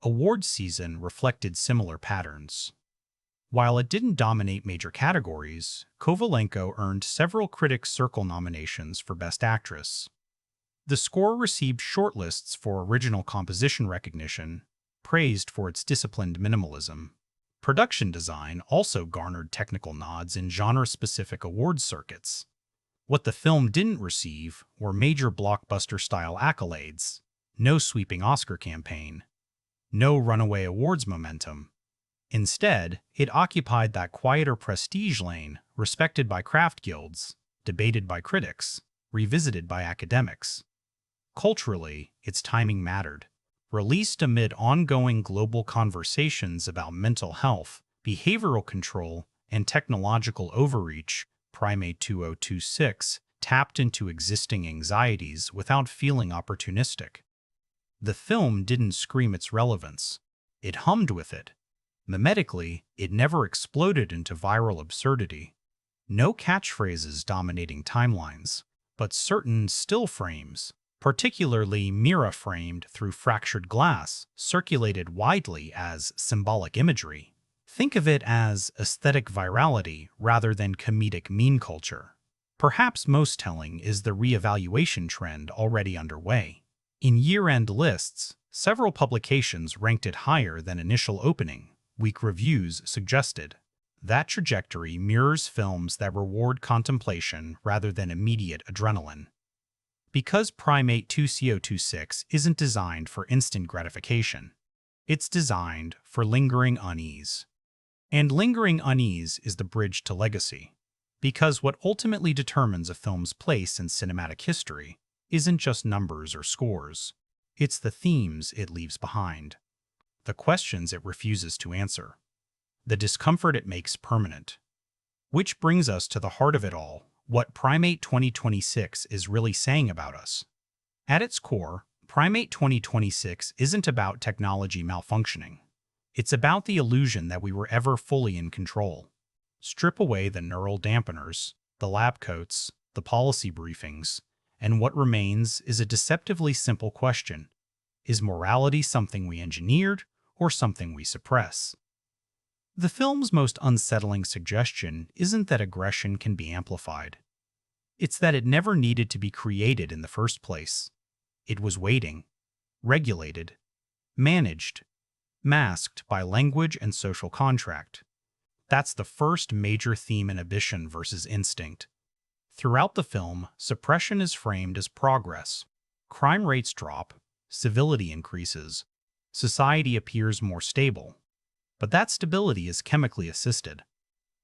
[SPEAKER 1] Awards season reflected similar patterns. While it didn't dominate major categories, Kovalenko earned several Critics' Circle nominations for Best Actress. The score received shortlists for original composition recognition, praised for its disciplined minimalism. Production design also garnered technical nods in genre-specific awards circuits. What the film didn't receive were major blockbuster-style accolades, no sweeping Oscar campaign, no runaway awards momentum. Instead, it occupied that quieter prestige lane, respected by craft guilds, debated by critics, revisited by academics. Culturally, its timing mattered. Released amid ongoing global conversations about mental health, behavioral control, and technological overreach, Primate 2026 tapped into existing anxieties without feeling opportunistic. The film didn't scream its relevance. It hummed with it. Mimetically, it never exploded into viral absurdity. No catchphrases dominating timelines, but certain still frames, particularly mirror-framed through fractured glass, circulated widely as symbolic imagery. Think of it as aesthetic virality rather than comedic meme culture. Perhaps most telling is the re-evaluation trend already underway. In year-end lists, several publications ranked it higher than initial opening week reviews suggested. That trajectory mirrors films that reward contemplation rather than immediate adrenaline. Because Primate 2026 isn't designed for instant gratification, it's designed for lingering unease. And lingering unease is the bridge to legacy. Because what ultimately determines a film's place in cinematic history isn't just numbers or scores. It's the themes it leaves behind, the questions it refuses to answer, the discomfort it makes permanent. Which brings us to the heart of it all, what Primate 2026 is really saying about us. At its core, Primate 2026 isn't about technology malfunctioning. It's about the illusion that we were ever fully in control. Strip away the neural dampeners, the lab coats, the policy briefings, and what remains is a deceptively simple question. Is morality something we engineered or something we suppress? The film's most unsettling suggestion isn't that aggression can be amplified. It's that it never needed to be created in the first place. It was waiting, regulated, managed, masked by language and social contract. That's the first major theme in inhibition versus instinct. Throughout the film, suppression is framed as progress. Crime rates drop, civility increases, society appears more stable. But that stability is chemically assisted,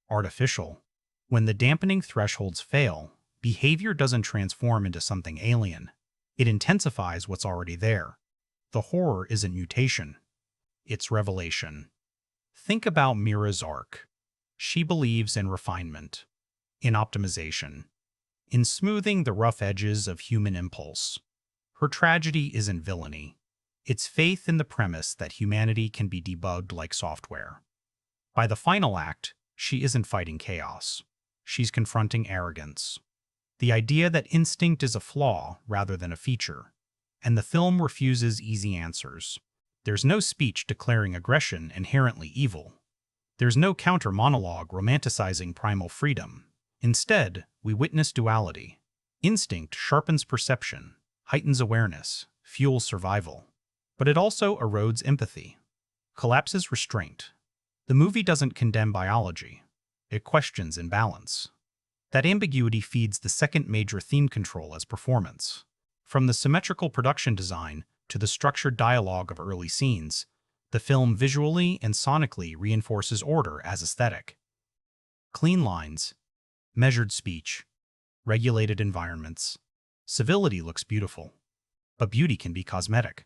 [SPEAKER 1] artificial. When the dampening thresholds fail, behavior doesn't transform into something alien. It intensifies what's already there. The horror isn't mutation. It's revelation. Think about Mira's arc. She believes in refinement, in optimization, in smoothing the rough edges of human impulse. Her tragedy isn't villainy. It's faith in the premise that humanity can be debugged like software. By the final act, she isn't fighting chaos. She's confronting arrogance. The idea that instinct is a flaw rather than a feature. And the film refuses easy answers. There's no speech declaring aggression inherently evil. There's no counter-monologue romanticizing primal freedom. Instead, we witness duality. Instinct sharpens perception, heightens awareness, fuels survival. But it also erodes empathy, collapses restraint. The movie doesn't condemn biology. it questions imbalance. That ambiguity feeds the second major theme control as performance. From the symmetrical production design to the structured dialogue of early scenes, the film visually and sonically reinforces order as aesthetic. Clean lines, measured speech, regulated environments. Civility looks beautiful, but beauty can be cosmetic.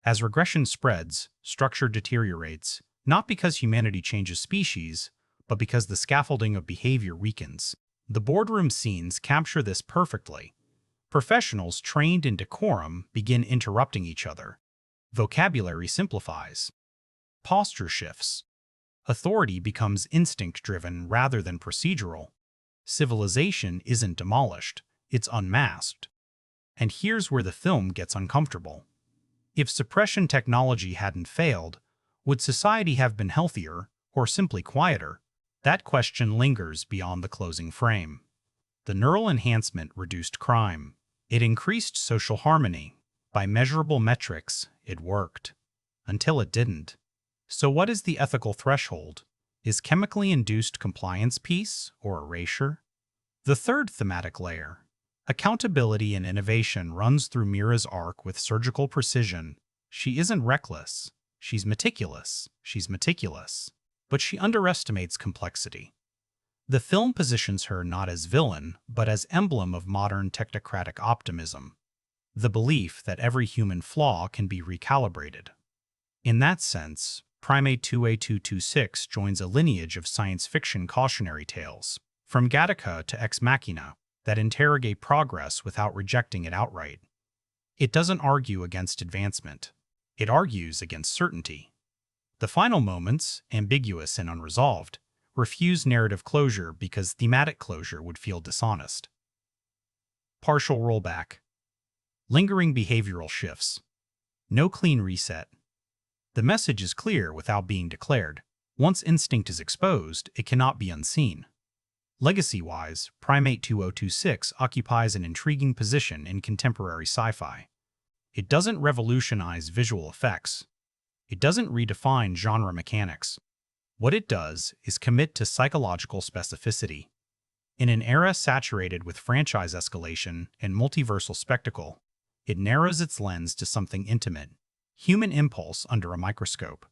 [SPEAKER 1] As regression spreads, structure deteriorates, not because humanity changes species, but because the scaffolding of behavior weakens. The boardroom scenes capture this perfectly. Professionals trained in decorum begin interrupting each other. Vocabulary simplifies. Posture shifts. Authority becomes instinct-driven rather than procedural. Civilization isn't demolished, it's unmasked. And here's where the film gets uncomfortable. If suppression technology hadn't failed, would society have been healthier or simply quieter? That question lingers beyond the closing frame. The neural enhancement reduced crime. It increased social harmony. By measurable metrics, it worked. Until it didn't. So what is the ethical threshold? Is chemically induced compliance peace or erasure? The third thematic layer. Accountability and innovation runs through Mira's arc with surgical precision. She isn't reckless. She's meticulous. But she underestimates complexity. The film positions her not as villain, but as emblem of modern technocratic optimism. The belief that every human flaw can be recalibrated. In that sense, Primate 2A226 joins a lineage of science fiction cautionary tales, from Gattaca to Ex Machina, that interrogate progress without rejecting it outright. It doesn't argue against advancement. It argues against certainty. The final moments, ambiguous and unresolved, refuse narrative closure because thematic closure would feel dishonest. Partial rollback. Lingering behavioral shifts. No clean reset. The message is clear without being declared. Once instinct is exposed, it cannot be unseen. Legacy-wise, Primate 2026 occupies an intriguing position in contemporary sci-fi. It doesn't revolutionize visual effects. It doesn't redefine genre mechanics. What it does is commit to psychological specificity. In an era saturated with franchise escalation and multiversal spectacle, it narrows its lens to something intimate, human impulse under a microscope.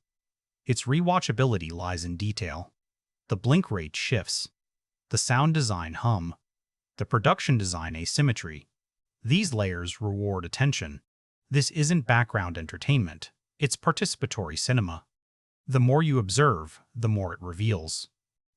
[SPEAKER 1] Its rewatchability lies in detail. The blink rate shifts. The sound design hum. The production design asymmetry. These layers reward attention. This isn't background entertainment. It's participatory cinema. The more you observe, the more it reveals.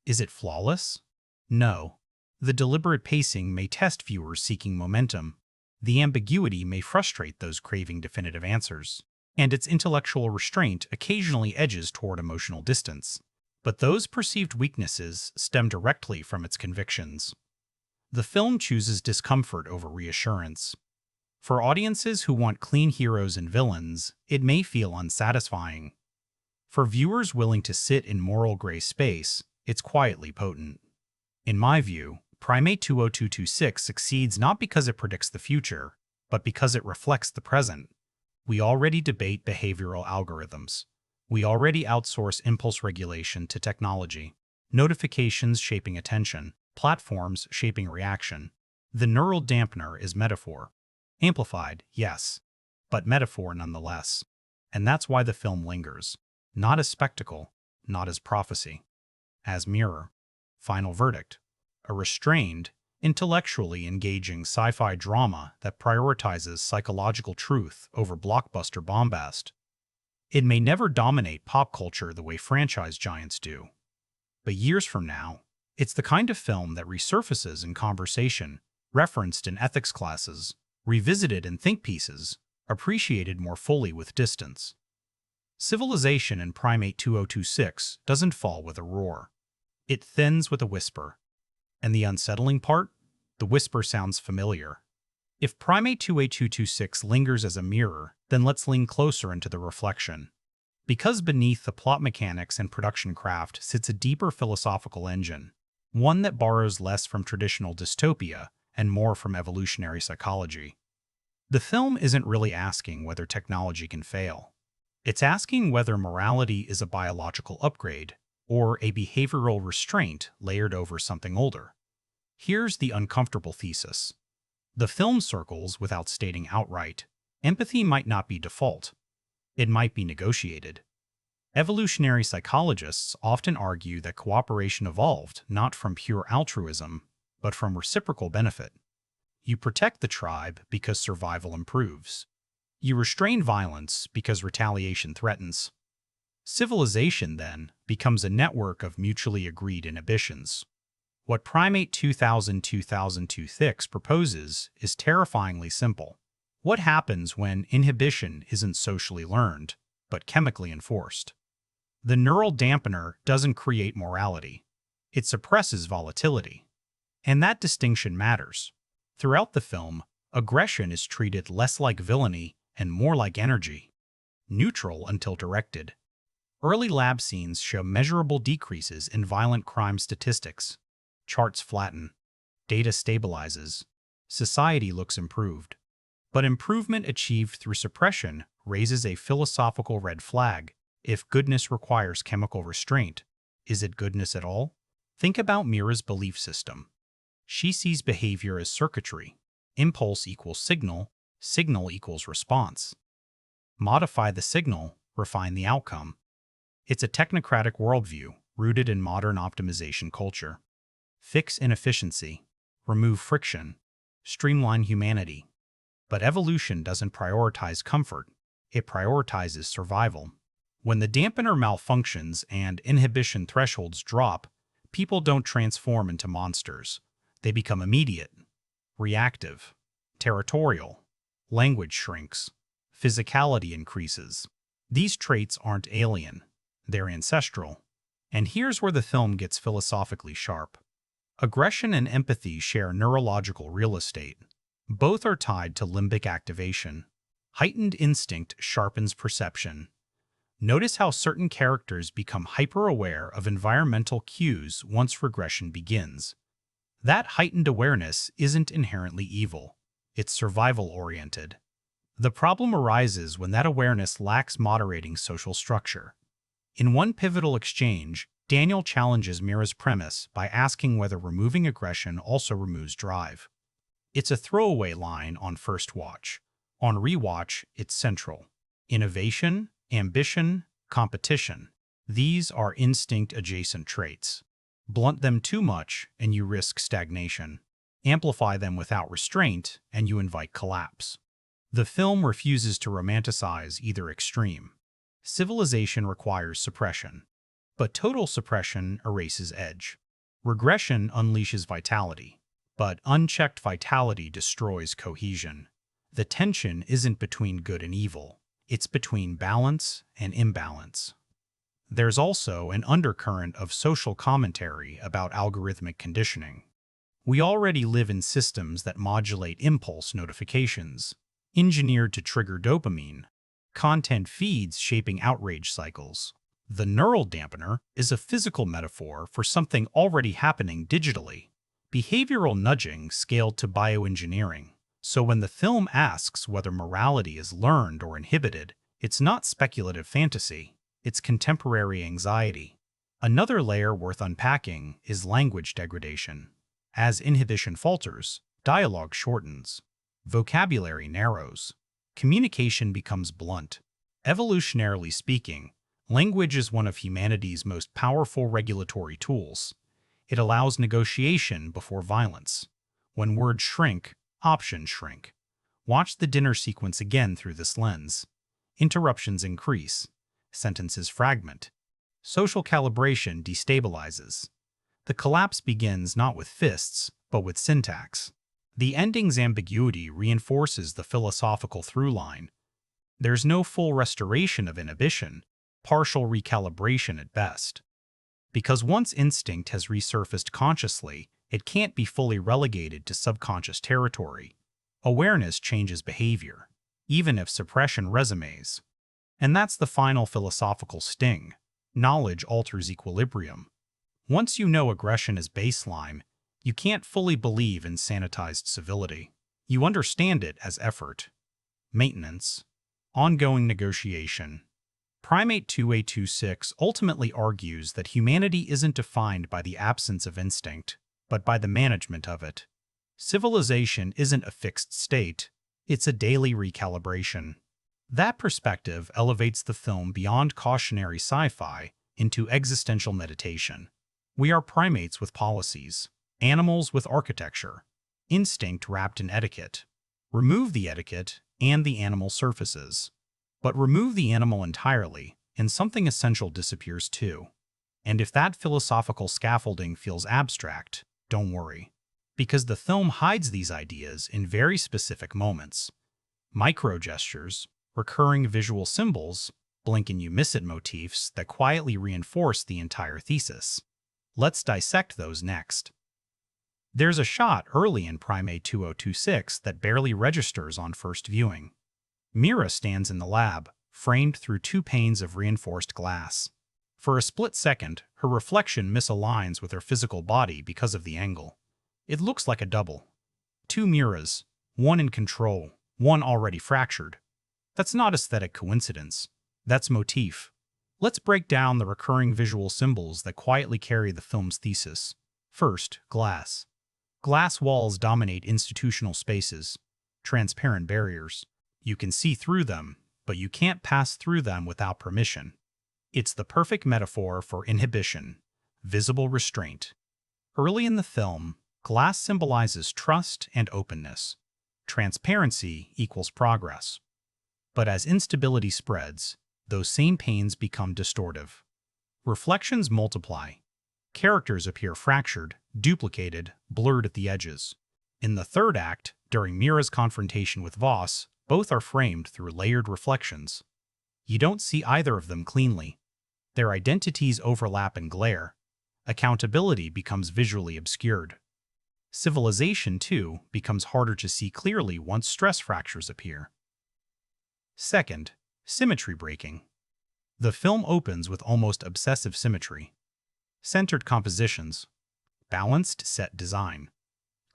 [SPEAKER 1] Is it flawless? No. The deliberate pacing may test viewers seeking momentum. The ambiguity may frustrate those craving definitive answers. And its intellectual restraint occasionally edges toward emotional distance. But those perceived weaknesses stem directly from its convictions. The film chooses discomfort over reassurance. For audiences who want clean heroes and villains, it may feel unsatisfying. For viewers willing to sit in moral gray space, it's quietly potent. In my view, Primate 20226 succeeds not because it predicts the future, but because it reflects the present. We already debate behavioral algorithms. We already outsource impulse regulation to technology, notifications shaping attention, platforms shaping reaction. The neural dampener is metaphor. Amplified, yes, but metaphor nonetheless. And that's why the film lingers. Not as spectacle, not as prophecy. As mirror. Final verdict. A restrained, intellectually engaging sci-fi drama that prioritizes psychological truth over blockbuster bombast. It may never dominate pop culture the way franchise giants do. But years from now, it's the kind of film that resurfaces in conversation, referenced in ethics classes, revisited in think pieces, appreciated more fully with distance. Civilization in Primate 2026 doesn't fall with a roar. It thins with a whisper. And the unsettling part? The whisper sounds familiar. If Primate 28226 lingers as a mirror, then let's lean closer into the reflection. Because beneath the plot mechanics and production craft sits a deeper philosophical engine, one that borrows less from traditional dystopia and more from evolutionary psychology. The film isn't really asking whether technology can fail. It's asking whether morality is a biological upgrade, or a behavioral restraint layered over something older. Here's the uncomfortable thesis. The film circles without stating outright, empathy might not be default. It might be negotiated. Evolutionary psychologists often argue that cooperation evolved not from pure altruism, but from reciprocal benefit. You protect the tribe because survival improves. You restrain violence because retaliation threatens. Civilization, then, becomes a network of mutually agreed inhibitions. What Primate 2000-2026 proposes is terrifyingly simple. What happens when inhibition isn't socially learned, but chemically enforced? The neural dampener doesn't create morality. It suppresses volatility. And that distinction matters. Throughout the film, aggression is treated less like villainy and more like energy. Neutral until directed. Early lab scenes show measurable decreases in violent crime statistics. Charts flatten. Data stabilizes. Society looks improved. But improvement achieved through suppression raises a philosophical red flag. If goodness requires chemical restraint, is it goodness at all? Think about Mira's belief system. She sees behavior as circuitry. Impulse equals signal, signal equals response. Modify the signal, refine the outcome. It's a technocratic worldview rooted in modern optimization culture. Fix inefficiency, remove friction, streamline humanity. But evolution doesn't prioritize comfort, it prioritizes survival. When the dampener malfunctions and inhibition thresholds drop, people don't transform into monsters. They become immediate, reactive, territorial. Language shrinks. Physicality increases. These traits aren't alien. They're ancestral. And here's where the film gets philosophically sharp. Aggression and empathy share neurological real estate. Both are tied to limbic activation. Heightened instinct sharpens perception. Notice how certain characters become hyper-aware of environmental cues once regression begins. That heightened awareness isn't inherently evil. It's survival-oriented. The problem arises when that awareness lacks moderating social structure. In one pivotal exchange, Daniel challenges Mira's premise by asking whether removing aggression also removes drive. It's a throwaway line on first watch. On rewatch, it's central. Innovation, ambition, competition. These are instinct-adjacent traits. Blunt them too much, and you risk stagnation. Amplify them without restraint, and you invite collapse. The film refuses to romanticize either extreme. Civilization requires suppression, but total suppression erases edge. Regression unleashes vitality, but unchecked vitality destroys cohesion. The tension isn't between good and evil. It's between balance and imbalance. There's also an undercurrent of social commentary about algorithmic conditioning. We already live in systems that modulate impulse notifications, engineered to trigger dopamine, content feeds shaping outrage cycles. The neural dampener is a physical metaphor for something already happening digitally, behavioral nudging scaled to bioengineering. So when the film asks whether morality is learned or inhibited, it's not speculative fantasy, it's contemporary anxiety. Another layer worth unpacking is language degradation. As inhibition falters, dialogue shortens, vocabulary narrows, communication becomes blunt. Evolutionarily speaking, language is one of humanity's most powerful regulatory tools. It allows negotiation before violence. When words shrink, options shrink. Watch the dinner sequence again through this lens. Interruptions increase. Sentences fragment. Social calibration destabilizes. The collapse begins not with fists, but with syntax. The ending's ambiguity reinforces the philosophical through-line. There's no full restoration of inhibition, partial recalibration at best. Because once instinct has resurfaced consciously, it can't be fully relegated to subconscious territory. Awareness changes behavior, even if suppression resumes. And that's the final philosophical sting. Knowledge alters equilibrium. Once you know aggression is baseline, you can't fully believe in sanitized civility. You understand it as effort, maintenance, ongoing negotiation. Primate 2A26 ultimately argues that humanity isn't defined by the absence of instinct, but by the management of it. Civilization isn't a fixed state, it's a daily recalibration. That perspective elevates the film beyond cautionary sci-fi into existential meditation. We are primates with policies, animals with architecture, instinct wrapped in etiquette. Remove the etiquette, and the animal surfaces. But remove the animal entirely, and something essential disappears too. And if that philosophical scaffolding feels abstract, don't worry. Because the film hides these ideas in very specific moments. Micro-gestures, recurring visual symbols, blink-and-you-miss-it motifs that quietly reinforce the entire thesis. Let's dissect those next. There's a shot early in Primate 2026 that barely registers on first viewing. Mira stands in the lab, framed through 2 panes of reinforced glass. For a split second, her reflection misaligns with her physical body because of the angle. It looks like a double. 2 Miras, one in control, one already fractured. That's not aesthetic coincidence. That's motif. Let's break down the recurring visual symbols that quietly carry the film's thesis. First, glass. Glass walls dominate institutional spaces, transparent barriers. You can see through them, but you can't pass through them without permission. It's the perfect metaphor for inhibition, visible restraint. Early in the film, glass symbolizes trust and openness. Transparency equals progress. But as instability spreads, those same panes become distortive. Reflections multiply. Characters appear fractured, duplicated, blurred at the edges. In the third act, during Mira's confrontation with Voss, both are framed through layered reflections. You don't see either of them cleanly. Their identities overlap and glare. Accountability becomes visually obscured. Civilization, too, becomes harder to see clearly once stress fractures appear. Second, symmetry breaking. The film opens with almost obsessive symmetry. Centered compositions. Balanced set design.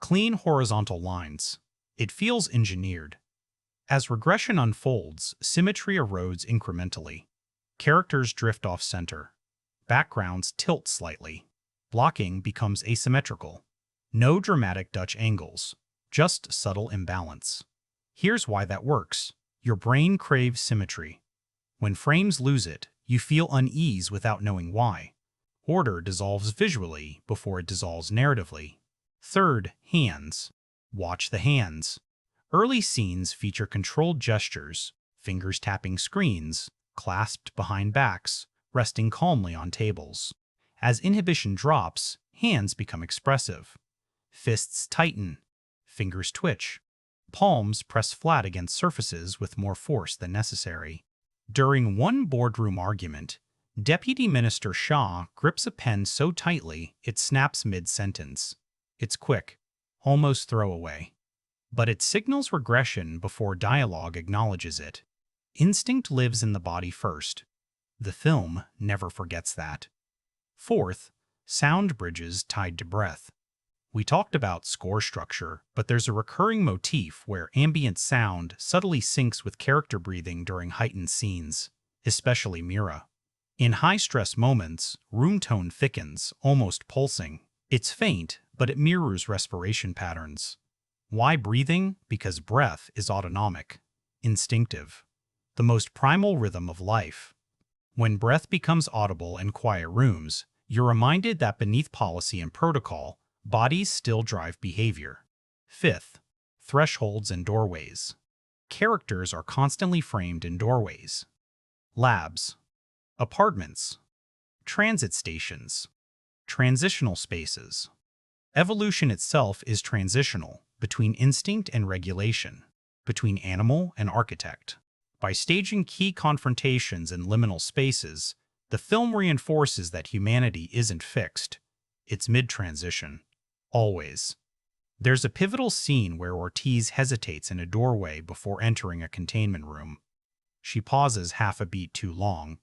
[SPEAKER 1] Clean horizontal lines. It feels engineered. As regression unfolds, symmetry erodes incrementally. Characters drift off-center. Backgrounds tilt slightly. Blocking becomes asymmetrical. No dramatic Dutch angles, just subtle imbalance. Here's why that works. Your brain craves symmetry. When frames lose it, you feel unease without knowing why. Order dissolves visually before it dissolves narratively. Third, hands. Watch the hands. Early scenes feature controlled gestures, fingers tapping screens, clasped behind backs, resting calmly on tables. As inhibition drops, hands become expressive. Fists tighten, fingers twitch. Palms press flat against surfaces with more force than necessary. During one boardroom argument, Deputy Minister Shah grips a pen so tightly it snaps mid-sentence. It's quick, almost throwaway. But it signals regression before dialogue acknowledges it. Instinct lives in the body first. The film never forgets that. Fourth, sound bridges tied to breath. We talked about score structure, but there's a recurring motif where ambient sound subtly syncs with character breathing during heightened scenes, especially Mira. In high-stress moments, room tone thickens, almost pulsing. It's faint, but it mirrors respiration patterns. Why breathing? Because breath is autonomic, instinctive, the most primal rhythm of life. When breath becomes audible in quiet rooms, you're reminded that beneath policy and protocol, bodies still drive behavior. Fifth, thresholds and doorways. Characters are constantly framed in doorways. Labs, apartments, transit stations, transitional spaces. Evolution itself is transitional, between instinct and regulation, between animal and architect. By staging key confrontations in liminal spaces, the film reinforces that humanity isn't fixed. It's mid-transition. Always. There's a pivotal scene where Ortiz hesitates in a doorway before entering a containment room. She pauses half a beat too long.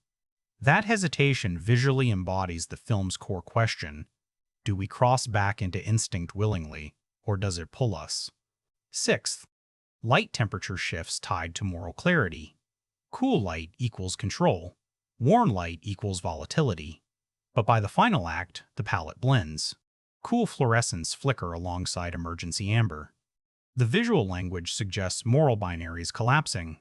[SPEAKER 1] That hesitation visually embodies the film's core question: do we cross back into instinct willingly, or does it pull us? Sixth, light temperature shifts tied to moral clarity. Cool light equals control. Warm light equals volatility, but by the final act, the palette blends. Cool fluorescents flicker alongside emergency amber. The visual language suggests moral binaries collapsing.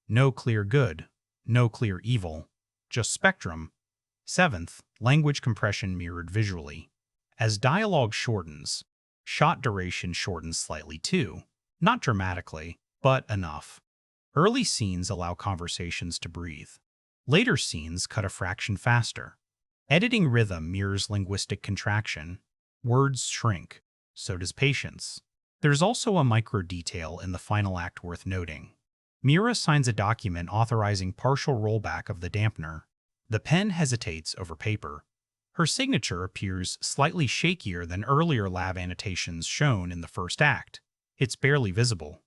[SPEAKER 1] No clear good, no clear evil, just spectrum. Seventh, language compression mirrored visually. As dialogue shortens, shot duration shortens slightly too. Not dramatically, but enough. Early scenes allow conversations to breathe. Later scenes cut a fraction faster. Editing rhythm mirrors linguistic contraction. Words shrink. So does patience. There's also a micro detail in the final act worth noting. Mira signs a document authorizing partial rollback of the dampener. The pen hesitates over paper. Her signature appears slightly shakier than earlier lab annotations shown in the first act. It's barely visible,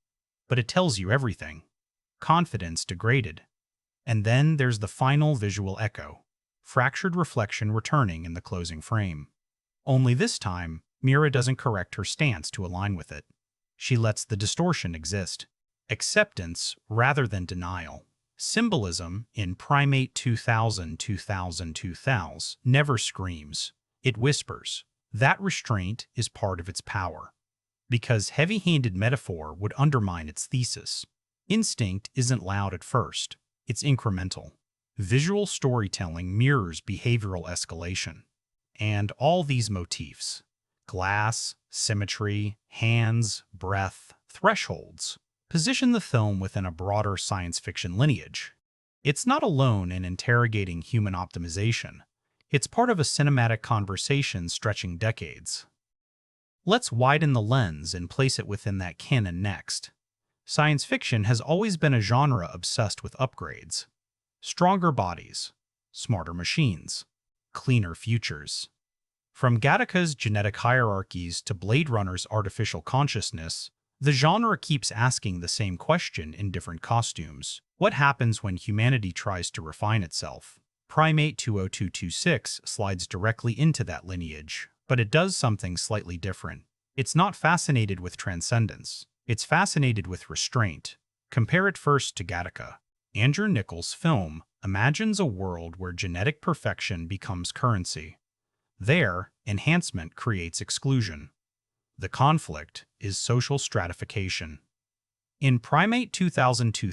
[SPEAKER 1] but it tells you everything. Confidence degraded. And then there's the final visual echo, fractured reflection returning in the closing frame. Only this time, Mira doesn't correct her stance to align with it. She lets the distortion exist. Acceptance rather than denial. Symbolism in Primate 2000 never screams. It whispers. That restraint is part of its power. Because heavy-handed metaphor would undermine its thesis. Instinct isn't loud at first. It's incremental. Visual storytelling mirrors behavioral escalation. And all these motifs, glass, symmetry, hands, breath, thresholds, position the film within a broader science fiction lineage. It's not alone in interrogating human optimization. It's part of a cinematic conversation stretching decades. Let's widen the lens and place it within that canon next. Science fiction has always been a genre obsessed with upgrades. Stronger bodies, smarter machines, cleaner futures. From Gattaca's genetic hierarchies to Blade Runner's artificial consciousness, the genre keeps asking the same question in different costumes. What happens when humanity tries to refine itself? Primate 20226 slides directly into that lineage, but it does something slightly different. It's not fascinated with transcendence. It's fascinated with restraint. Compare it first to Gattaca. Andrew Niccol's film imagines a world where genetic perfection becomes currency. There, enhancement creates exclusion. The conflict is social stratification. In Primate 2002,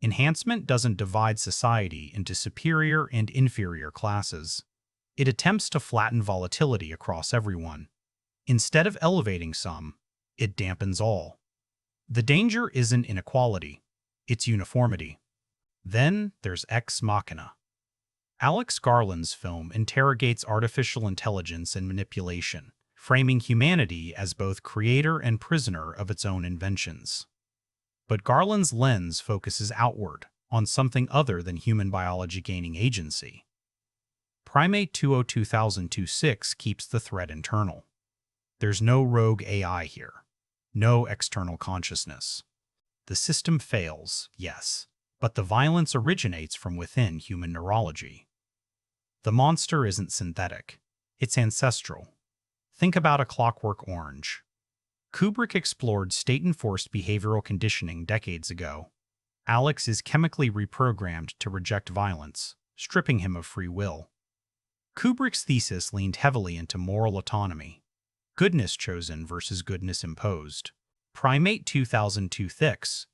[SPEAKER 1] enhancement doesn't divide society into superior and inferior classes. It attempts to flatten volatility across everyone. Instead of elevating some, it dampens all. The danger isn't inequality, it's uniformity. Then there's Ex Machina. Alex Garland's film interrogates artificial intelligence and manipulation, framing humanity as both creator and prisoner of its own inventions. But Garland's lens focuses outward, on something other than human biology gaining agency. Primate 20226 keeps the threat internal. There's no rogue AI here. No external consciousness. The system fails, yes, but the violence originates from within human neurology. The monster isn't synthetic. It's ancestral. Think about A Clockwork Orange. Kubrick explored state-enforced behavioral conditioning decades ago. Alex is chemically reprogrammed to reject violence, stripping him of free will. Kubrick's thesis leaned heavily into moral autonomy. Goodness chosen versus goodness imposed. Primate 2002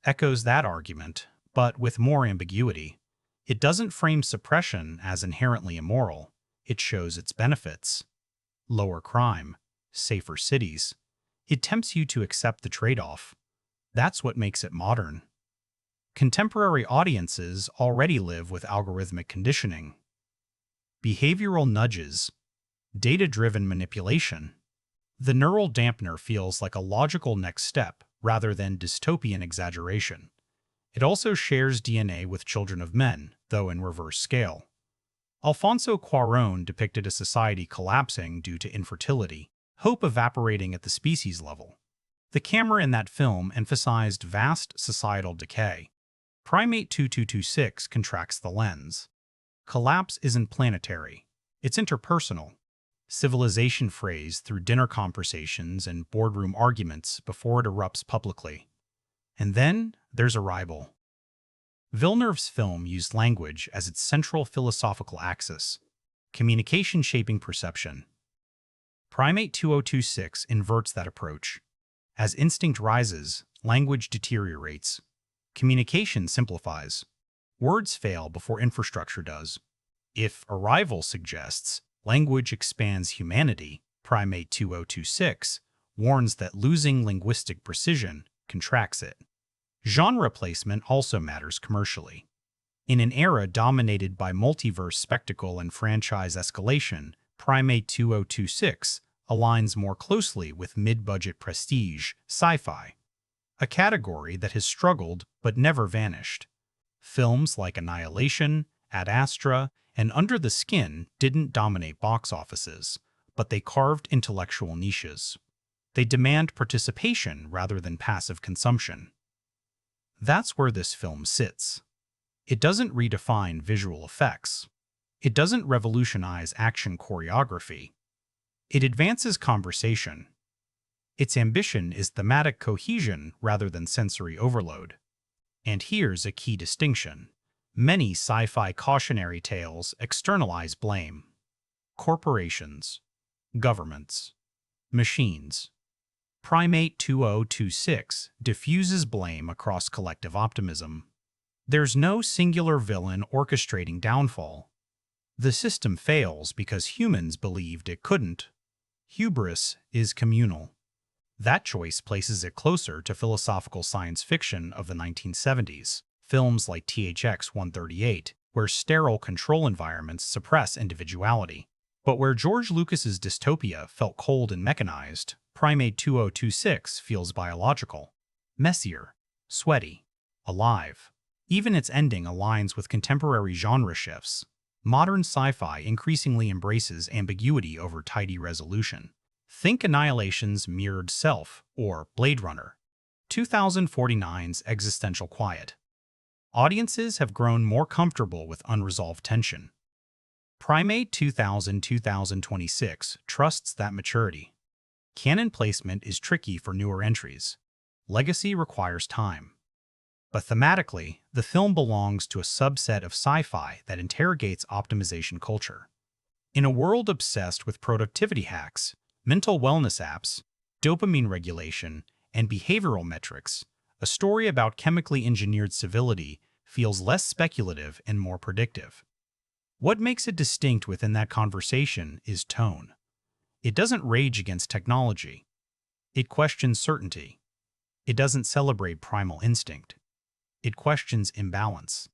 [SPEAKER 1] echoes that argument, but with more ambiguity. It doesn't frame suppression as inherently immoral. It shows its benefits. Lower crime, safer cities. It tempts you to accept the trade-off. That's what makes it modern. Contemporary audiences already live with algorithmic conditioning. Behavioral nudges. Data-driven manipulation. The neural dampener feels like a logical next step rather than dystopian exaggeration. It also shares DNA with Children of Men, though in reverse scale. Alfonso Cuarón depicted a society collapsing due to infertility, hope evaporating at the species level. The camera in that film emphasized vast societal decay. Primate 2226 contracts the lens. Collapse isn't planetary. It's interpersonal. Civilization phrased through dinner conversations and boardroom arguments before it erupts publicly. And then there's Arrival. Villeneuve's film used language as its central philosophical axis, communication shaping perception. Primate 2026 inverts that approach. As instinct rises, language deteriorates. Communication simplifies. Words fail before infrastructure does. If arrival suggests language expands humanity, Primate 2026 warns that losing linguistic precision contracts it. Genre placement also matters commercially. In an era dominated by multiverse spectacle and franchise escalation, Primate 2026 aligns more closely with mid-budget prestige sci-fi, a category that has struggled but never vanished. Films like Annihilation, Ad Astra, and Under the Skin didn't dominate box offices, but they carved intellectual niches. They demand participation rather than passive consumption. That's where this film sits. It doesn't redefine visual effects. It doesn't revolutionize action choreography. It advances conversation. Its ambition is thematic cohesion rather than sensory overload. And here's a key distinction. Many sci-fi cautionary tales externalize blame. Corporations, governments, machines. Primate 2026 diffuses blame across collective optimism. There's no singular villain orchestrating downfall. The system fails because humans believed it couldn't. Hubris is communal. That choice places it closer to philosophical science fiction of the 1970s, films like THX 138, where sterile control environments suppress individuality. But where George Lucas's dystopia felt cold and mechanized, Primate 2026 feels biological, messier, sweaty, alive. Even its ending aligns with contemporary genre shifts. Modern sci-fi increasingly embraces ambiguity over tidy resolution. Think Annihilation's Mirrored Self or Blade Runner, 2049's existential quiet. Audiences have grown more comfortable with unresolved tension. Primate 2026 trusts that maturity. Canon placement is tricky for newer entries. Legacy requires time. But thematically, the film belongs to a subset of sci-fi that interrogates optimization culture. In a world obsessed with productivity hacks, mental wellness apps, dopamine regulation, and behavioral metrics, a story about chemically engineered civility feels less speculative and more predictive. What makes it distinct within that conversation is tone. It doesn't rage against technology. It questions certainty. It doesn't celebrate primal instinct. It questions imbalance.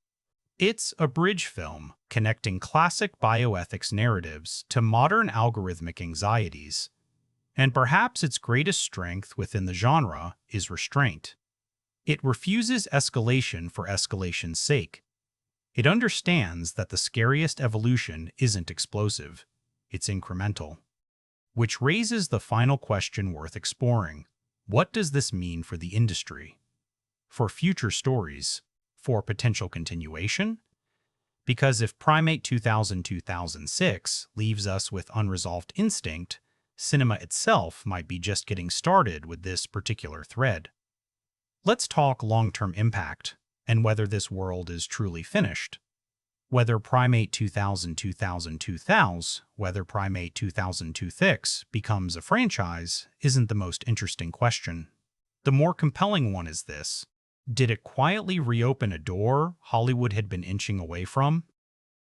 [SPEAKER 1] It's a bridge film connecting classic bioethics narratives to modern algorithmic anxieties. And perhaps its greatest strength within the genre is restraint. It refuses escalation for escalation's sake. It understands that the scariest evolution isn't explosive, it's incremental. Which raises the final question worth exploring. What does this mean for the industry? For future stories? For potential continuation? Because if Primate 2006 leaves us with unresolved instinct, cinema itself might be just getting started with this particular thread. Let's talk long-term impact and whether this world is truly finished. Whether Primate 2000, whether Primate 2006 becomes a franchise isn't the most interesting question. The more compelling one is this. Did it quietly reopen a door Hollywood had been inching away from?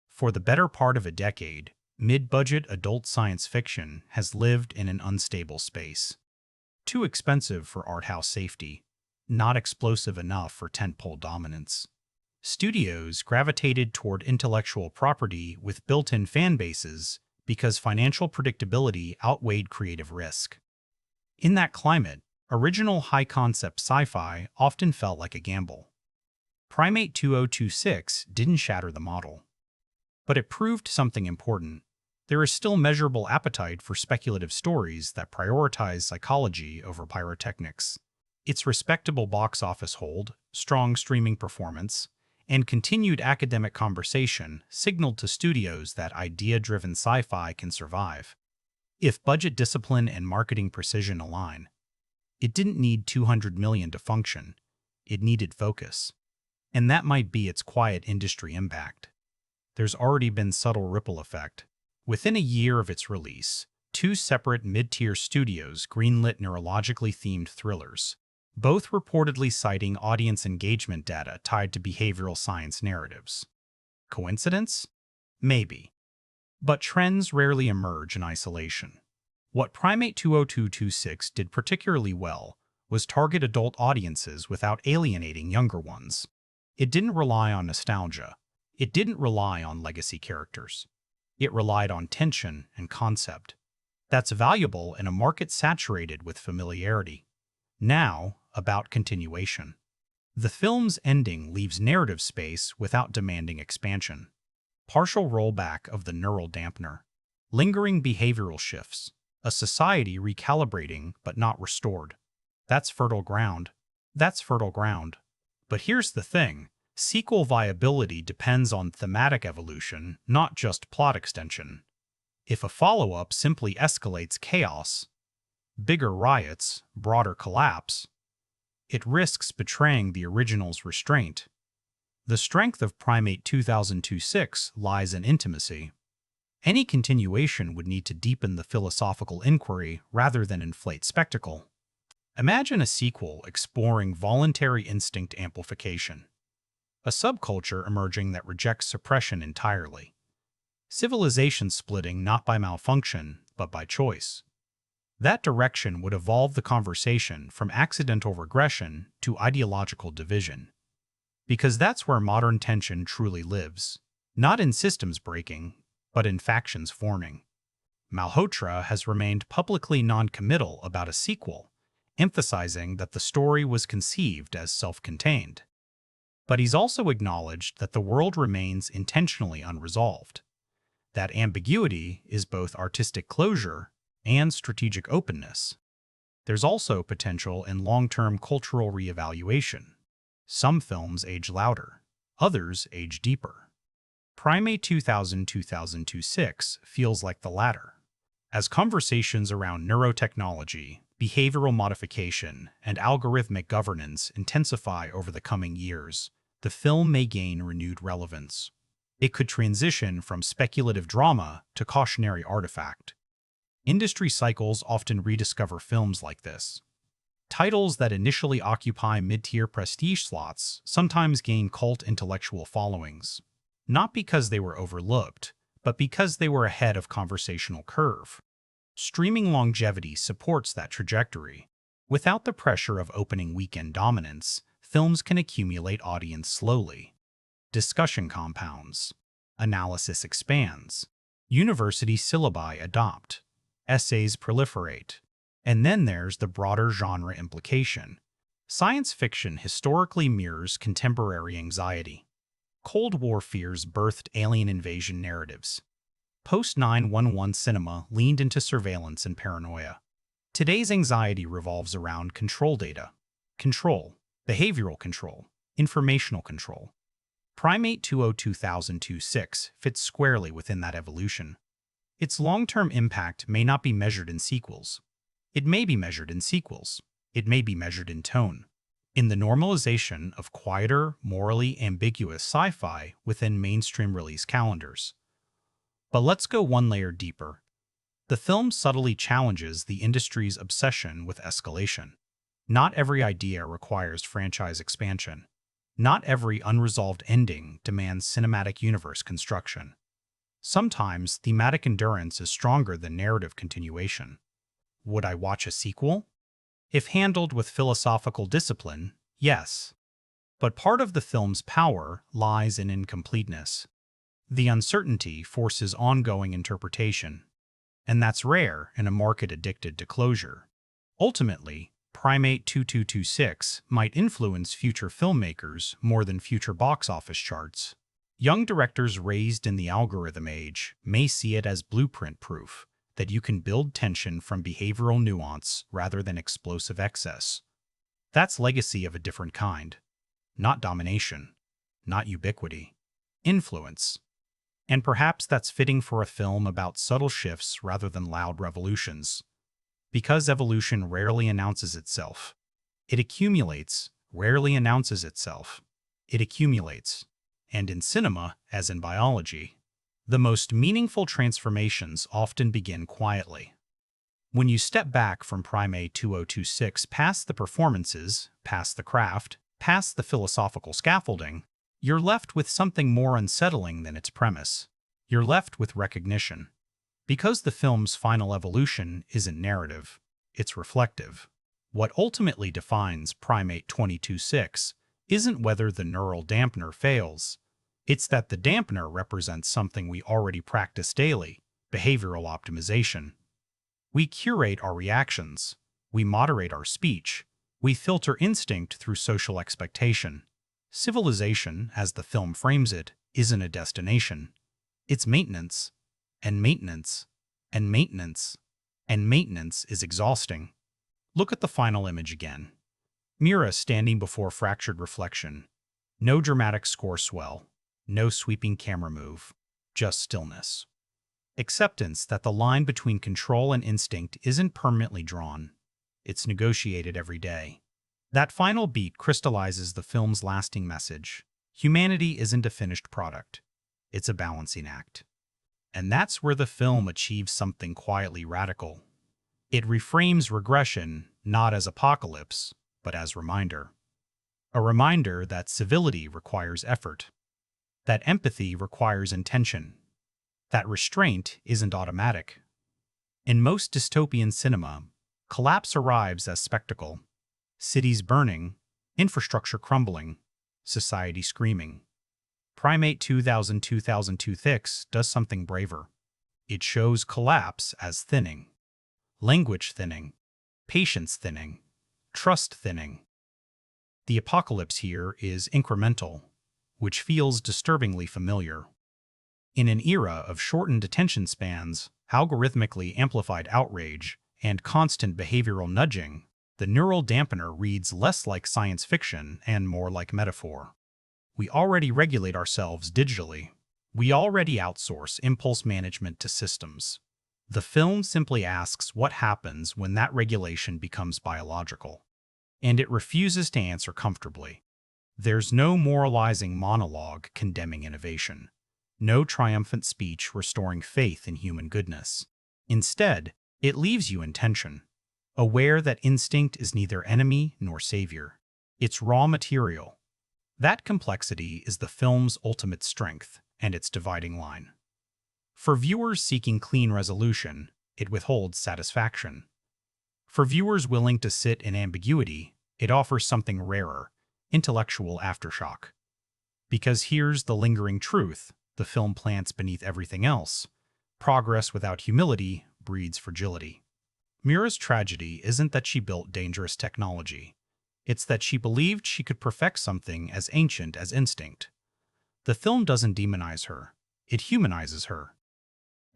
[SPEAKER 1] For the better part of a decade, mid-budget adult science fiction has lived in an unstable space. Too expensive for art house safety, not explosive enough for tentpole dominance. Studios gravitated toward intellectual property with built-in fan bases because financial predictability outweighed creative risk. In that climate, original high-concept sci-fi often felt like a gamble. Primate 2026 didn't shatter the model. But it proved something important. There is still measurable appetite for speculative stories that prioritize psychology over pyrotechnics. Its respectable box office hold, strong streaming performance, and continued academic conversation signaled to studios that idea-driven sci-fi can survive. If budget discipline and marketing precision align, it didn't need $200 million to function. It needed focus. And that might be its quiet industry impact. There's already been subtle ripple effect. Within a year of its release, two separate mid-tier studios greenlit neurologically themed thrillers, both reportedly citing audience engagement data tied to behavioral science narratives. Coincidence? Maybe. But trends rarely emerge in isolation. What Primate 20226 did particularly well was target adult audiences without alienating younger ones. It didn't rely on nostalgia. It didn't rely on legacy characters. It relied on tension and concept. That's valuable in a market saturated with familiarity. Now, about continuation. The film's ending leaves narrative space without demanding expansion. Partial rollback of the neural dampener. Lingering behavioral shifts. A society recalibrating but not restored. That's fertile ground. That's fertile ground. But here's the thing. Sequel viability depends on thematic evolution, not just plot extension. If a follow-up simply escalates chaos, bigger riots, broader collapse, it risks betraying the original's restraint. The strength of Primate 2026 lies in intimacy. Any continuation would need to deepen the philosophical inquiry rather than inflate spectacle. Imagine a sequel exploring voluntary instinct amplification. A subculture emerging that rejects suppression entirely. Civilization splitting not by malfunction, but by choice. That direction would evolve the conversation from accidental regression to ideological division. Because that's where modern tension truly lives. Not in systems breaking, but in factions forming. Malhotra has remained publicly non-committal about a sequel, emphasizing that the story was conceived as self-contained. But he's also acknowledged that the world remains intentionally unresolved. That ambiguity is both artistic closure and strategic openness. There's also potential in long-term cultural reevaluation. Some films age louder, others age deeper. Primate 2000-2026 feels like the latter. As conversations around neurotechnology, behavioral modification, and algorithmic governance intensify over the coming years, the film may gain renewed relevance. It could transition from speculative drama to cautionary artifact. Industry cycles often rediscover films like this. Titles that initially occupy mid-tier prestige slots sometimes gain cult intellectual followings, not because they were overlooked, but because they were ahead of conversational curve. Streaming longevity supports that trajectory. Without the pressure of opening weekend dominance, films can accumulate audience slowly. Discussion compounds. Analysis expands. University syllabi adopt. Essays proliferate. And then there's the broader genre implication. Science fiction historically mirrors contemporary anxiety. Cold War fears birthed alien invasion narratives. Post-9/11 cinema leaned into surveillance and paranoia. Today's anxiety revolves around control data. Control, behavioral control, informational control. Primate 202-2026 fits squarely within that evolution. Its long-term impact may not be measured in sequels. It may be measured in sequels. It may be measured in tone. In the normalization of quieter, morally ambiguous sci-fi within mainstream release calendars. But let's go one layer deeper. The film subtly challenges the industry's obsession with escalation. Not every idea requires franchise expansion. Not every unresolved ending demands cinematic universe construction. Sometimes thematic endurance is stronger than narrative continuation. Would I watch a sequel? If handled with philosophical discipline, yes. But part of the film's power lies in incompleteness. The uncertainty forces ongoing interpretation. And that's rare in a market addicted to closure. Ultimately, Primate 2226 might influence future filmmakers more than future box office charts. Young directors raised in the algorithm age may see it as blueprint proof that you can build tension from behavioral nuance rather than explosive excess. That's legacy of a different kind. Not domination, not ubiquity, influence. And perhaps that's fitting for a film about subtle shifts rather than loud revolutions. Because evolution rarely announces itself. It accumulates, rarely announces itself. it accumulates. And in cinema, as in biology, the most meaningful transformations often begin quietly. When you step back from Primate 2026 past the performances, past the craft, past the philosophical scaffolding, you're left with something more unsettling than its premise. You're left with recognition. Because the film's final evolution isn't narrative, it's reflective. What ultimately defines Primate 2026 isn't whether the neural dampener fails. It's that the dampener represents something we already practice daily: behavioral optimization. We curate our reactions. We moderate our speech. We filter instinct through social expectation. Civilization, as the film frames it, isn't a destination. It's maintenance, and maintenance, and maintenance, and maintenance is exhausting. Look at the final image again. Mira standing before fractured reflection. No dramatic score swell. No sweeping camera move. Just stillness. Acceptance that the line between control and instinct isn't permanently drawn. It's negotiated every day. That final beat crystallizes the film's lasting message. Humanity isn't a finished product. It's a balancing act. And that's where the film achieves something quietly radical. It reframes regression not as apocalypse, but as reminder. A reminder that civility requires effort, that empathy requires intention, that restraint isn't automatic. In most dystopian cinema, collapse arrives as spectacle. Cities burning, infrastructure crumbling, society screaming. Primate 2026 does something braver. It shows collapse as thinning. Language thinning, patience thinning, trust thinning. The apocalypse here is incremental, which feels disturbingly familiar. In an era of shortened attention spans, algorithmically amplified outrage, and constant behavioral nudging, the neural dampener reads less like science fiction and more like metaphor. We already regulate ourselves digitally. We already outsource impulse management to systems. The film simply asks what happens when that regulation becomes biological. And it refuses to answer comfortably. There's no moralizing monologue condemning innovation. No triumphant speech restoring faith in human goodness. Instead, it leaves you in tension, aware that instinct is neither enemy nor savior. It's raw material. That complexity is the film's ultimate strength and its dividing line. For viewers seeking clean resolution, it withholds satisfaction. For viewers willing to sit in ambiguity, it offers something rarer: intellectual aftershock. Because here's the lingering truth the film plants beneath everything else: progress without humility breeds fragility. Mira's tragedy isn't that she built dangerous technology. It's that she believed she could perfect something as ancient as instinct. The film doesn't demonize her. It humanizes her.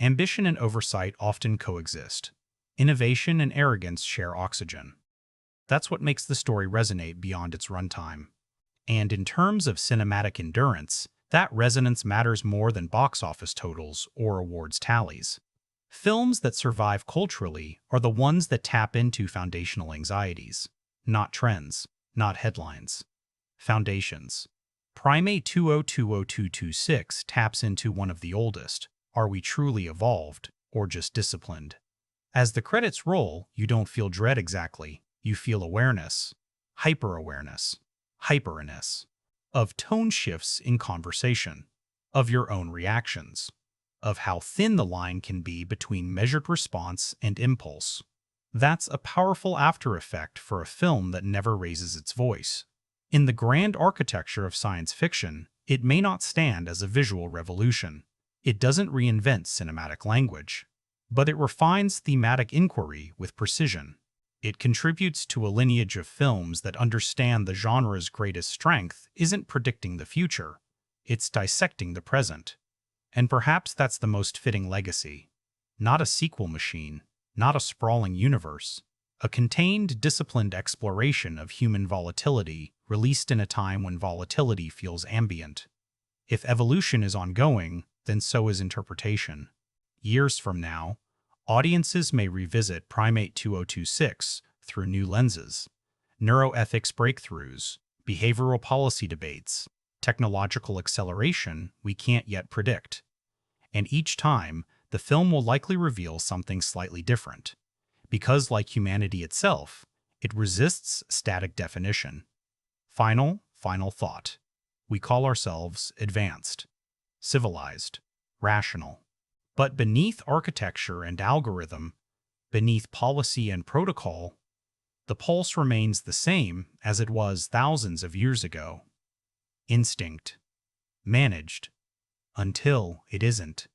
[SPEAKER 1] Ambition and oversight often coexist. Innovation and arrogance share oxygen. That's what makes the story resonate beyond its runtime. And in terms of cinematic endurance, that resonance matters more than box office totals or awards tallies. Films that survive culturally are the ones that tap into foundational anxieties. Not trends, not headlines. Foundations. Primate 202226 taps into one of the oldest. Are we truly evolved, or just disciplined? As the credits roll, you don't feel dread exactly. You feel awareness, hyper-awareness, hyperness, of tone shifts in conversation, of your own reactions, of how thin the line can be between measured response and impulse. That's a powerful after effect for a film that never raises its voice. In the grand architecture of science fiction, it may not stand as a visual revolution. It doesn't reinvent cinematic language, but it refines thematic inquiry with precision. It contributes to a lineage of films that understand the genre's greatest strength isn't predicting the future, it's dissecting the present. And perhaps that's the most fitting legacy. Not a sequel machine, not a sprawling universe, a contained, disciplined exploration of human volatility released in a time when volatility feels ambient. If evolution is ongoing, then so is interpretation. Years from now, audiences may revisit Primate 2026 through new lenses: neuroethics breakthroughs, behavioral policy debates, technological acceleration we can't yet predict. And each time, the film will likely reveal something slightly different, because like humanity itself, it resists static definition. Final thought. We call ourselves advanced, civilized, rational. But beneath architecture and algorithm, beneath policy and protocol, the pulse remains the same as it was thousands of years ago. Instinct. Managed. Until it isn't.